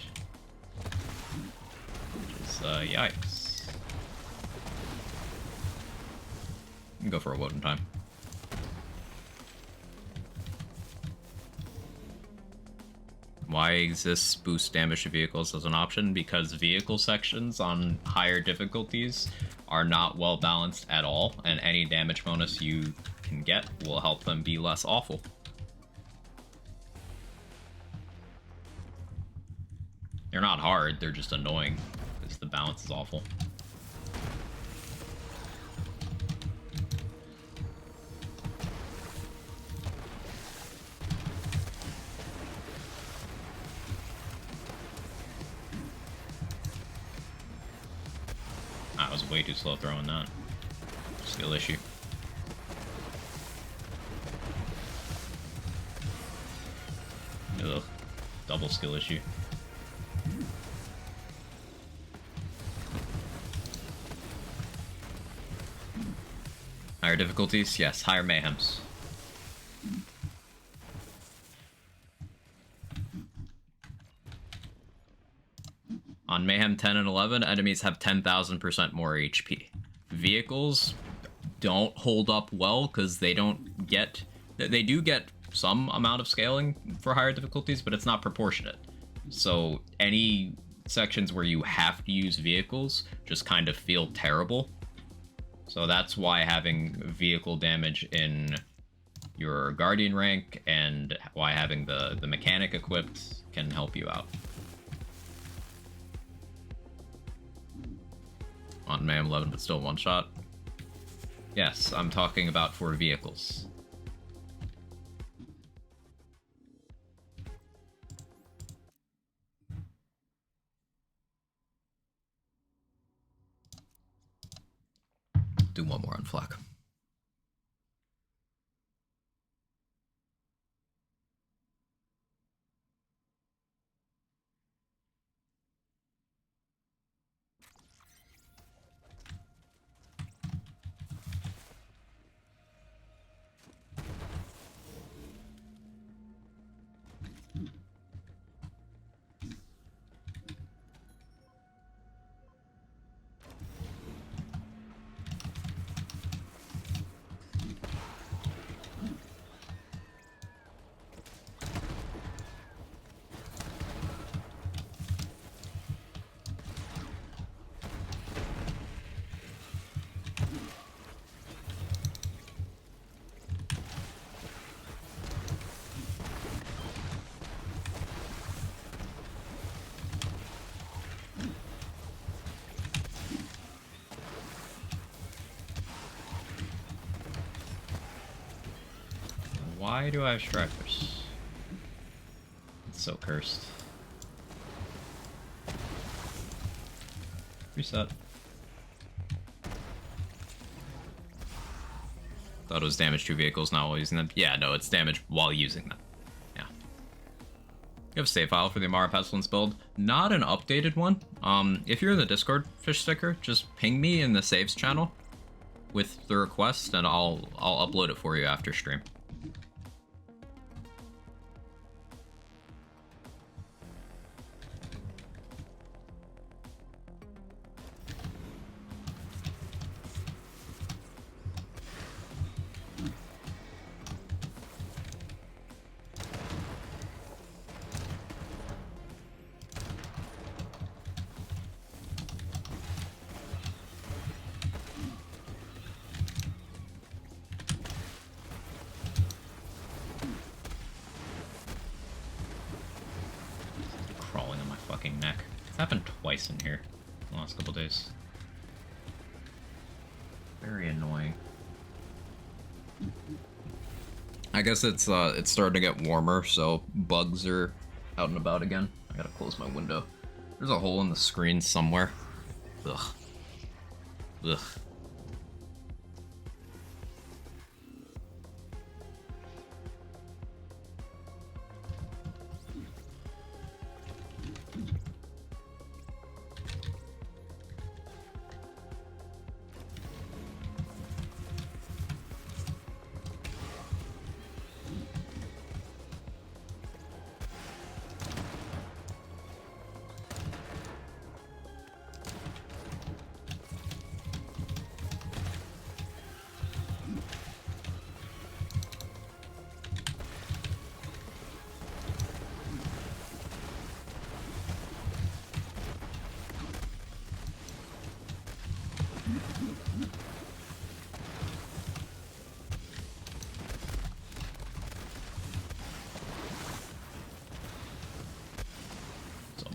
Which is, yikes. You can go for a loading time. Why exists boost damage to vehicles as an option? Because vehicle sections on higher difficulties are not well balanced at all, and any damage bonus you can get will help them be less awful. They're not hard, they're just annoying, because the balance is awful. I was way too slow throwing that. Skill issue. Ugh. Double skill issue. Higher difficulties? Yes, higher mayhems. On Mayhem 10 and 11, enemies have 10,000% more HP. Vehicles don't hold up well because they don't get... They do get some amount of scaling for higher difficulties, but it's not proportionate. So any sections where you have to use vehicles just kind of feel terrible. So that's why having vehicle damage in your Guardian rank and why having the mechanic equipped can help you out. On Mayhem 11, but still one shot. Yes, I'm talking about for vehicles. Do one more on Flak. Why do I have strikers? It's so cursed. Reset. Thought it was damage to vehicles not while using them. Yeah, no, it's damage while using them. Yeah. You have a save file for the Amara Pestilence build. Not an updated one. If you're in the Discord, fish sticker, just ping me in the saves channel with the request, and I'll upload it for you after stream. Neck. It's happened twice in here in the last couple days. Very annoying. I guess it's starting to get warmer, so bugs are out and about again. I gotta close my window. There's a hole in the screen somewhere. Ugh. Ugh.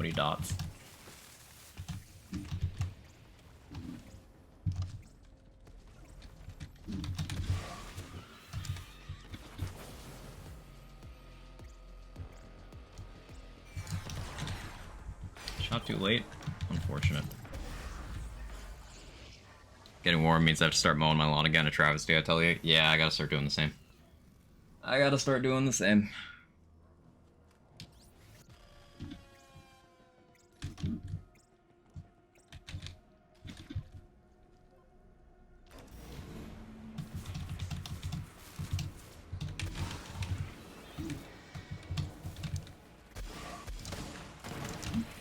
many dots. Shot too late. Unfortunate. Getting warm means I have to start mowing my lawn again. A travesty, I tell you. Yeah, I gotta start doing the same. I gotta start doing the same.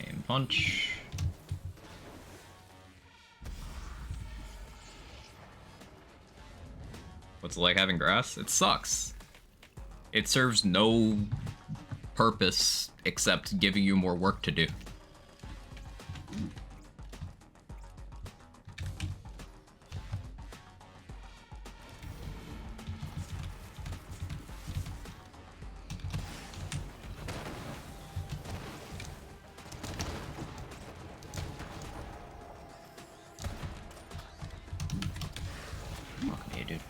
Aim punch. What's it like having grass? It sucks. It serves no purpose except giving you more work to do. Fuck me, dude.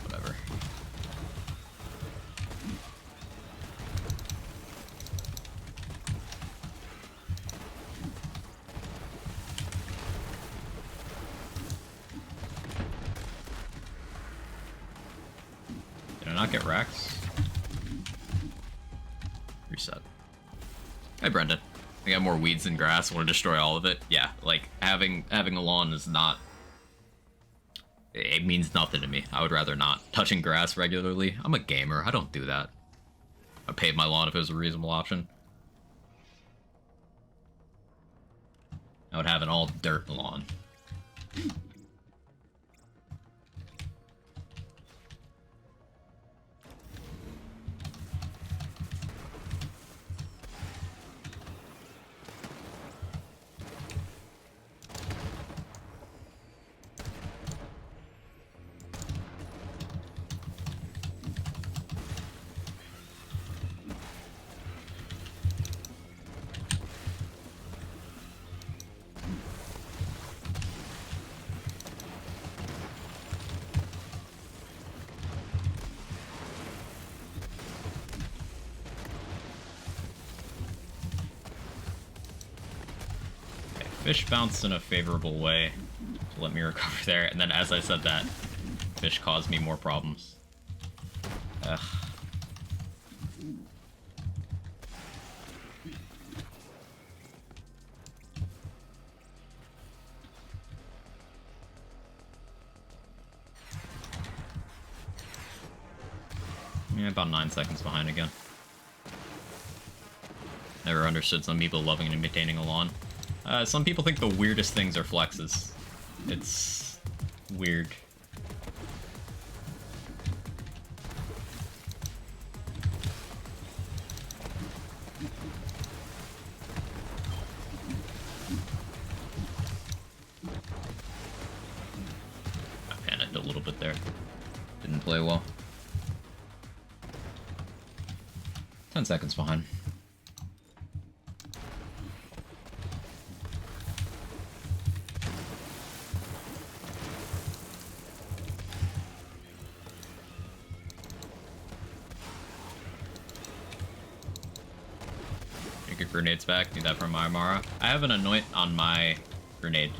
Whatever. Did I not get racks? Reset. Hey, Brendan. I got more weeds than grass. Want to destroy all of it? Yeah, like having a lawn is not. It means nothing to me. I would rather not. Touching grass regularly. I'm a gamer. I don't do that. I'd pave my lawn if it was a reasonable option. I would have an all dirt lawn. Fish bounced in a favorable way to let me recover there, and then as I said that, fish caused me more problems. Ugh. Yeah, about 9 seconds behind again. Never understood some people loving and maintaining a lawn. Some people think the weirdest things are flexes. It's weird. I panicked a little bit there. Didn't play well. 10 seconds behind. Grenades back, do that from my Amara. I have an anoint on my grenade.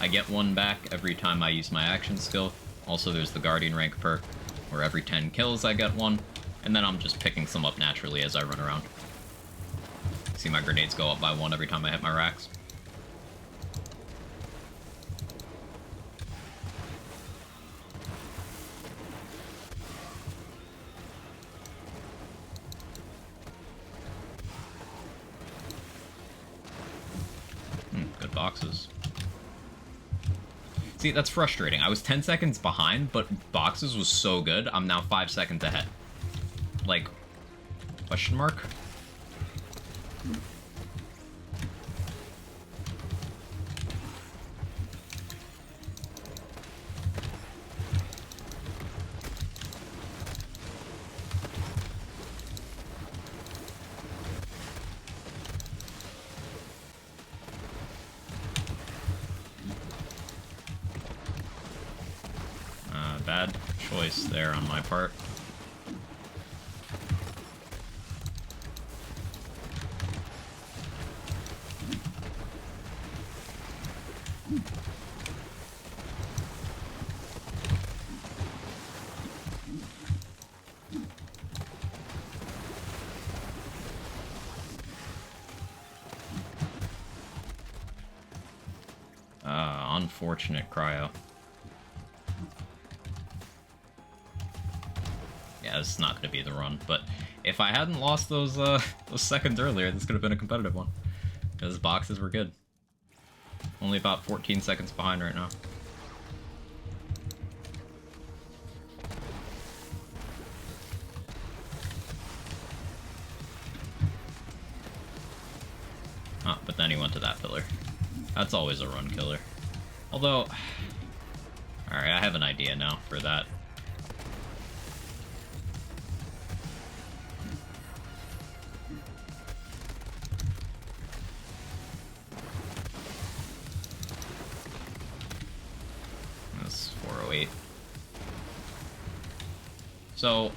I get one back every time I use my action skill. Also, there's the Guardian rank perk, where every 10 kills I get one, and then I'm just picking some up naturally as I run around. See my grenades go up by 1 every time I hit my racks. Good boxes. See, that's frustrating. I was 10 seconds behind, but boxes was so good, I'm now 5 seconds ahead. Like, question mark? bad choice there on my part. Unfortunate cryo. Yeah, this is not going to be the run, but if I hadn't lost those seconds earlier, this could have been a competitive one. Because boxes were good. Only about 14 seconds behind right now. Ah, but then he went to that pillar. That's always a run killer. Although, alright, I have an idea now for that. That's 408. So,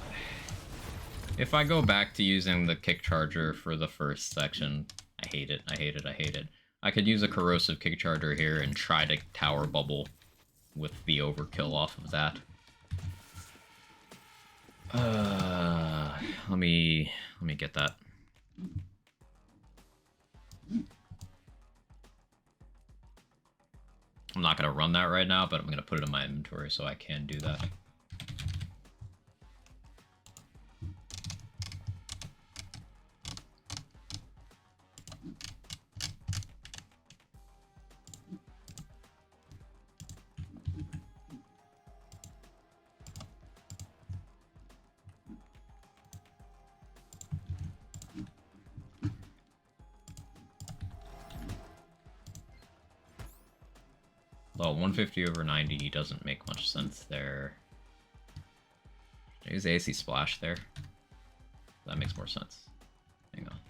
if I go back to using the kick charger for the first section, I hate it, I hate it, I hate it. I could use a corrosive kick charger here and try to tower bubble with the overkill off of that. Let me get that. I'm not gonna run that right now, but I'm gonna put it in my inventory so I can do that. Well, 150 over 90 doesn't make much sense there. Should I use AC Splash there? That makes more sense. Hang on.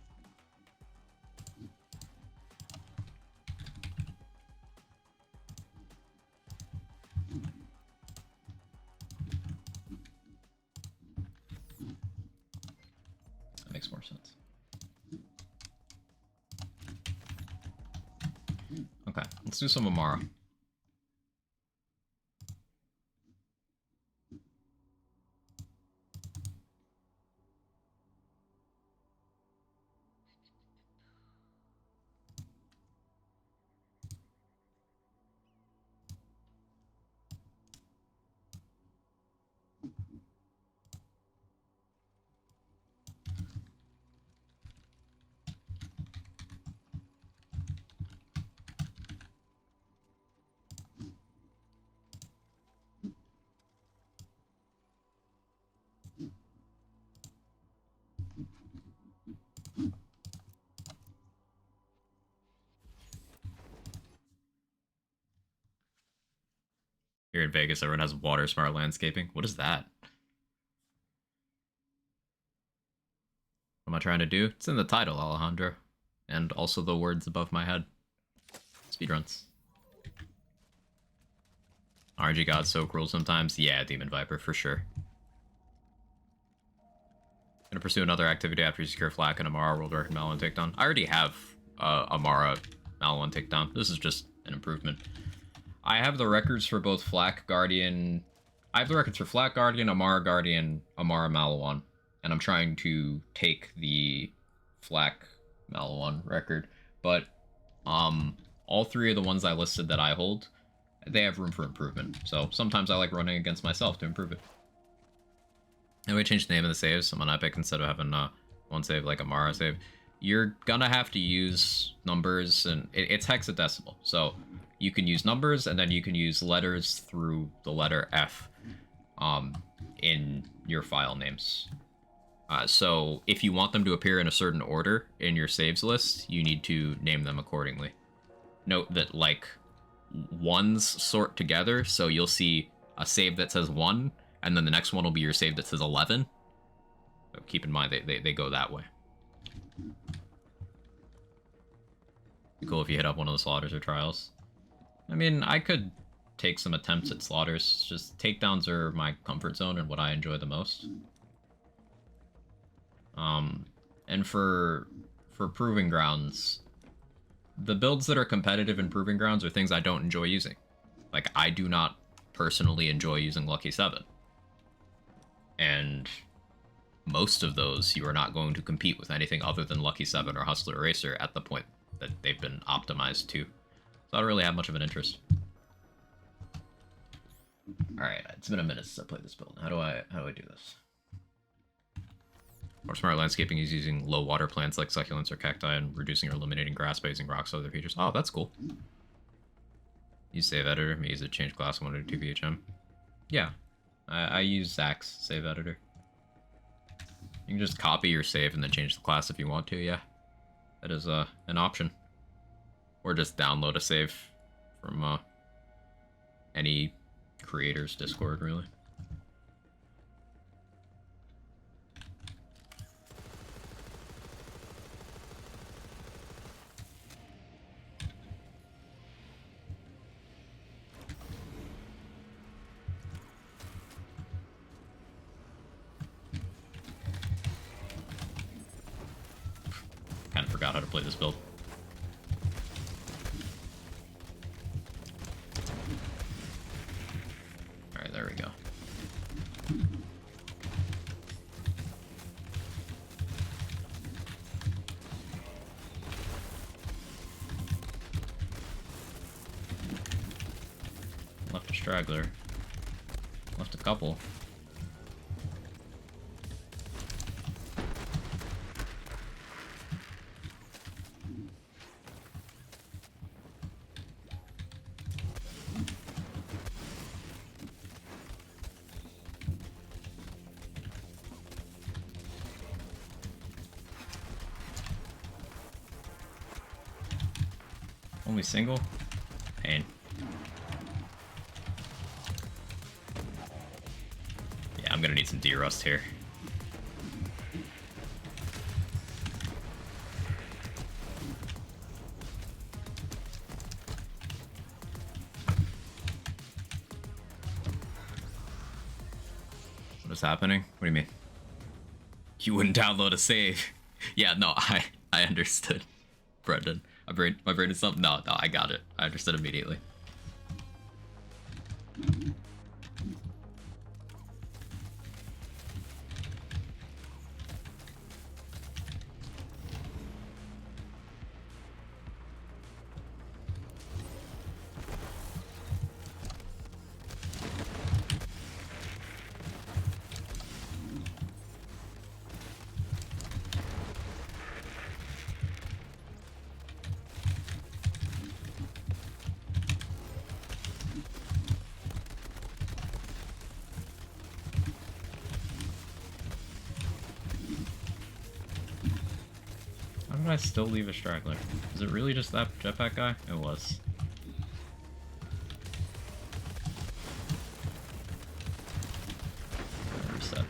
That makes more sense. Okay, let's do some Amara. Here in Vegas, everyone has water smart landscaping. What is that? What am I trying to do? It's in the title, Alejandro. And also the words above my head. Speedruns. RNG God's so cruel sometimes. Yeah, Demon Viper, for sure. Gonna pursue another activity after you secure Flak and Amara World Record Malone Takedown. I already have Amara Malone Takedown. This is just an improvement. I have the records for both Flak Guardian. I have the records for Flak Guardian, Amara Guardian, Amara Malawan. And I'm trying to take the Flak Malawan record. But all three of the ones I listed that I hold, they have room for improvement. So sometimes I like running against myself to improve it. And we changed the name of the saves. I'm on Epic instead of having one save like Amara save. You're gonna have to use numbers, and it's hexadecimal. So you can use numbers, and then you can use letters through the letter F in your file names. So if you want them to appear in a certain order in your saves list, you need to name them accordingly. Note that, like, ones sort together, so you'll see a save that says 1, and then the next one will be your save that says 11. So keep in mind, they go that way. Be cool if you hit up one of the slaughters or trials. I mean, I could take some attempts at slaughters. Just takedowns are my comfort zone and what I enjoy the most. And for proving grounds, the builds that are competitive in proving grounds are things I don't enjoy using. Like, I do not personally enjoy using Lucky 7. And most of those, you are not going to compete with anything other than Lucky 7 or Hustler Racer at the point that they've been optimized to. So I don't really have much of an interest. Alright, it's been a minute since I played this build. How do I do this? More smart landscaping is using low water plants like succulents or cacti and reducing or eliminating grass by using rocks or other features. Oh, that's cool. Use save editor. May use it to change class 1 to 2 VHM. Yeah, I use Zach's save editor. You can just copy your save and then change the class if you want to, yeah. That is an option. Or just download a save from any creator's Discord, really. Kind of forgot how to play this build. Alright, there we go. Left a straggler. Left a couple. Only single? Pain. Yeah, I'm gonna need some D-Rust here. What is happening? What do you mean? You wouldn't download a save. Yeah, no, I understood. Brendan. My brain is something. No, I got it. I understood immediately. How did I still leave a straggler? Is it really just that jetpack guy? It was. Reset.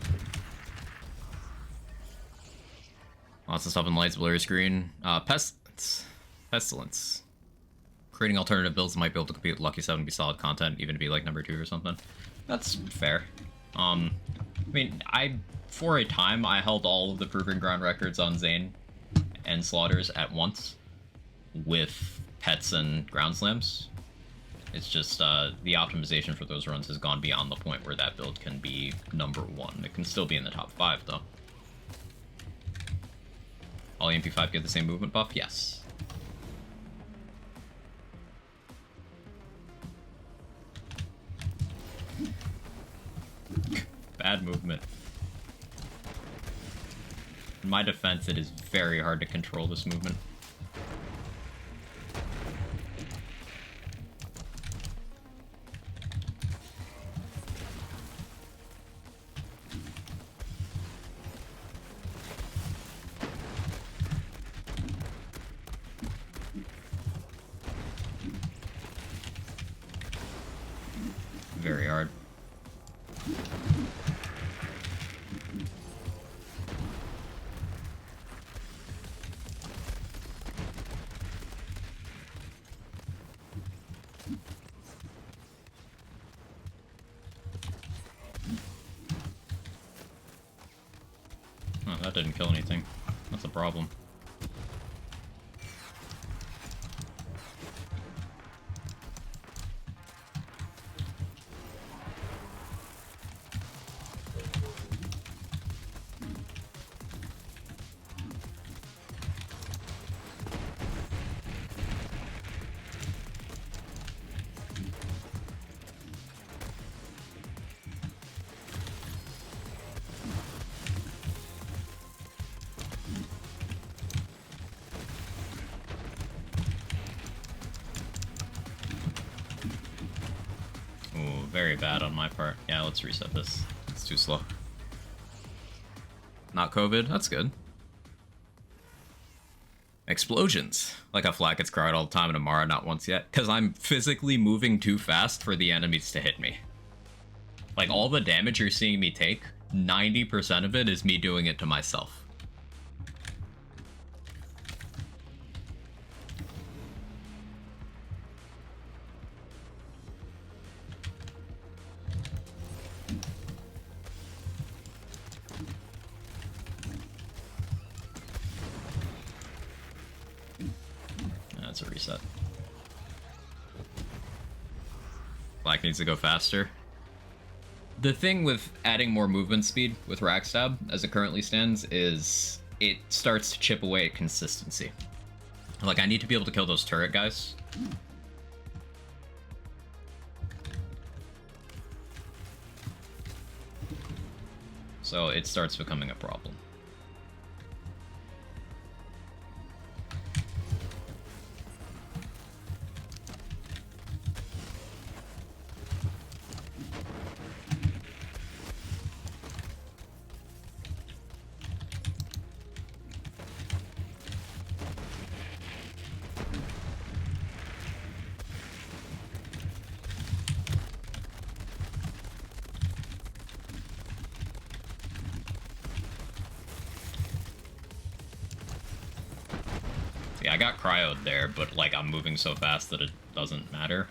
Lots of stuff in lights, blurry screen. Pestilence. Creating alternative builds that might be able to compete with Lucky 7 and be solid content, even to be like number 2 or something. That's fair. I mean, for a time, I held all of the Proving Ground records on Zane and Slaughters at once with pets and ground slams. It's just the optimization for those runs has gone beyond the point where that build can be number 1. It can still be in the top 5 though. All EMP5 get the same movement buff? Yes. Bad movement. In my defense, it is very hard to control this movement. Very hard. That didn't kill anything. That's a problem. Very bad on my part. Yeah, let's reset this. It's too slow. Not COVID, that's good. Explosions. Like a flag gets cried all the time in Amara, not once yet. Because I'm physically moving too fast for the enemies to hit me. Like, all the damage you're seeing me take, 90% of it is me doing it to myself. That's a reset. Black needs to go faster. The thing with adding more movement speed with Rackstab, as it currently stands, is it starts to chip away at consistency. Like, I need to be able to kill those turret guys. So it starts becoming a problem. Yeah, I got cryoed there, but like I'm moving so fast that it doesn't matter.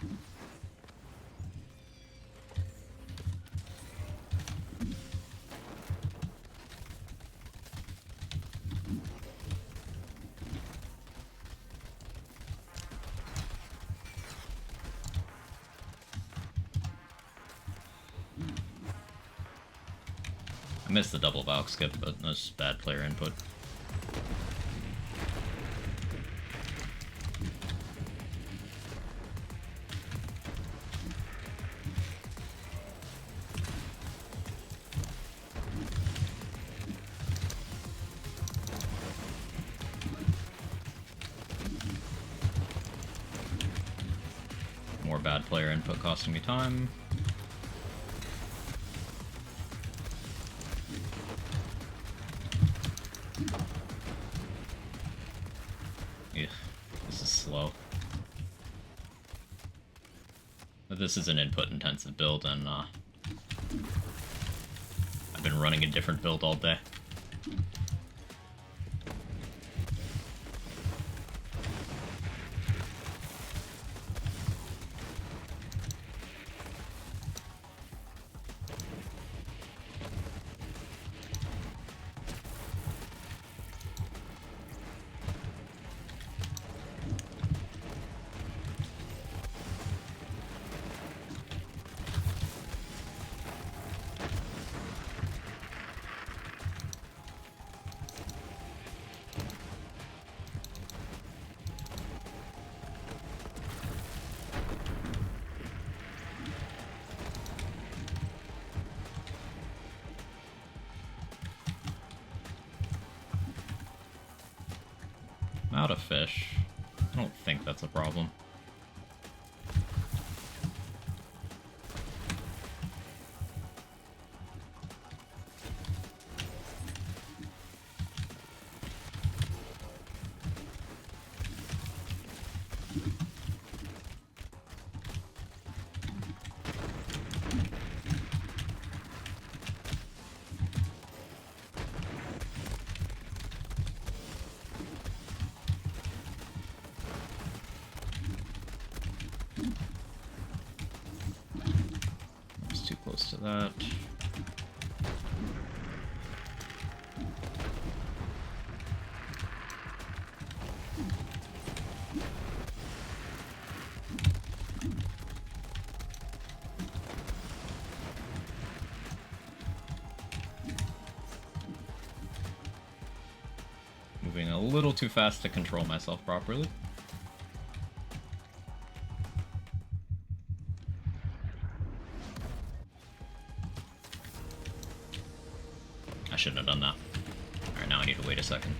I missed the double Valk skip, but that's bad player input. More bad player input costing me time. Ugh, this is slow. But this is an input intensive build, and I've been running a different build all day. I'm out of fish. I don't think that's a problem. Too close to that. moving a little too fast to control myself properly. I shouldn't have done that. Alright, now I need to wait a second.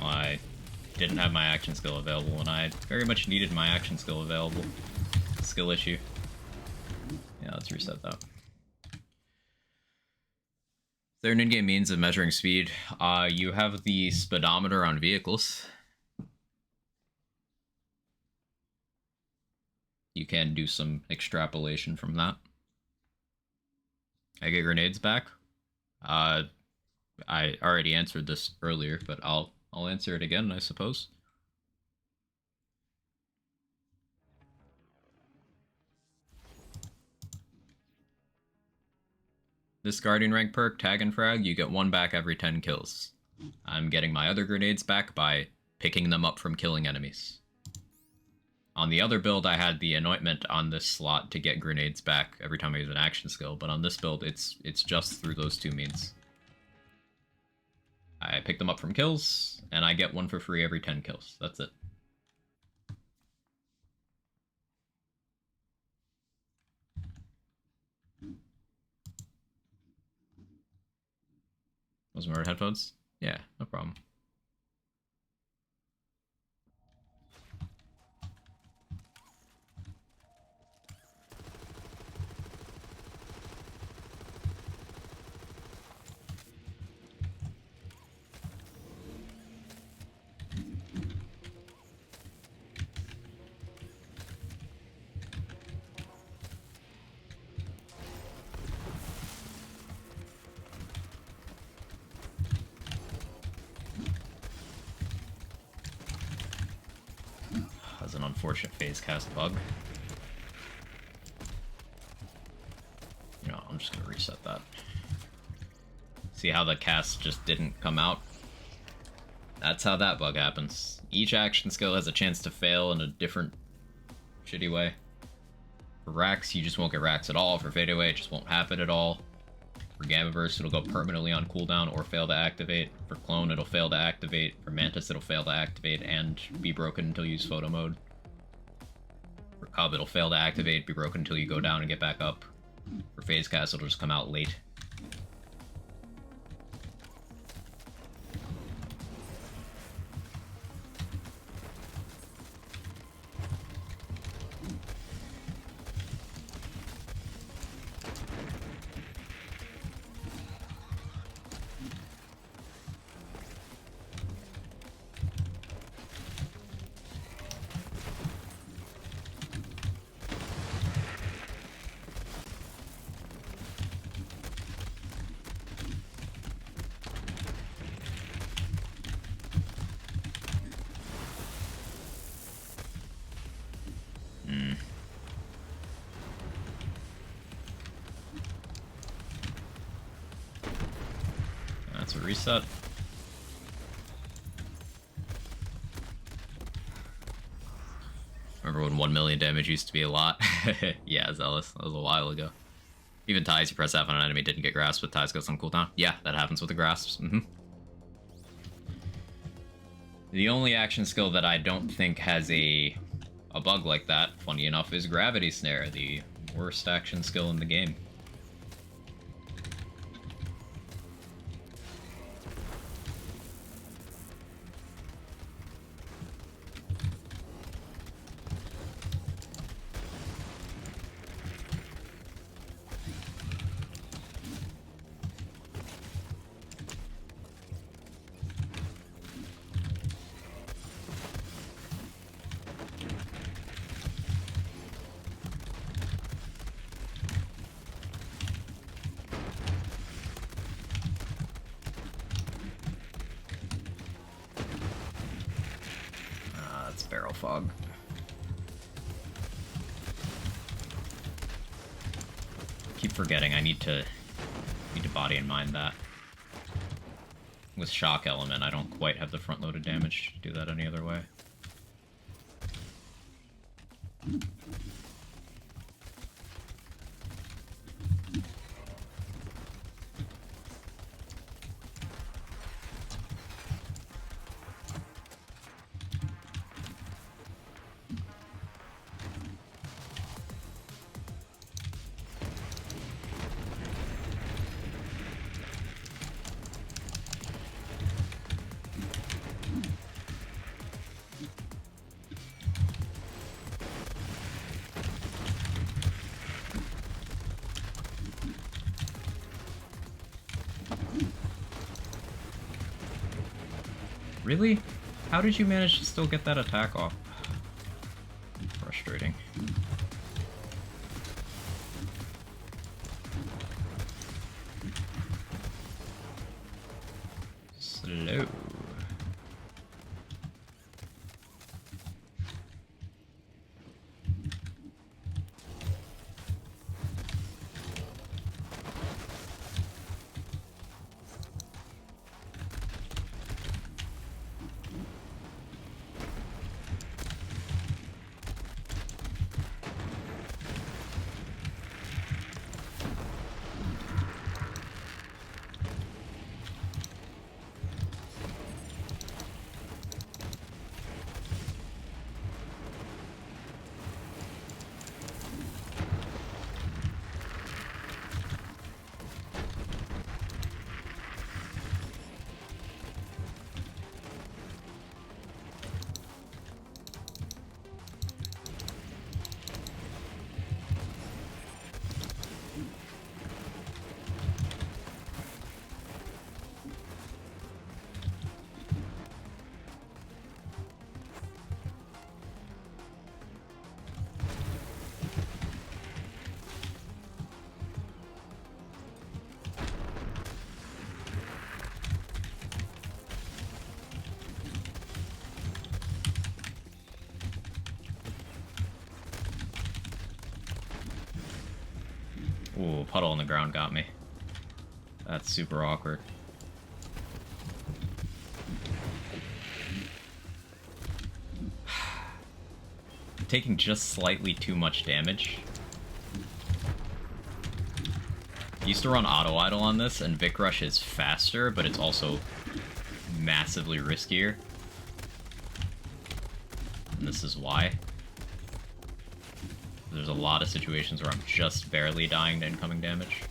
I didn't have my action skill available, and I very much needed my action skill available. Skill issue. Yeah, let's reset that. Is there an in-game means of measuring speed? You have the speedometer on vehicles. You can do some extrapolation from that. I get grenades back. I already answered this earlier, but I'll answer it again, I suppose. This Guardian rank perk, Tag and Frag, you get 1 back every 10 kills. I'm getting my other grenades back by picking them up from killing enemies. On the other build, I had the Anointment on this slot to get grenades back every time I use an action skill, but on this build, it's just through those two means. I pick them up from kills, and I get 1 for free every 10 kills. That's it. Those mirrored headphones? Yeah, no problem. That's an unfortunate phase cast bug. You know, I'm just gonna reset that. See how the cast just didn't come out? That's how that bug happens. Each action skill has a chance to fail in a different shitty way. For Rax, you just won't get Rax at all. For Fadeaway, it just won't happen at all. For Gamma Burst, it'll go permanently on cooldown or fail to activate. For Clone, it'll fail to activate. For Mantis, it'll fail to activate and be broken until you use photo mode. For Cub, it'll fail to activate, be broken until you go down and get back up. For Phase Cast, it'll just come out late. That's a reset. Remember when 1 million damage used to be a lot? Yeah, Zealous. That was a while ago. Even ties, you press F on an enemy, didn't get grasped, but ties goes on cooldown. Yeah, that happens with the grasps. The only action skill that I don't think has a bug like that, funny enough, is Gravity Snare, the worst action skill in the game. barrel fog. Keep forgetting I need to body and mind that. With shock element, I don't quite have the front loaded damage to do that any other way. Really? How did you manage to still get that attack off? Frustrating. Slow. Ooh, puddle on the ground got me. That's super awkward. Taking just slightly too much damage. Used to run auto idle on this, and Vic Rush is faster, but it's also massively riskier. And this is why. There's a lot of situations where I'm just barely dying to incoming damage.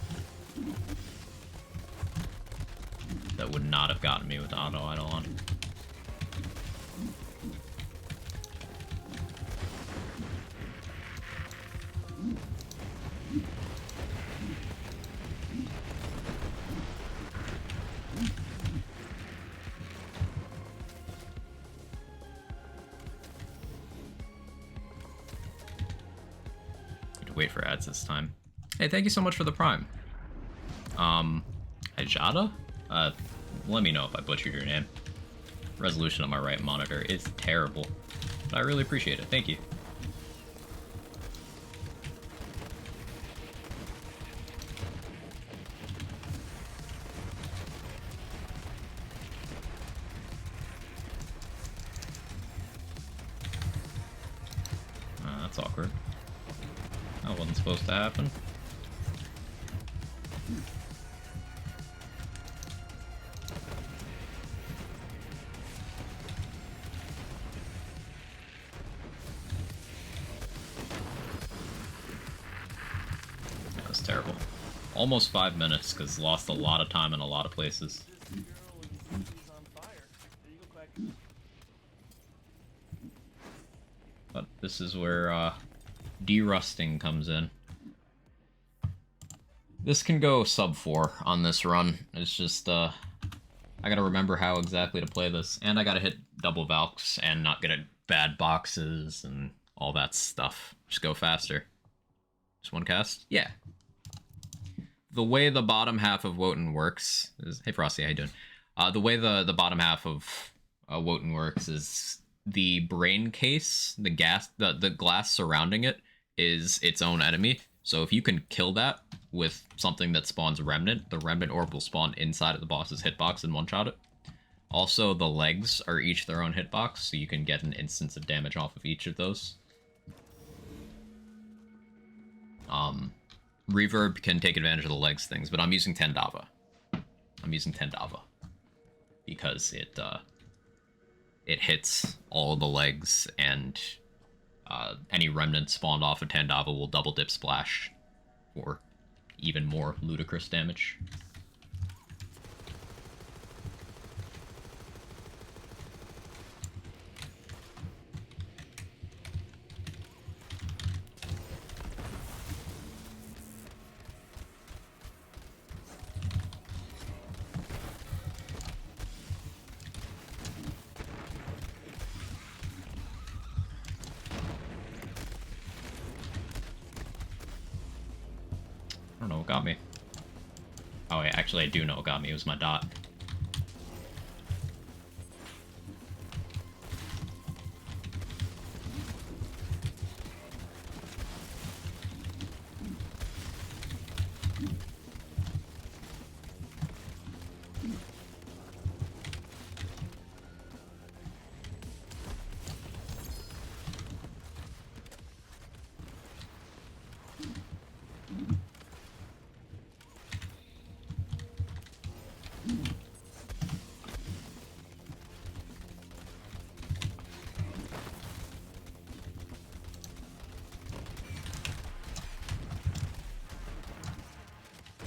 That would not have gotten me with auto idle on. Wait for ads this time. Hey, thank you so much for the prime. Ajada? Let me know if I butchered your name. Resolution on my right monitor is terrible, but I really appreciate it. Thank you. That's awkward. That wasn't supposed to happen. That was terrible. Almost 5 minutes, because lost a lot of time in a lot of places. But this is where, derusting comes in. This can go sub 4 on this run. It's just, I gotta remember how exactly to play this. And I gotta hit double Valks and not get bad boxes and all that stuff. Just go faster. Just one cast? Yeah. The way the bottom half of Wotan works is... Hey Frosty, how you doing? The way the bottom half of Wotan works is the brain case, the glass surrounding it is its own enemy. So if you can kill that with something that spawns remnant, the remnant orb will spawn inside of the boss's hitbox and one-shot it. Also, the legs are each their own hitbox, so you can get an instance of damage off of each of those. Reverb can take advantage of the legs things, but I'm using Tendava. Because it hits all the legs, and any remnant spawned off of Tendava will double dip splash for even more ludicrous damage. I don't know what got me. Oh, yeah, actually, I do know what got me. It was my dot.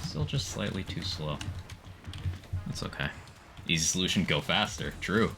Still just slightly too slow. That's okay. Easy solution, go faster. True.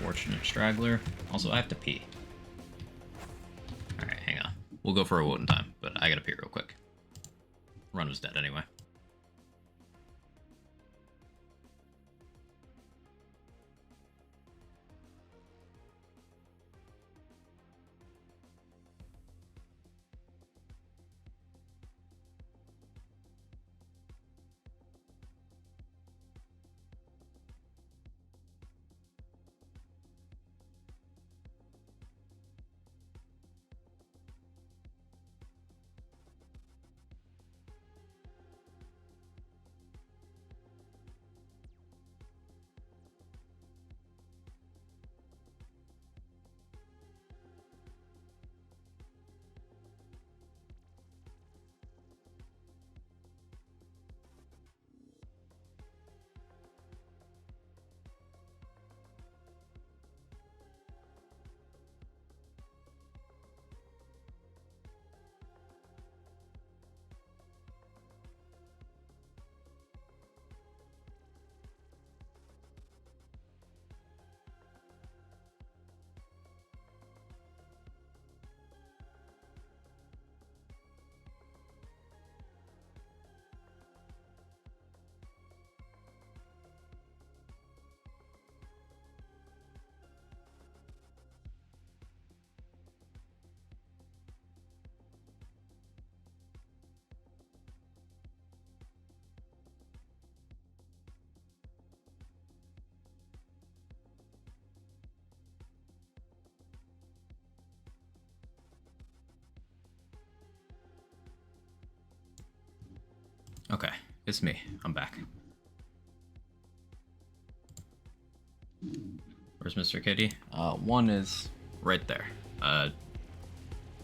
Unfortunate straggler. Also, I have to pee. Alright, hang on. We'll go for a Wotan time, but I gotta pee real quick. Run was dead anyway. Okay, it's me. I'm back. Where's Mr. Kitty? One is right there.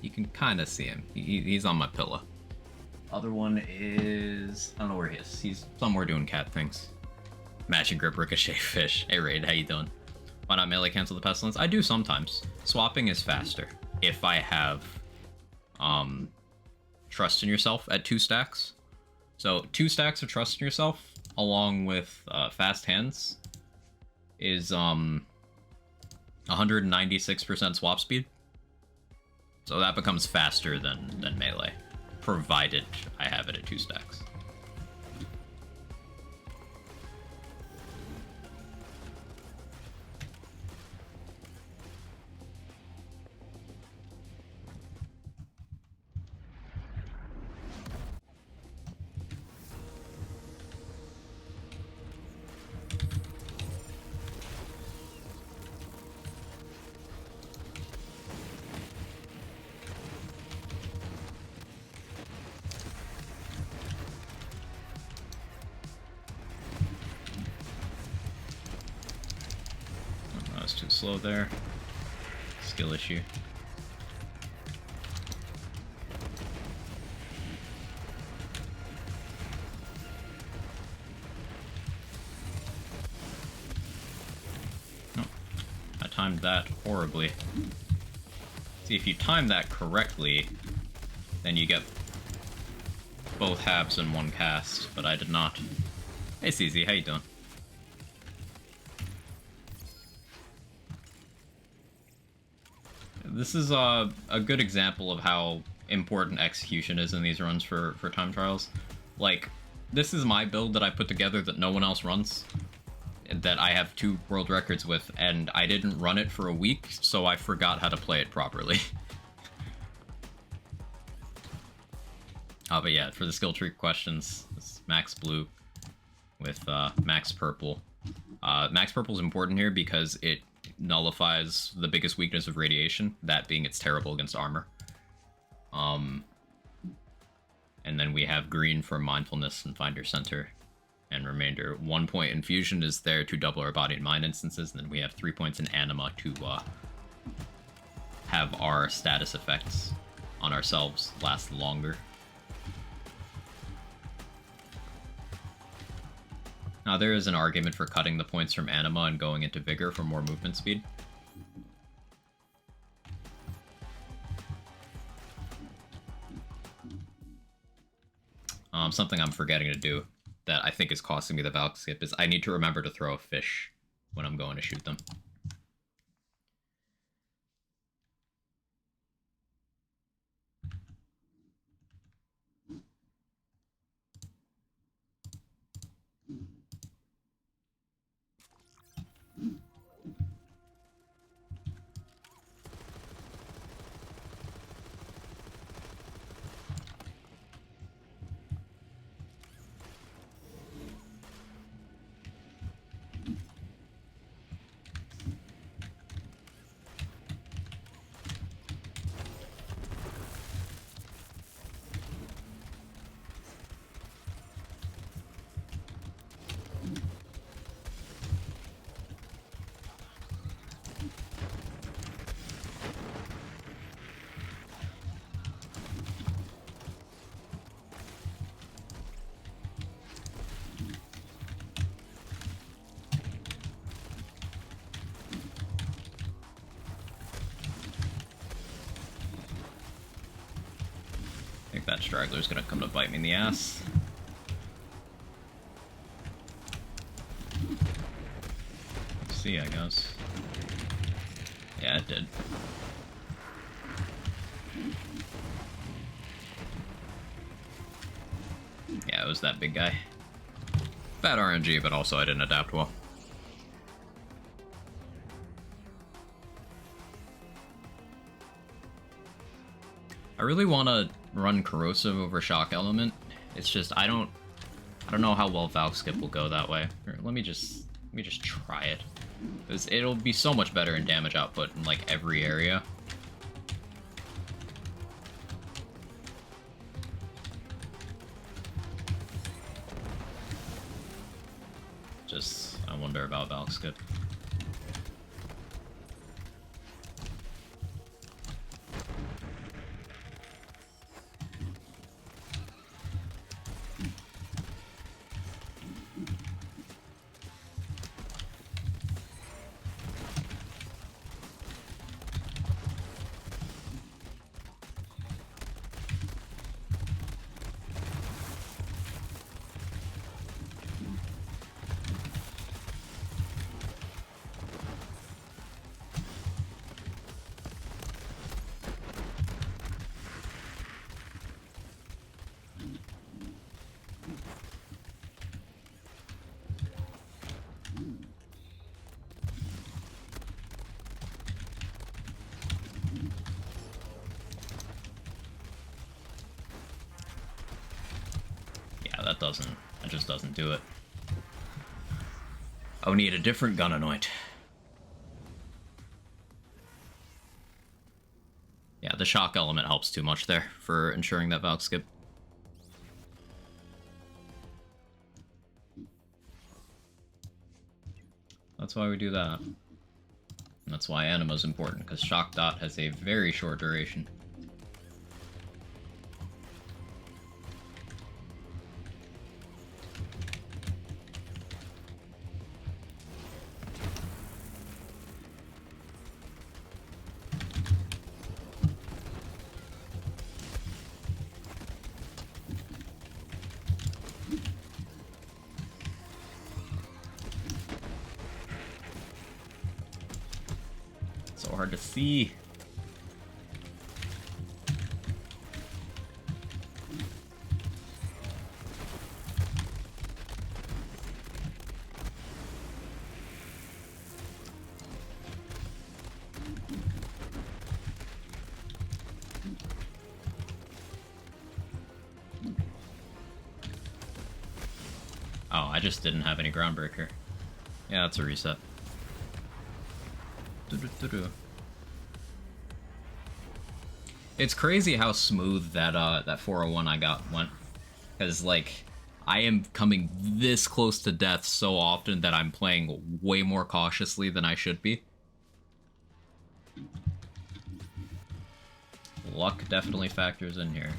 You can kind of see him. He's on my pillow. Other one is... I don't know where he is. He's somewhere doing cat things. Matching grip ricochet fish. Hey Raid, how you doing? Why not melee cancel the pestilence? I do sometimes. Swapping is faster if I have trust in yourself at 2 stacks. So 2 stacks of trust in yourself along with fast hands is 196% swap speed. So that becomes faster than melee, provided I have it at 2 stacks. Too slow there. Skill issue. Oh, I timed that horribly. See, if you time that correctly, then you get both halves in one cast, but I did not. Hey CZ, how you doing? This is a good example of how important execution is in these runs for time trials. Like, this is my build that I put together that no one else runs, that I have 2 world records with, and I didn't run it for a week, so I forgot how to play it properly. But yeah, for the skill tree questions, it's Max Blue with Max Purple. Max Purple is important here because it nullifies the biggest weakness of radiation, that being it's terrible against armor. And then we have green for mindfulness and find your center and remainder. 1 point infusion is there to double our body and mind instances, and then we have 3 points in anima to have our status effects on ourselves last longer. Now, there is an argument for cutting the points from Anima and going into Vigor for more movement speed. Something I'm forgetting to do that I think is costing me the Valk skip is I need to remember to throw a fish when I'm going to shoot them. I think that straggler's gonna come to bite me in the ass. Let's see, I guess. Yeah, it did. Yeah, it was that big guy. Bad RNG, but also I didn't adapt well. I really want to run corrosive over shock element. It's just I don't know how well Valk skip will go that way. Here, let me just try it, because it'll be so much better in damage output in like every area. skip. That just doesn't do it. I would need a different gun anoint. Yeah, the shock element helps too much there for ensuring that Valk skip. That's why we do that. And that's why Anima's important, because shock dot has a very short duration. So hard to see. Oh, I just didn't have any groundbreaker. Yeah, that's a reset. It's crazy how smooth that that 401 I got went, because like I am coming this close to death so often that I'm playing way more cautiously than I should be. Luck definitely factors in here.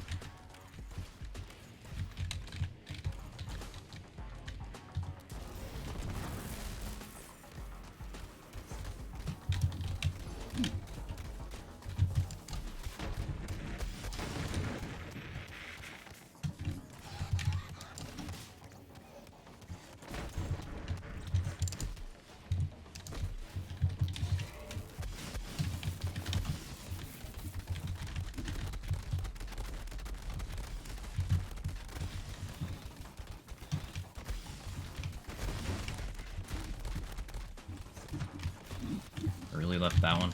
Really left that one.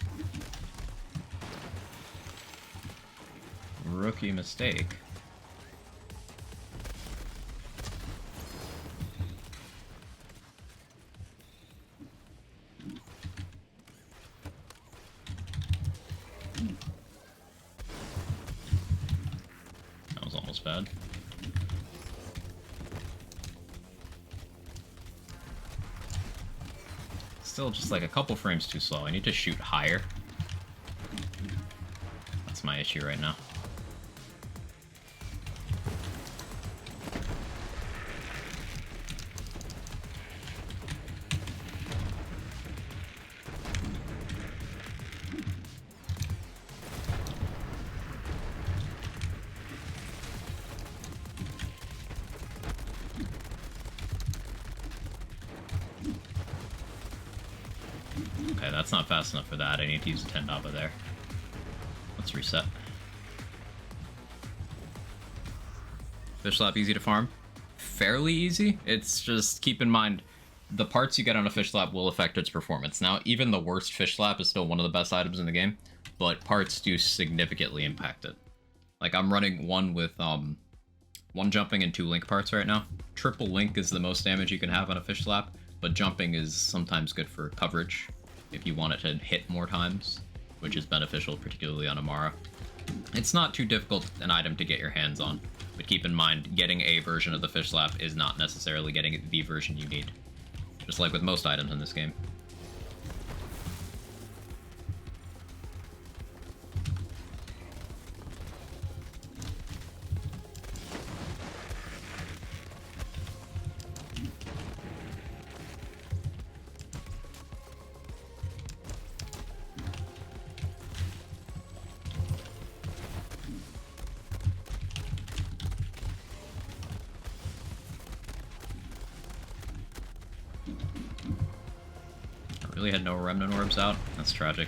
Rookie mistake. That was almost bad. Still just like a couple frames too slow. I need to shoot higher. That's my issue right now. Okay, that's not fast enough for that. I need to use a 10 Daba there. Let's reset. Fish slap easy to farm? Fairly easy. It's just, keep in mind, the parts you get on a fish slap will affect its performance. Now, even the worst fish slap is still one of the best items in the game, but parts do significantly impact it. Like, I'm running one with, one jumping and 2 link parts right now. Triple link is the most damage you can have on a fish slap, but jumping is sometimes good for coverage if you want it to hit more times, which is beneficial, particularly on Amara. It's not too difficult an item to get your hands on, but keep in mind, getting a version of the fish slap is not necessarily getting the version you need. just like with most items in this game. Really had no remnant orbs out? That's tragic.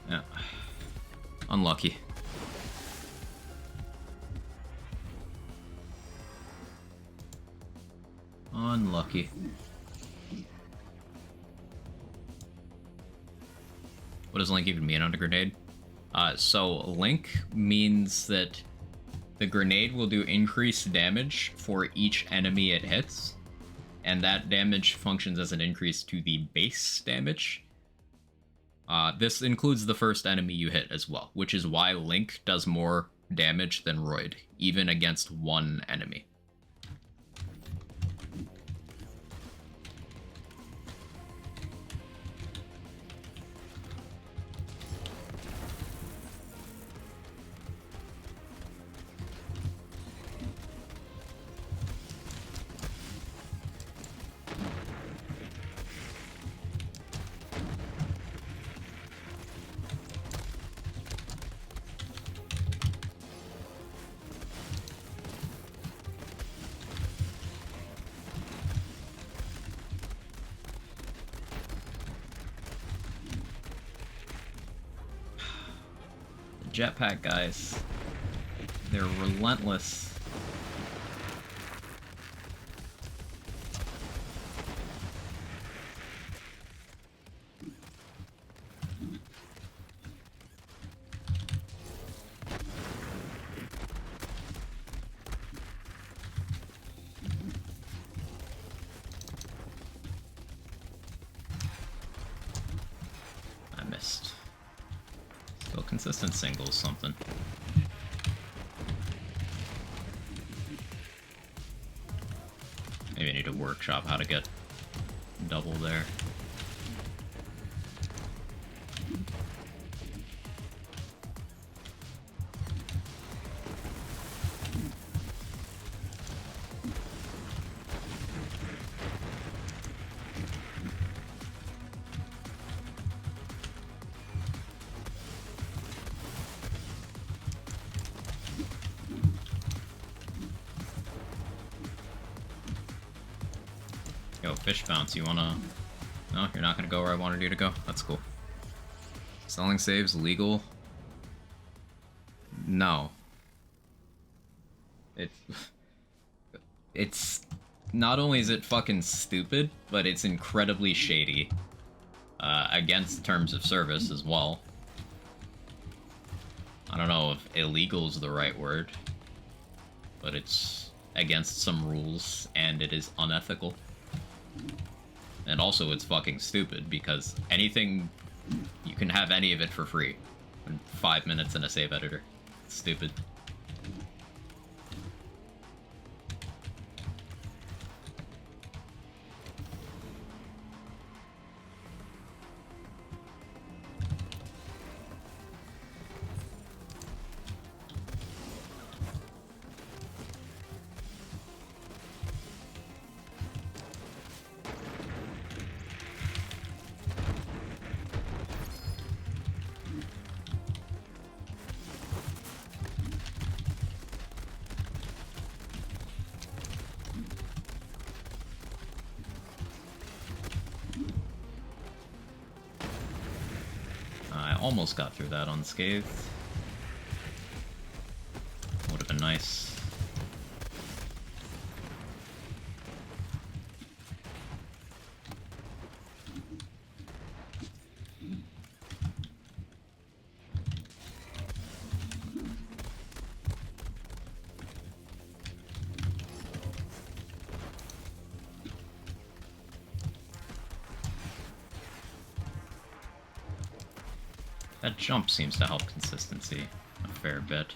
Yeah. Unlucky. Unlucky. What does Link even mean on a grenade? So Link means that the grenade will do increased damage for each enemy it hits, and that damage functions as an increase to the base damage. This includes the first enemy you hit as well, which is why Link does more damage than Royd, even against one enemy. Jetpack guys. They're relentless. I missed. Still consistent singles, something. Maybe I need to workshop how to get double there. Yo, fish bounce, you wanna... No, you're not gonna go where I wanted you to go? That's cool. Selling saves legal? No. It's... Not only is it fucking stupid, but it's incredibly shady. Against terms of service as well. I don't know if illegal is the right word, but it's against some rules, and it is unethical. And also it's fucking stupid, because anything, you can have any of it for free in 5 minutes in a save editor. It's stupid. I almost got through that unscathed. Would have been nice. That jump seems to help consistency a fair bit.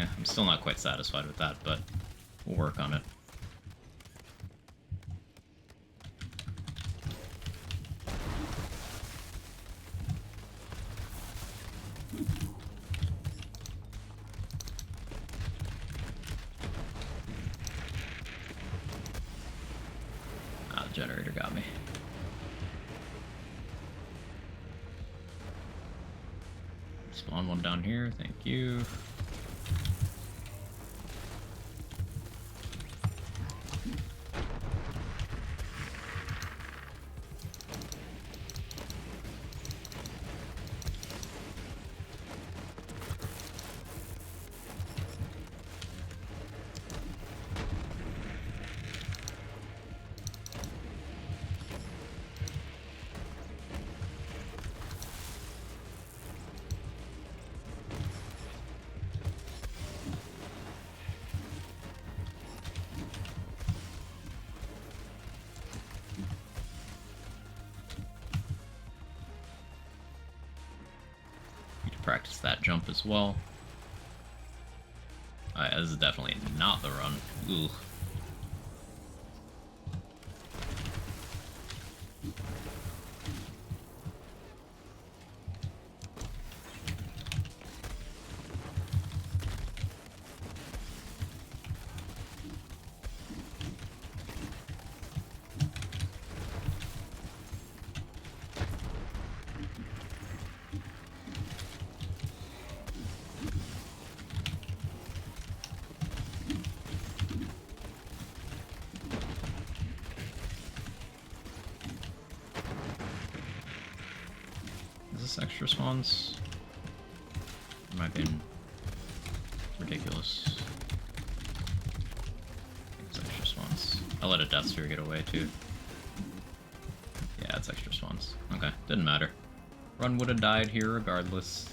Yeah, I'm still not quite satisfied with that, but we'll work on it. Ah, the generator got me. Spawn one down here, thank you. Practice that jump as well. This is definitely not the run. Ooh. Is this extra spawns? It might be ridiculous. I think it's extra spawns. I'll let a death sphere get away too. Yeah, it's extra spawns. Okay, didn't matter. Run would have died here regardless.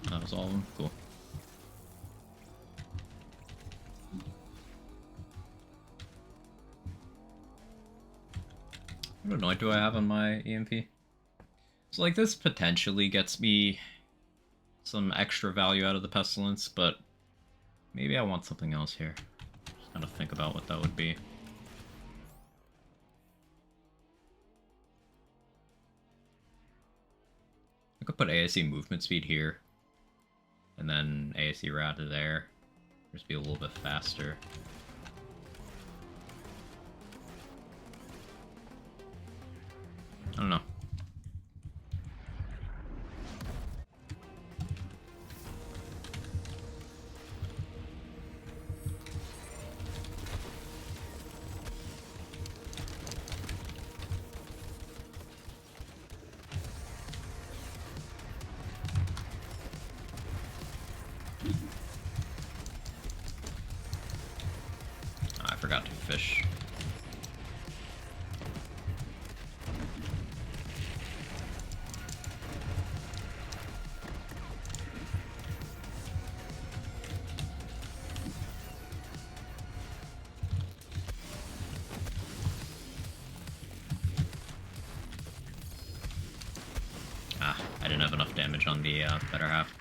That was all of them? Cool. What annoyed do I have on my EMP? So like this potentially gets me some extra value out of the Pestilence, but maybe I want something else here. Just gotta think about what that would be. I could put ASE movement speed here, and then ASE rad there. Just be a little bit faster. I don't know. I forgot to fish. I didn't have enough damage on the better half.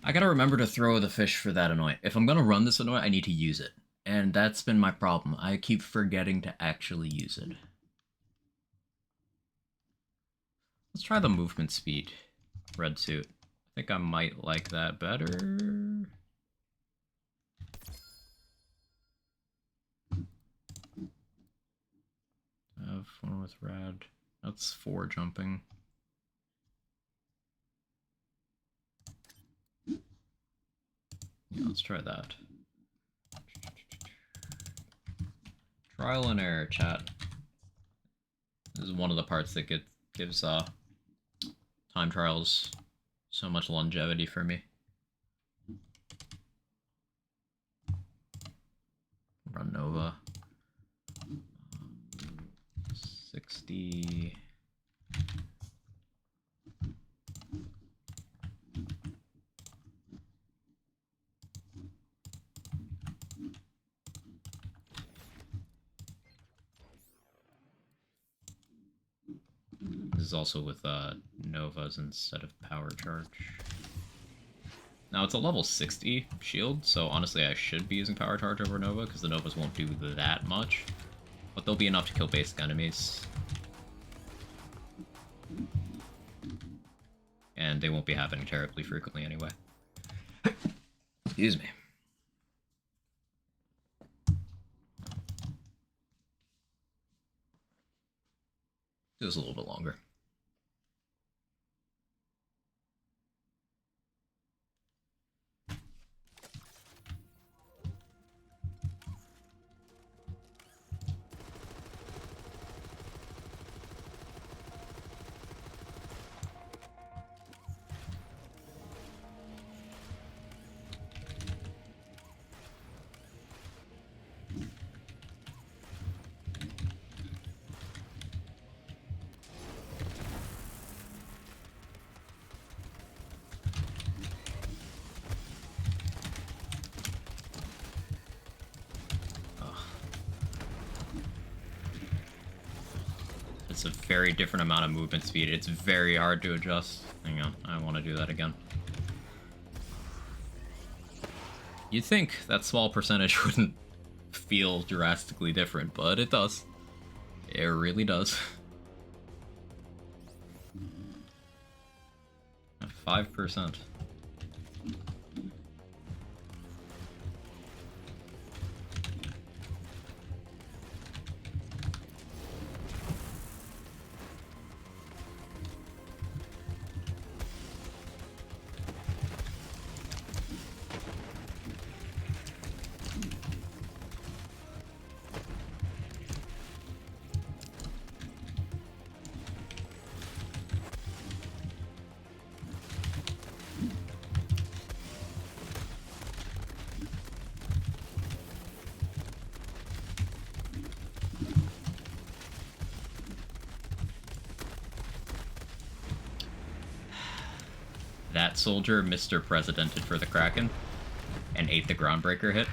I gotta remember to throw the fish for that annoy. If I'm gonna run this annoy, I need to use it. And that's been my problem. I keep forgetting to actually use it. Let's try the movement speed. Red suit. I think I might like that better. Have one with rad. That's 4 jumping. Yeah, let's try that. Trial and error, chat. This is one of the parts that gives time trials so much longevity for me. Run Nova. 60. This is also with Novas instead of Power Charge. Now it's a level 60 shield, so honestly I should be using Power Charge over Nova, because the Novas won't do that much. But they'll be enough to kill basic enemies. And they won't be happening terribly frequently anyway. Excuse me. Just a little bit longer. It's a very different amount of movement speed. It's very hard to adjust. Hang on, I want to do that again. You'd think that small percentage wouldn't feel drastically different, but it does. It really does. 5%. That soldier Mr. Presidented for the Kraken and ate the groundbreaker hit.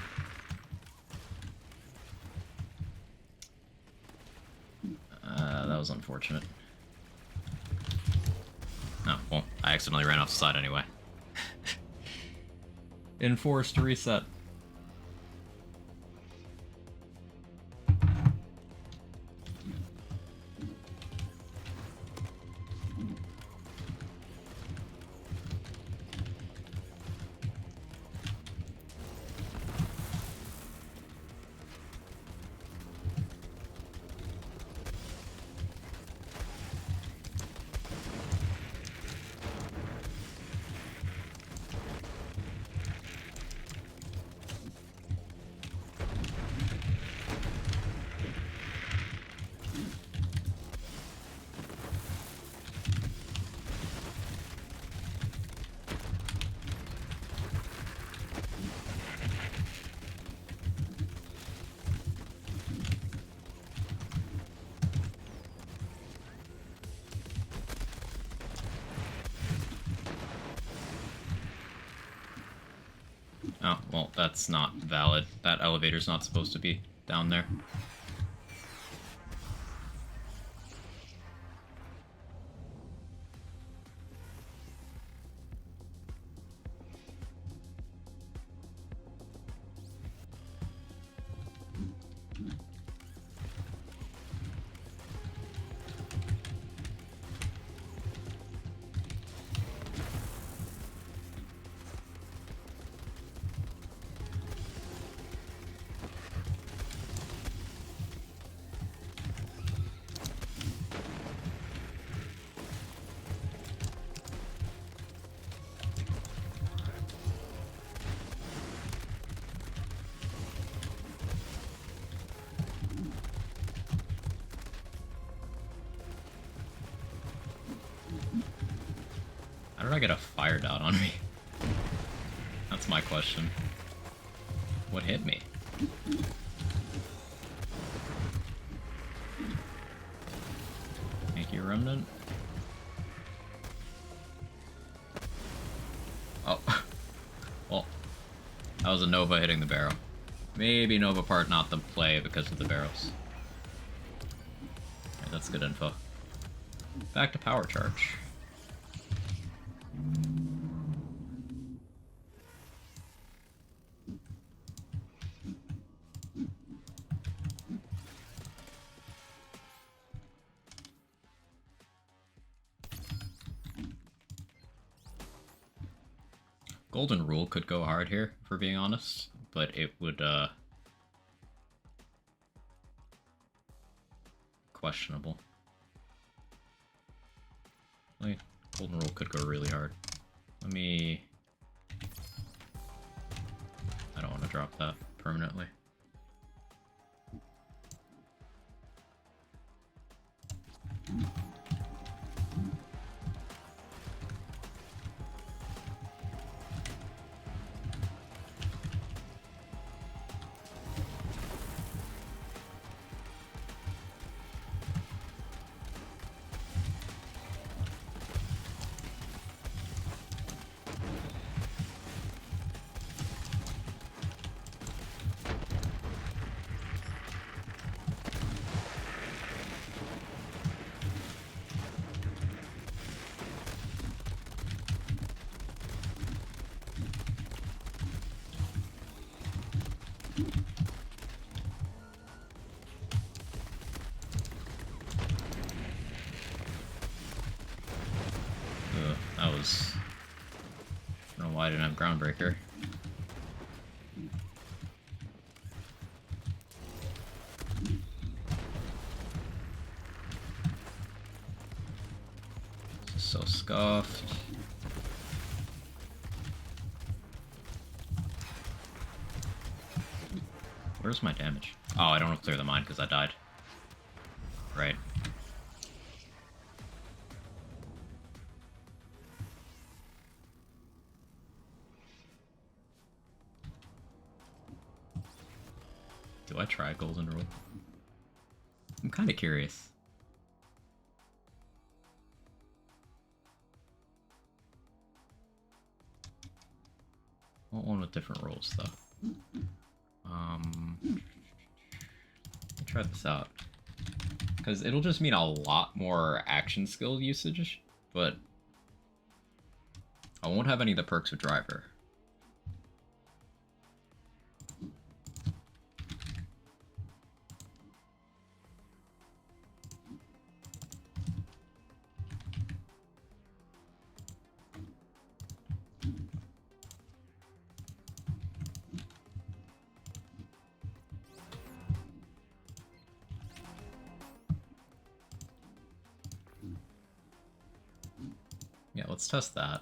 That was unfortunate. Oh, well, I accidentally ran off the side anyway. Enforced reset. Oh, well, that's not valid. That elevator's not supposed to be down there. How did I get a fire dot on me? That's my question. What hit me? Thank you, Remnant. Oh. Well, that was a Nova hitting the barrel. Maybe Nova part not the play because of the barrels. Alright, that's good info. Back to power charge. Golden Rule could go hard here, for being honest, but it would, questionable. Like, Golden Rule could go really hard. Let me... I don't want to drop that permanently. That was... I don't know why I didn't have Groundbreaker. This is so scuffed. Where's my damage? Oh, I don't want to clear the mine because I died. Right. Do I try Golden Rule? I'm kind of curious. I want one with different rules, though. Let me try this out. Because it'll just mean a lot more action skill usage, but I won't have any of the perks of Driver. Yeah, let's test that.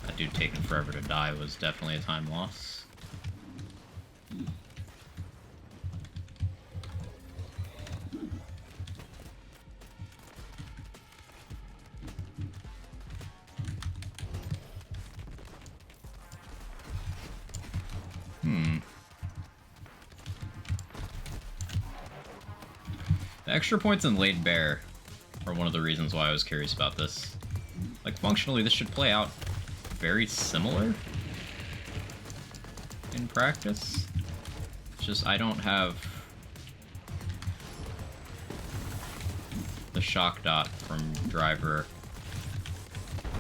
That dude taking forever to die was definitely a time loss. The extra points in Laid Bare are one of the reasons why I was curious about this. Like, functionally, this should play out very similar in practice. It's just I don't have the shock dot from Driver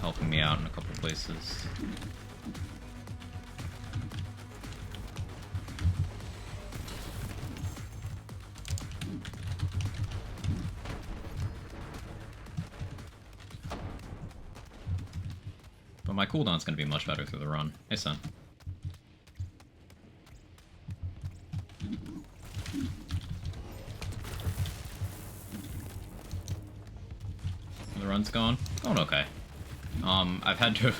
helping me out in a couple places. But my cooldown's going to be much better through the run. Hey, son. The run's going okay. I've had to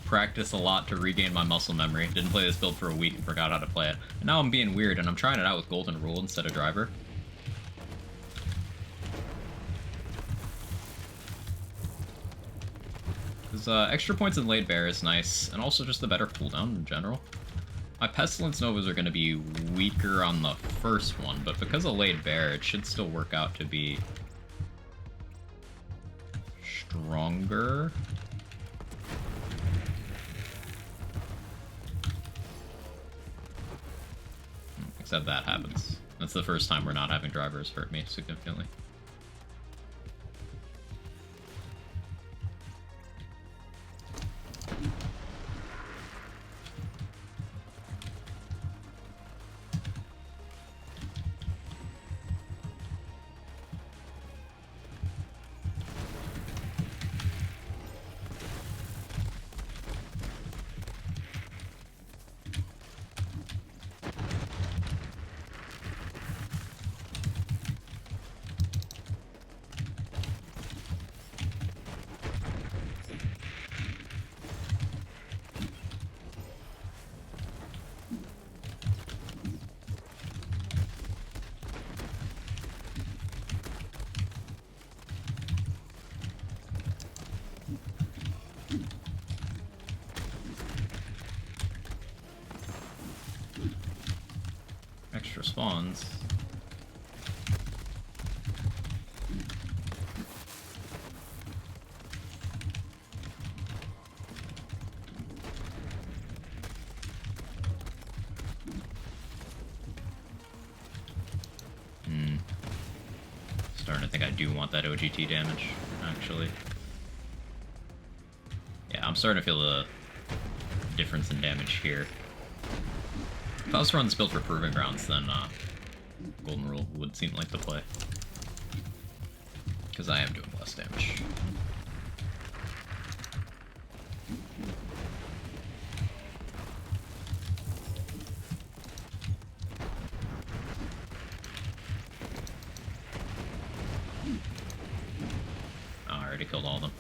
practice a lot to regain my muscle memory. Didn't play this build for a week and forgot how to play it. And now I'm being weird and I'm trying it out with Golden Rule instead of Driver. Because extra points in Laid Bare is nice, and also just the better cooldown in general. My Pestilence Novas are going to be weaker on the first one, but because of Laid Bare, it should still work out to be stronger. Except that happens. That's the first time we're not having drivers hurt me significantly. Extra spawns. Starting to think I do want that OGT damage, actually. Yeah, I'm starting to feel the difference in damage here. If I was to run this build for Proving Grounds, then Golden Rule would seem like the play. Because I am doing less damage. Oh, I already killed all of them.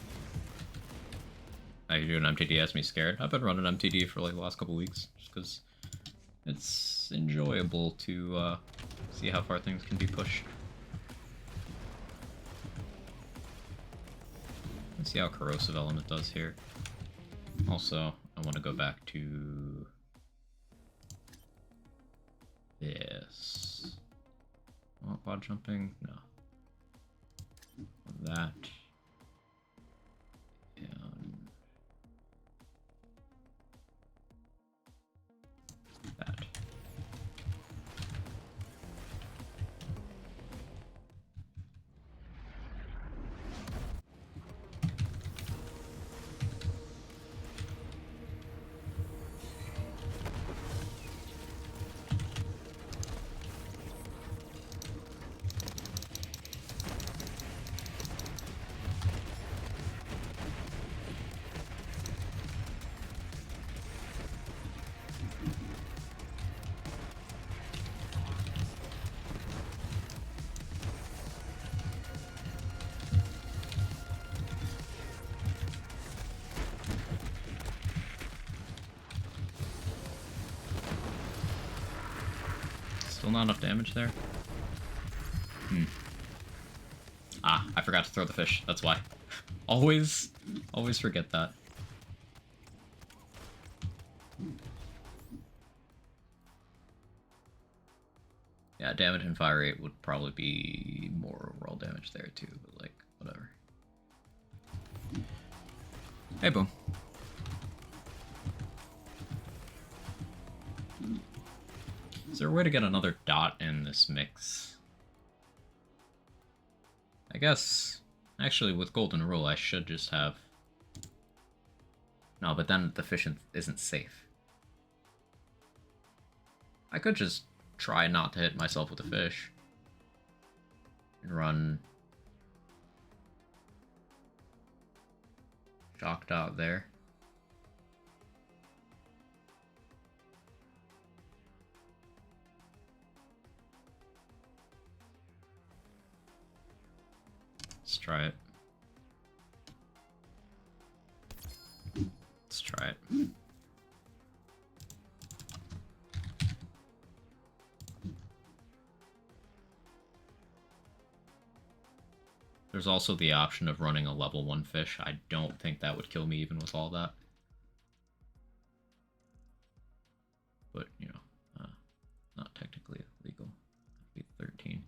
How you doing, MTD? Has me scared. I've been running MTD for like the last couple weeks, just because it's enjoyable to see how far things can be pushed. Let's see how Corrosive Element does here. Also, I want to go back to this. Oh, quad jumping? No. That. And that. Still not enough damage there? Ah, I forgot to throw the fish. That's why. always forget that. Yeah, damage and fire rate would probably be more overall damage there too, but like, whatever. Hey, boom. Is there a way to get another dot in this mix? I guess, actually, with Golden Rule, I should just have... No, but then the fish isn't safe. I could just try not to hit myself with a fish. And run... Jocked out there. Let's try it. Let's try it. There's also the option of running a level 1 fish. I don't think that would kill me even with all that. But, you know, not technically illegal. That'd be 13.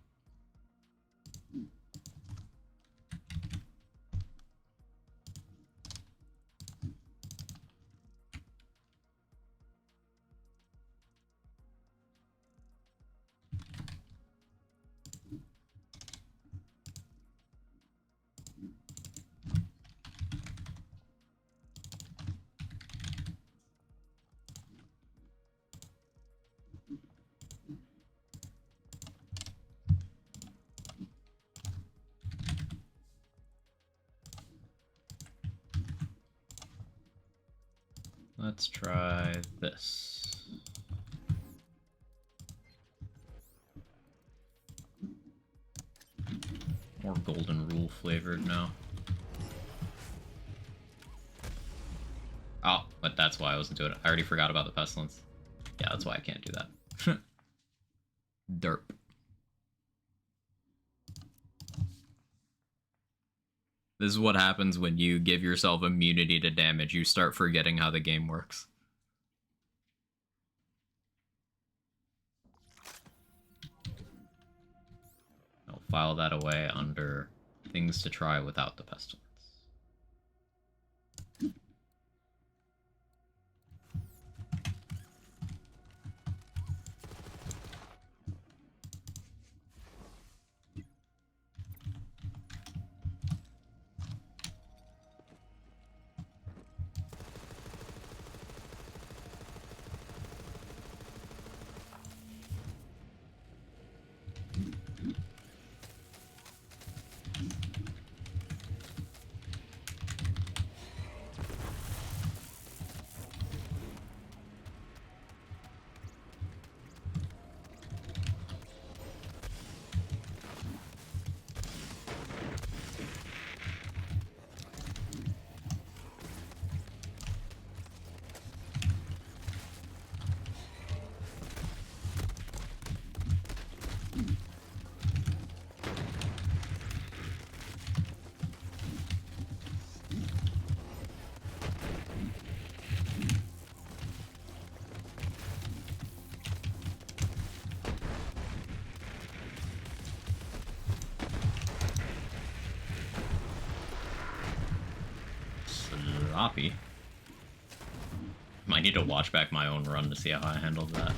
Let's try this. More golden rule flavored now. Oh, but that's why I wasn't doing it. I already forgot about the pestilence. Yeah, that's why I can't do that. Derp. This is what happens when you give yourself immunity to damage. You start forgetting how the game works. I'll file that away under things to try without the pestilence. Sloppy. Might need to watch back my own run to see how I handled that.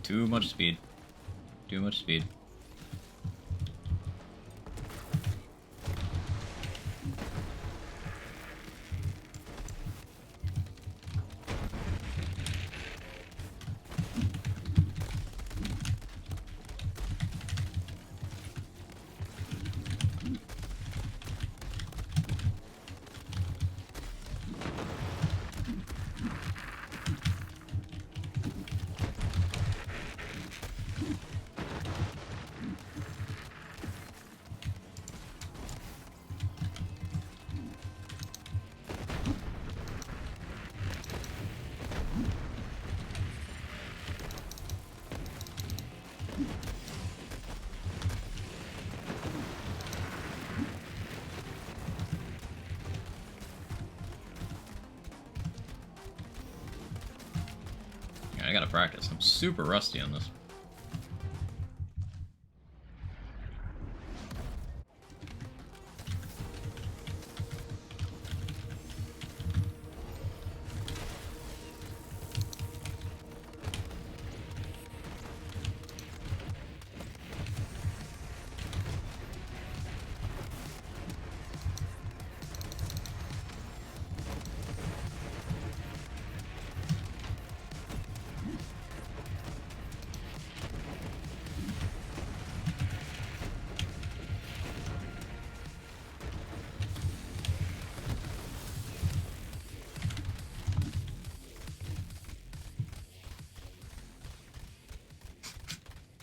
Too much speed. Too much speed. I gotta practice. I'm super rusty on this.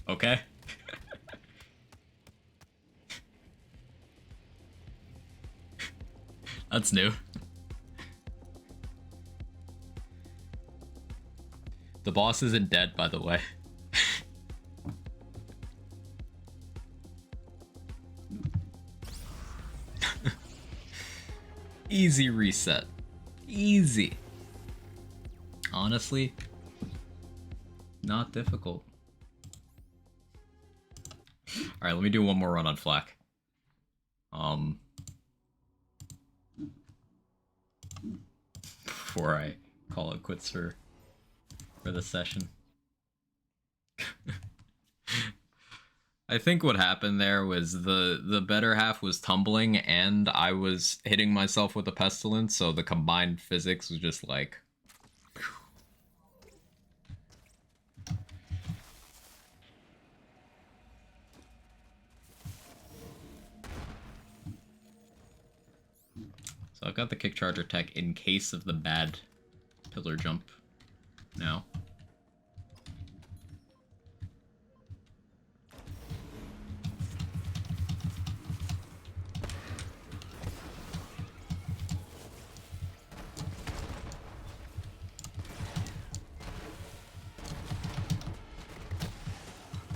Okay. That's new. The boss isn't dead, by the way. Easy reset. Easy. Honestly, not difficult. Alright, let me do one more run on Flak. Before I call it quits for the session. I think what happened there was the better half was tumbling and I was hitting myself with a pestilence, so the combined physics was just like... So I've got the kick charger tech in case of the bad pillar jump now.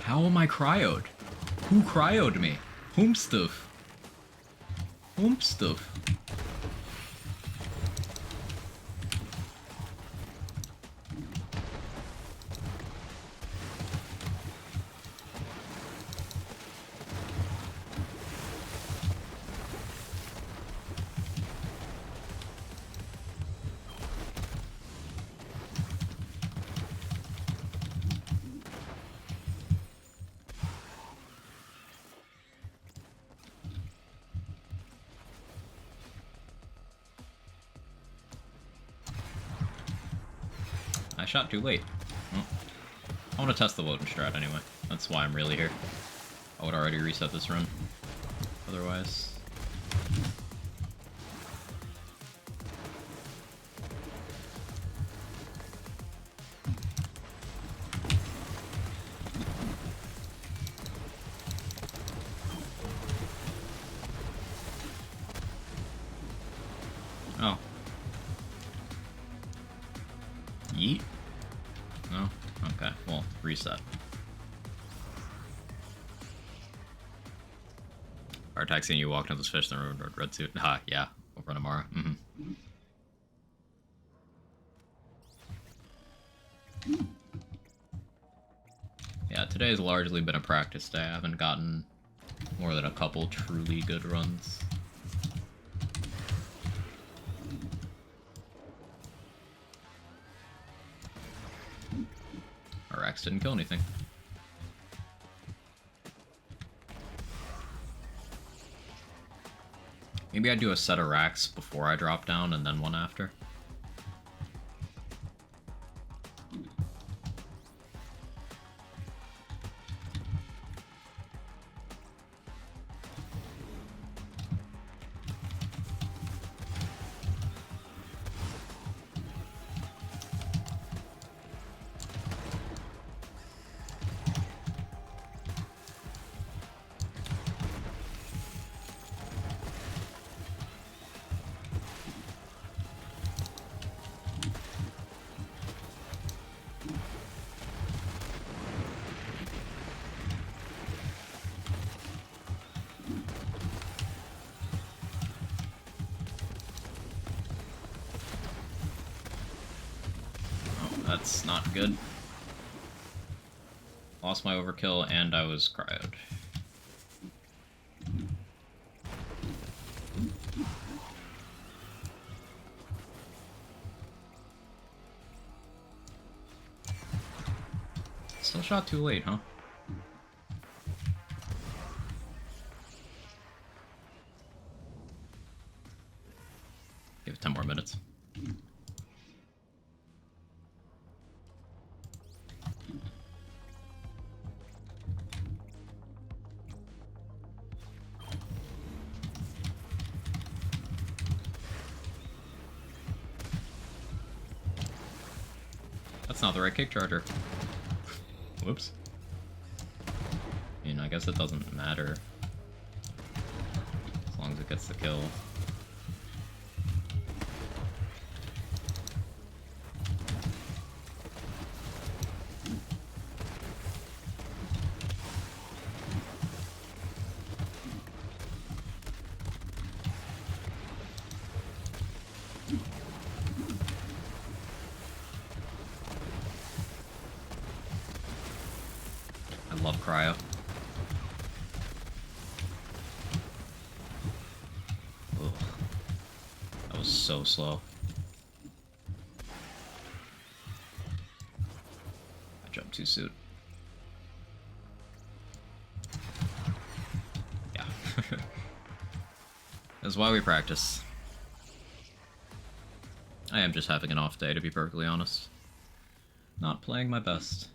How am I cryoed? Who cryoed me? Whom stuff? Whom stuff? I shot too late. Well, I want to test the loading strat anyway. That's why I'm really here. I would already reset this run. Otherwise... Oh. Yeet? No? Okay, well, reset. Our taxi and you walked into this fish in the red suit. Ha, yeah. We'll run tomorrow. Yeah, today's largely been a practice day. I haven't gotten more than a couple truly good runs. Or racks didn't kill anything. Maybe I'd do a set of racks before I drop down and then one after. That's not good. Lost my overkill and I was cryoed. Still shot too late, huh? Give it 10 more minutes. That's not the right kick charger. Whoops. I mean, I guess it doesn't matter. As long as it gets the kill. I love cryo. Ugh. That was so slow. I jumped too soon. Yeah. That's why we practice. I am just having an off day, to be perfectly honest. Not playing my best.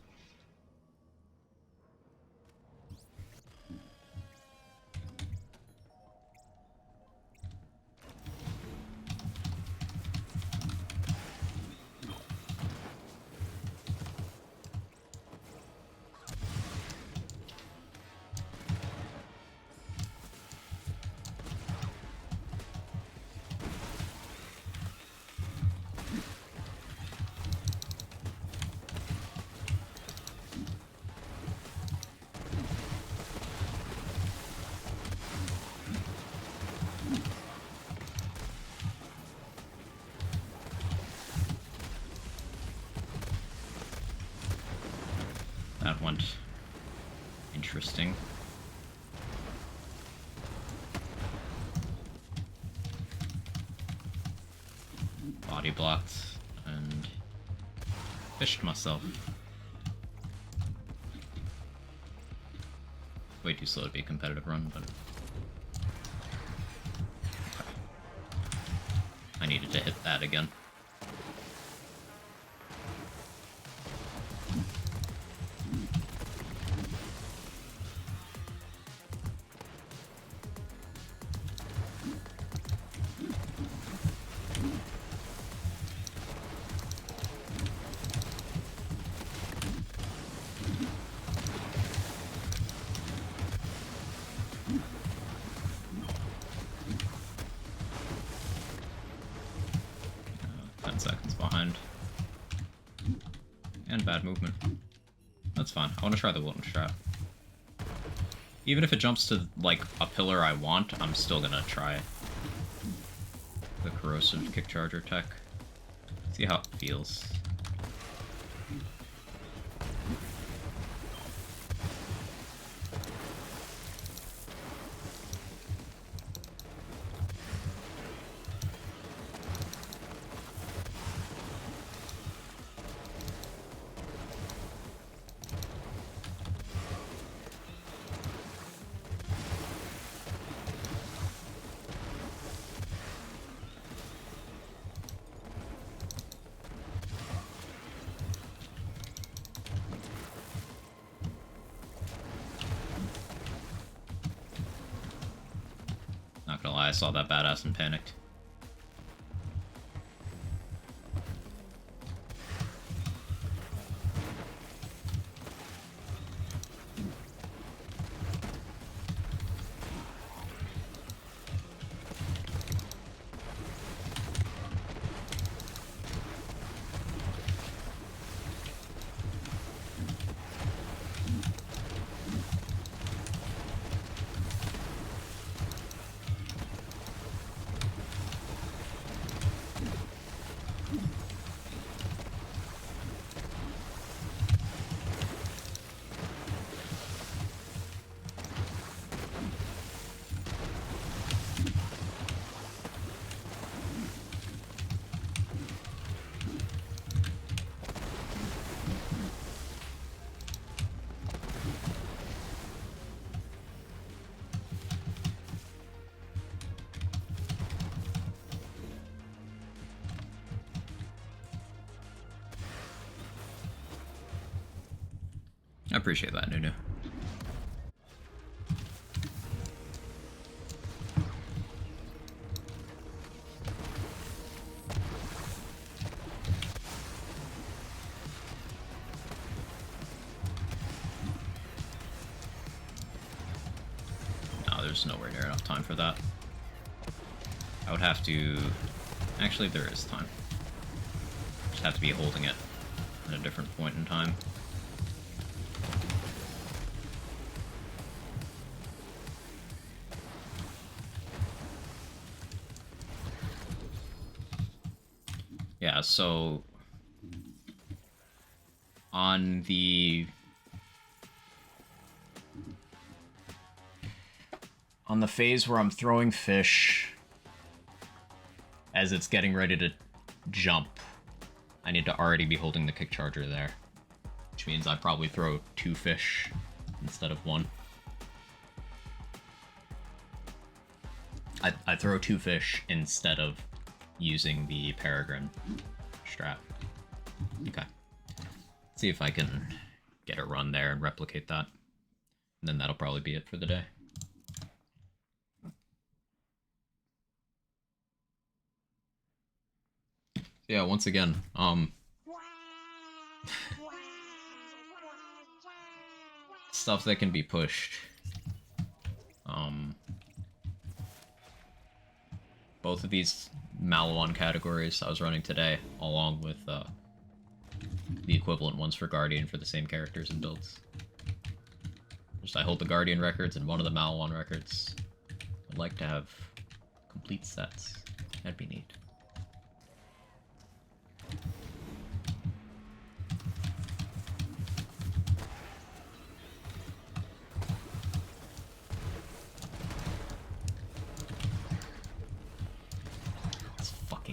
That went interesting. Body blocked and fished myself. Way too slow to be a competitive run, but okay. I needed to hit that again. Seconds behind. And bad movement. That's fine. I want to try the Wilton strat. Even if it jumps to, like, a pillar I want, I'm still gonna try the corrosive kick charger tech. See how it feels. saw that badass and panicked. I appreciate that, Nunu. No, there's nowhere near enough time for that. I would have to... Actually, there is time. Just have to be holding it at a different point in time. Yeah, so on the phase where I'm throwing fish as it's getting ready to jump, I need to already be holding the kick charger there, which means I probably throw 2 fish instead of 1. I throw 2 fish instead of using the peregrine strat. Okay. Let's see if I can get a run there and replicate that. And then that'll probably be it for the day. Yeah, once again, stuff that can be pushed. Both of these Malawan categories I was running today, along with the equivalent ones for Guardian for the same characters and builds. Just I hold the Guardian records and one of the Malawan records. I'd like to have complete sets. That'd be neat.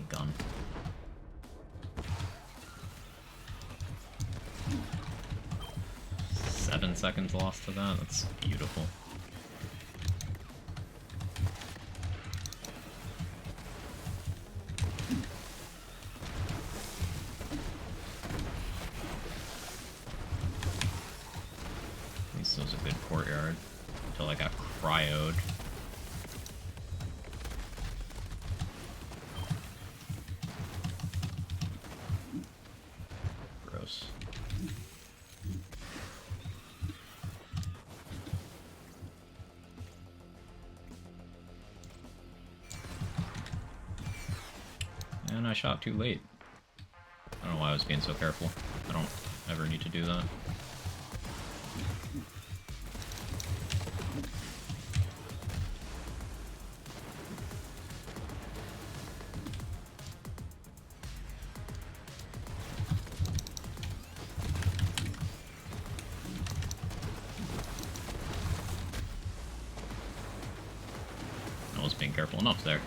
Gun. Seven seconds lost to that? That's beautiful. At least it was a good courtyard until I got cryoed. And I shot too late. I don't know why I was being so careful. I don't ever need to do that. I was being careful enough there.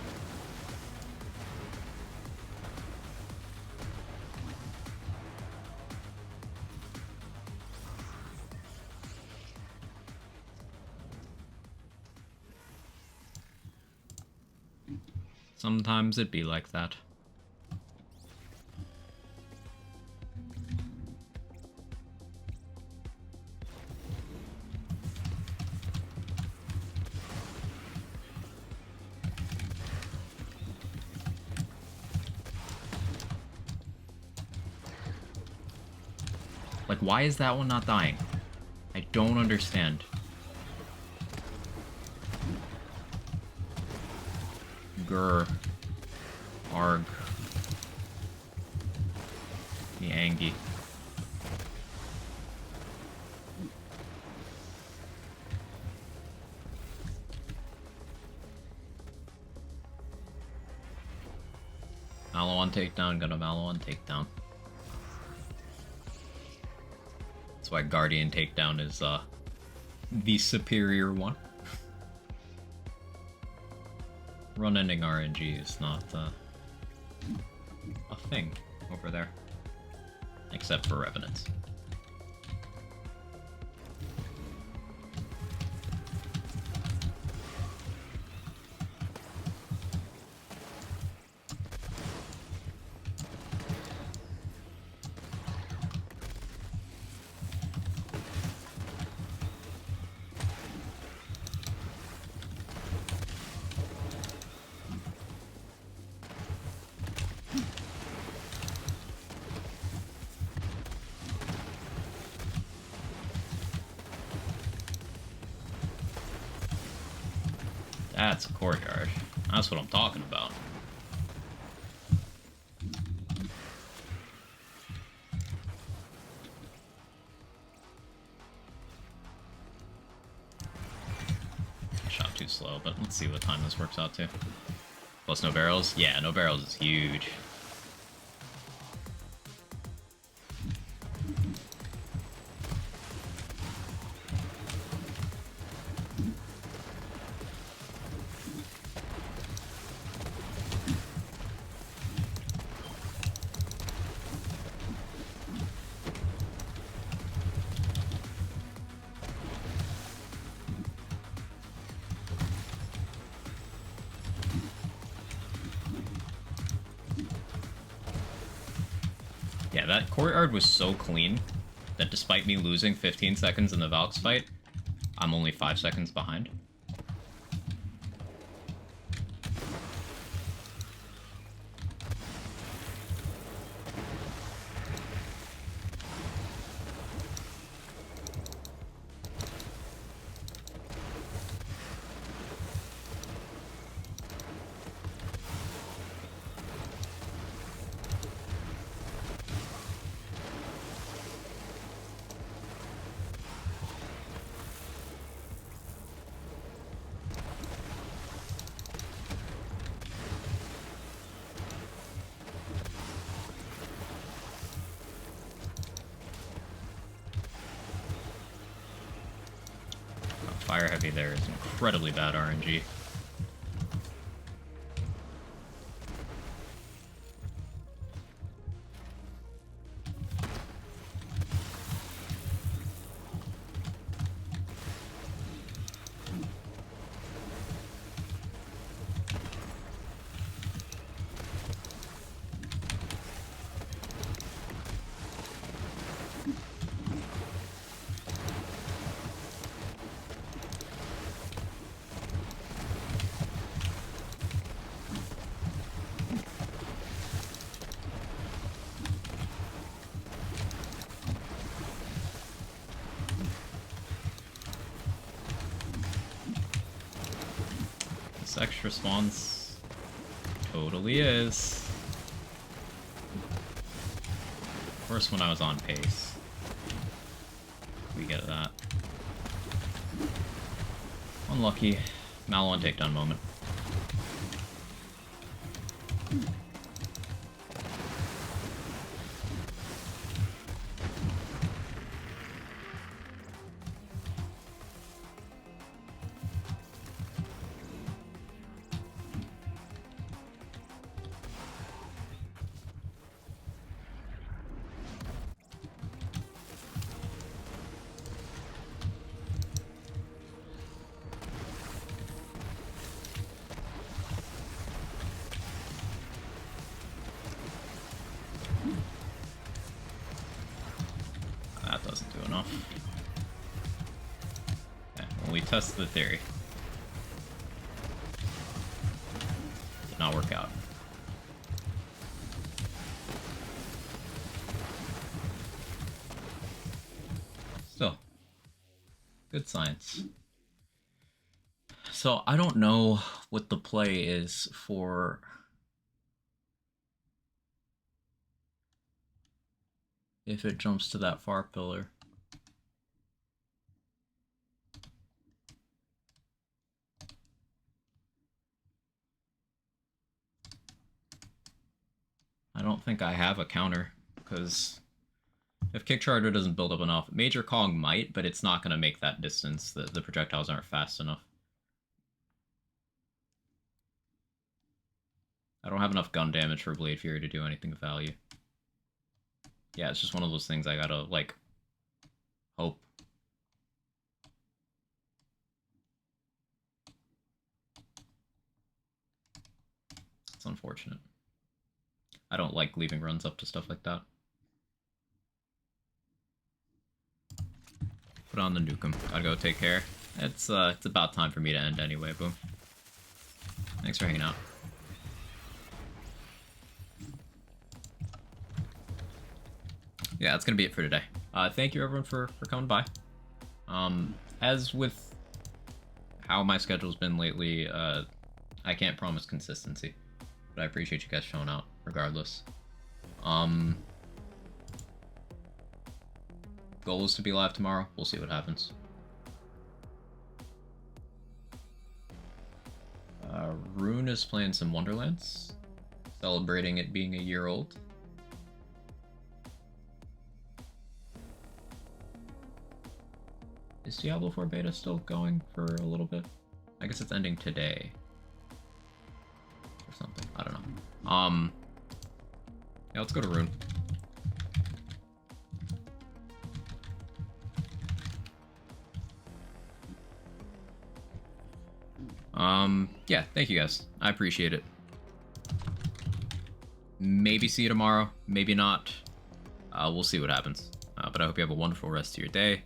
Sometimes it be like that. Like, why is that one not dying? I don't understand. Grr. Arg. The Angie. Mallow on takedown, got a Mallow on takedown. That's why Guardian takedown is the superior one. Run ending RNG is not a thing over there. Except for Revenants. That's a courtyard. That's what I'm talking about. I shot too slow, but let's see what time this works out to. Plus no barrels? Yeah, no barrels is huge. Yeah, that courtyard was so clean that despite me losing 15 seconds in the Valks fight, I'm only 5 seconds behind. Fire heavy there is incredibly bad RNG. This extra spawns totally is. Of course, when I was on pace, we get that. Unlucky. Mallow on takedown moment. That doesn't do enough. Okay, well, we test the theory. Did not work out. Good science. So I don't know what the play is for if it jumps to that far pillar. I don't think I have a counter, because if Kick Charger doesn't build up enough, Major Kong might, but it's not going to make that distance. The projectiles aren't fast enough. I don't have enough gun damage for Blade Fury to do anything of value. Yeah, it's just one of those things I gotta, like, hope. It's unfortunate. I don't like leaving runs up to stuff like that. Put on the Nukem. Gotta go take care. It's about time for me to end anyway, boom. Thanks for hanging out. Yeah, that's gonna be it for today. Thank you everyone for coming by. As with how my schedule's been lately, I can't promise consistency, but I appreciate you guys showing out regardless. Goal is to be live tomorrow. We'll see what happens. Rune is playing some Wonderlands, celebrating it being a year old. Is Diablo 4 beta still going for a little bit? I guess it's ending today. Or something. I don't know. Yeah, let's go to Rune. Yeah, thank you guys. I appreciate it. Maybe see you tomorrow, maybe not. We'll see what happens. But I hope you have a wonderful rest of your day.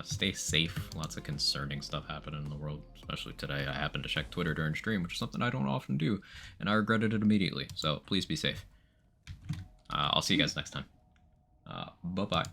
Stay safe. Lots of concerning stuff happening in the world, especially today. I happened to check Twitter during stream, which is something I don't often do, and I regretted it immediately. So please be safe. I'll see you guys next time. Bye-bye.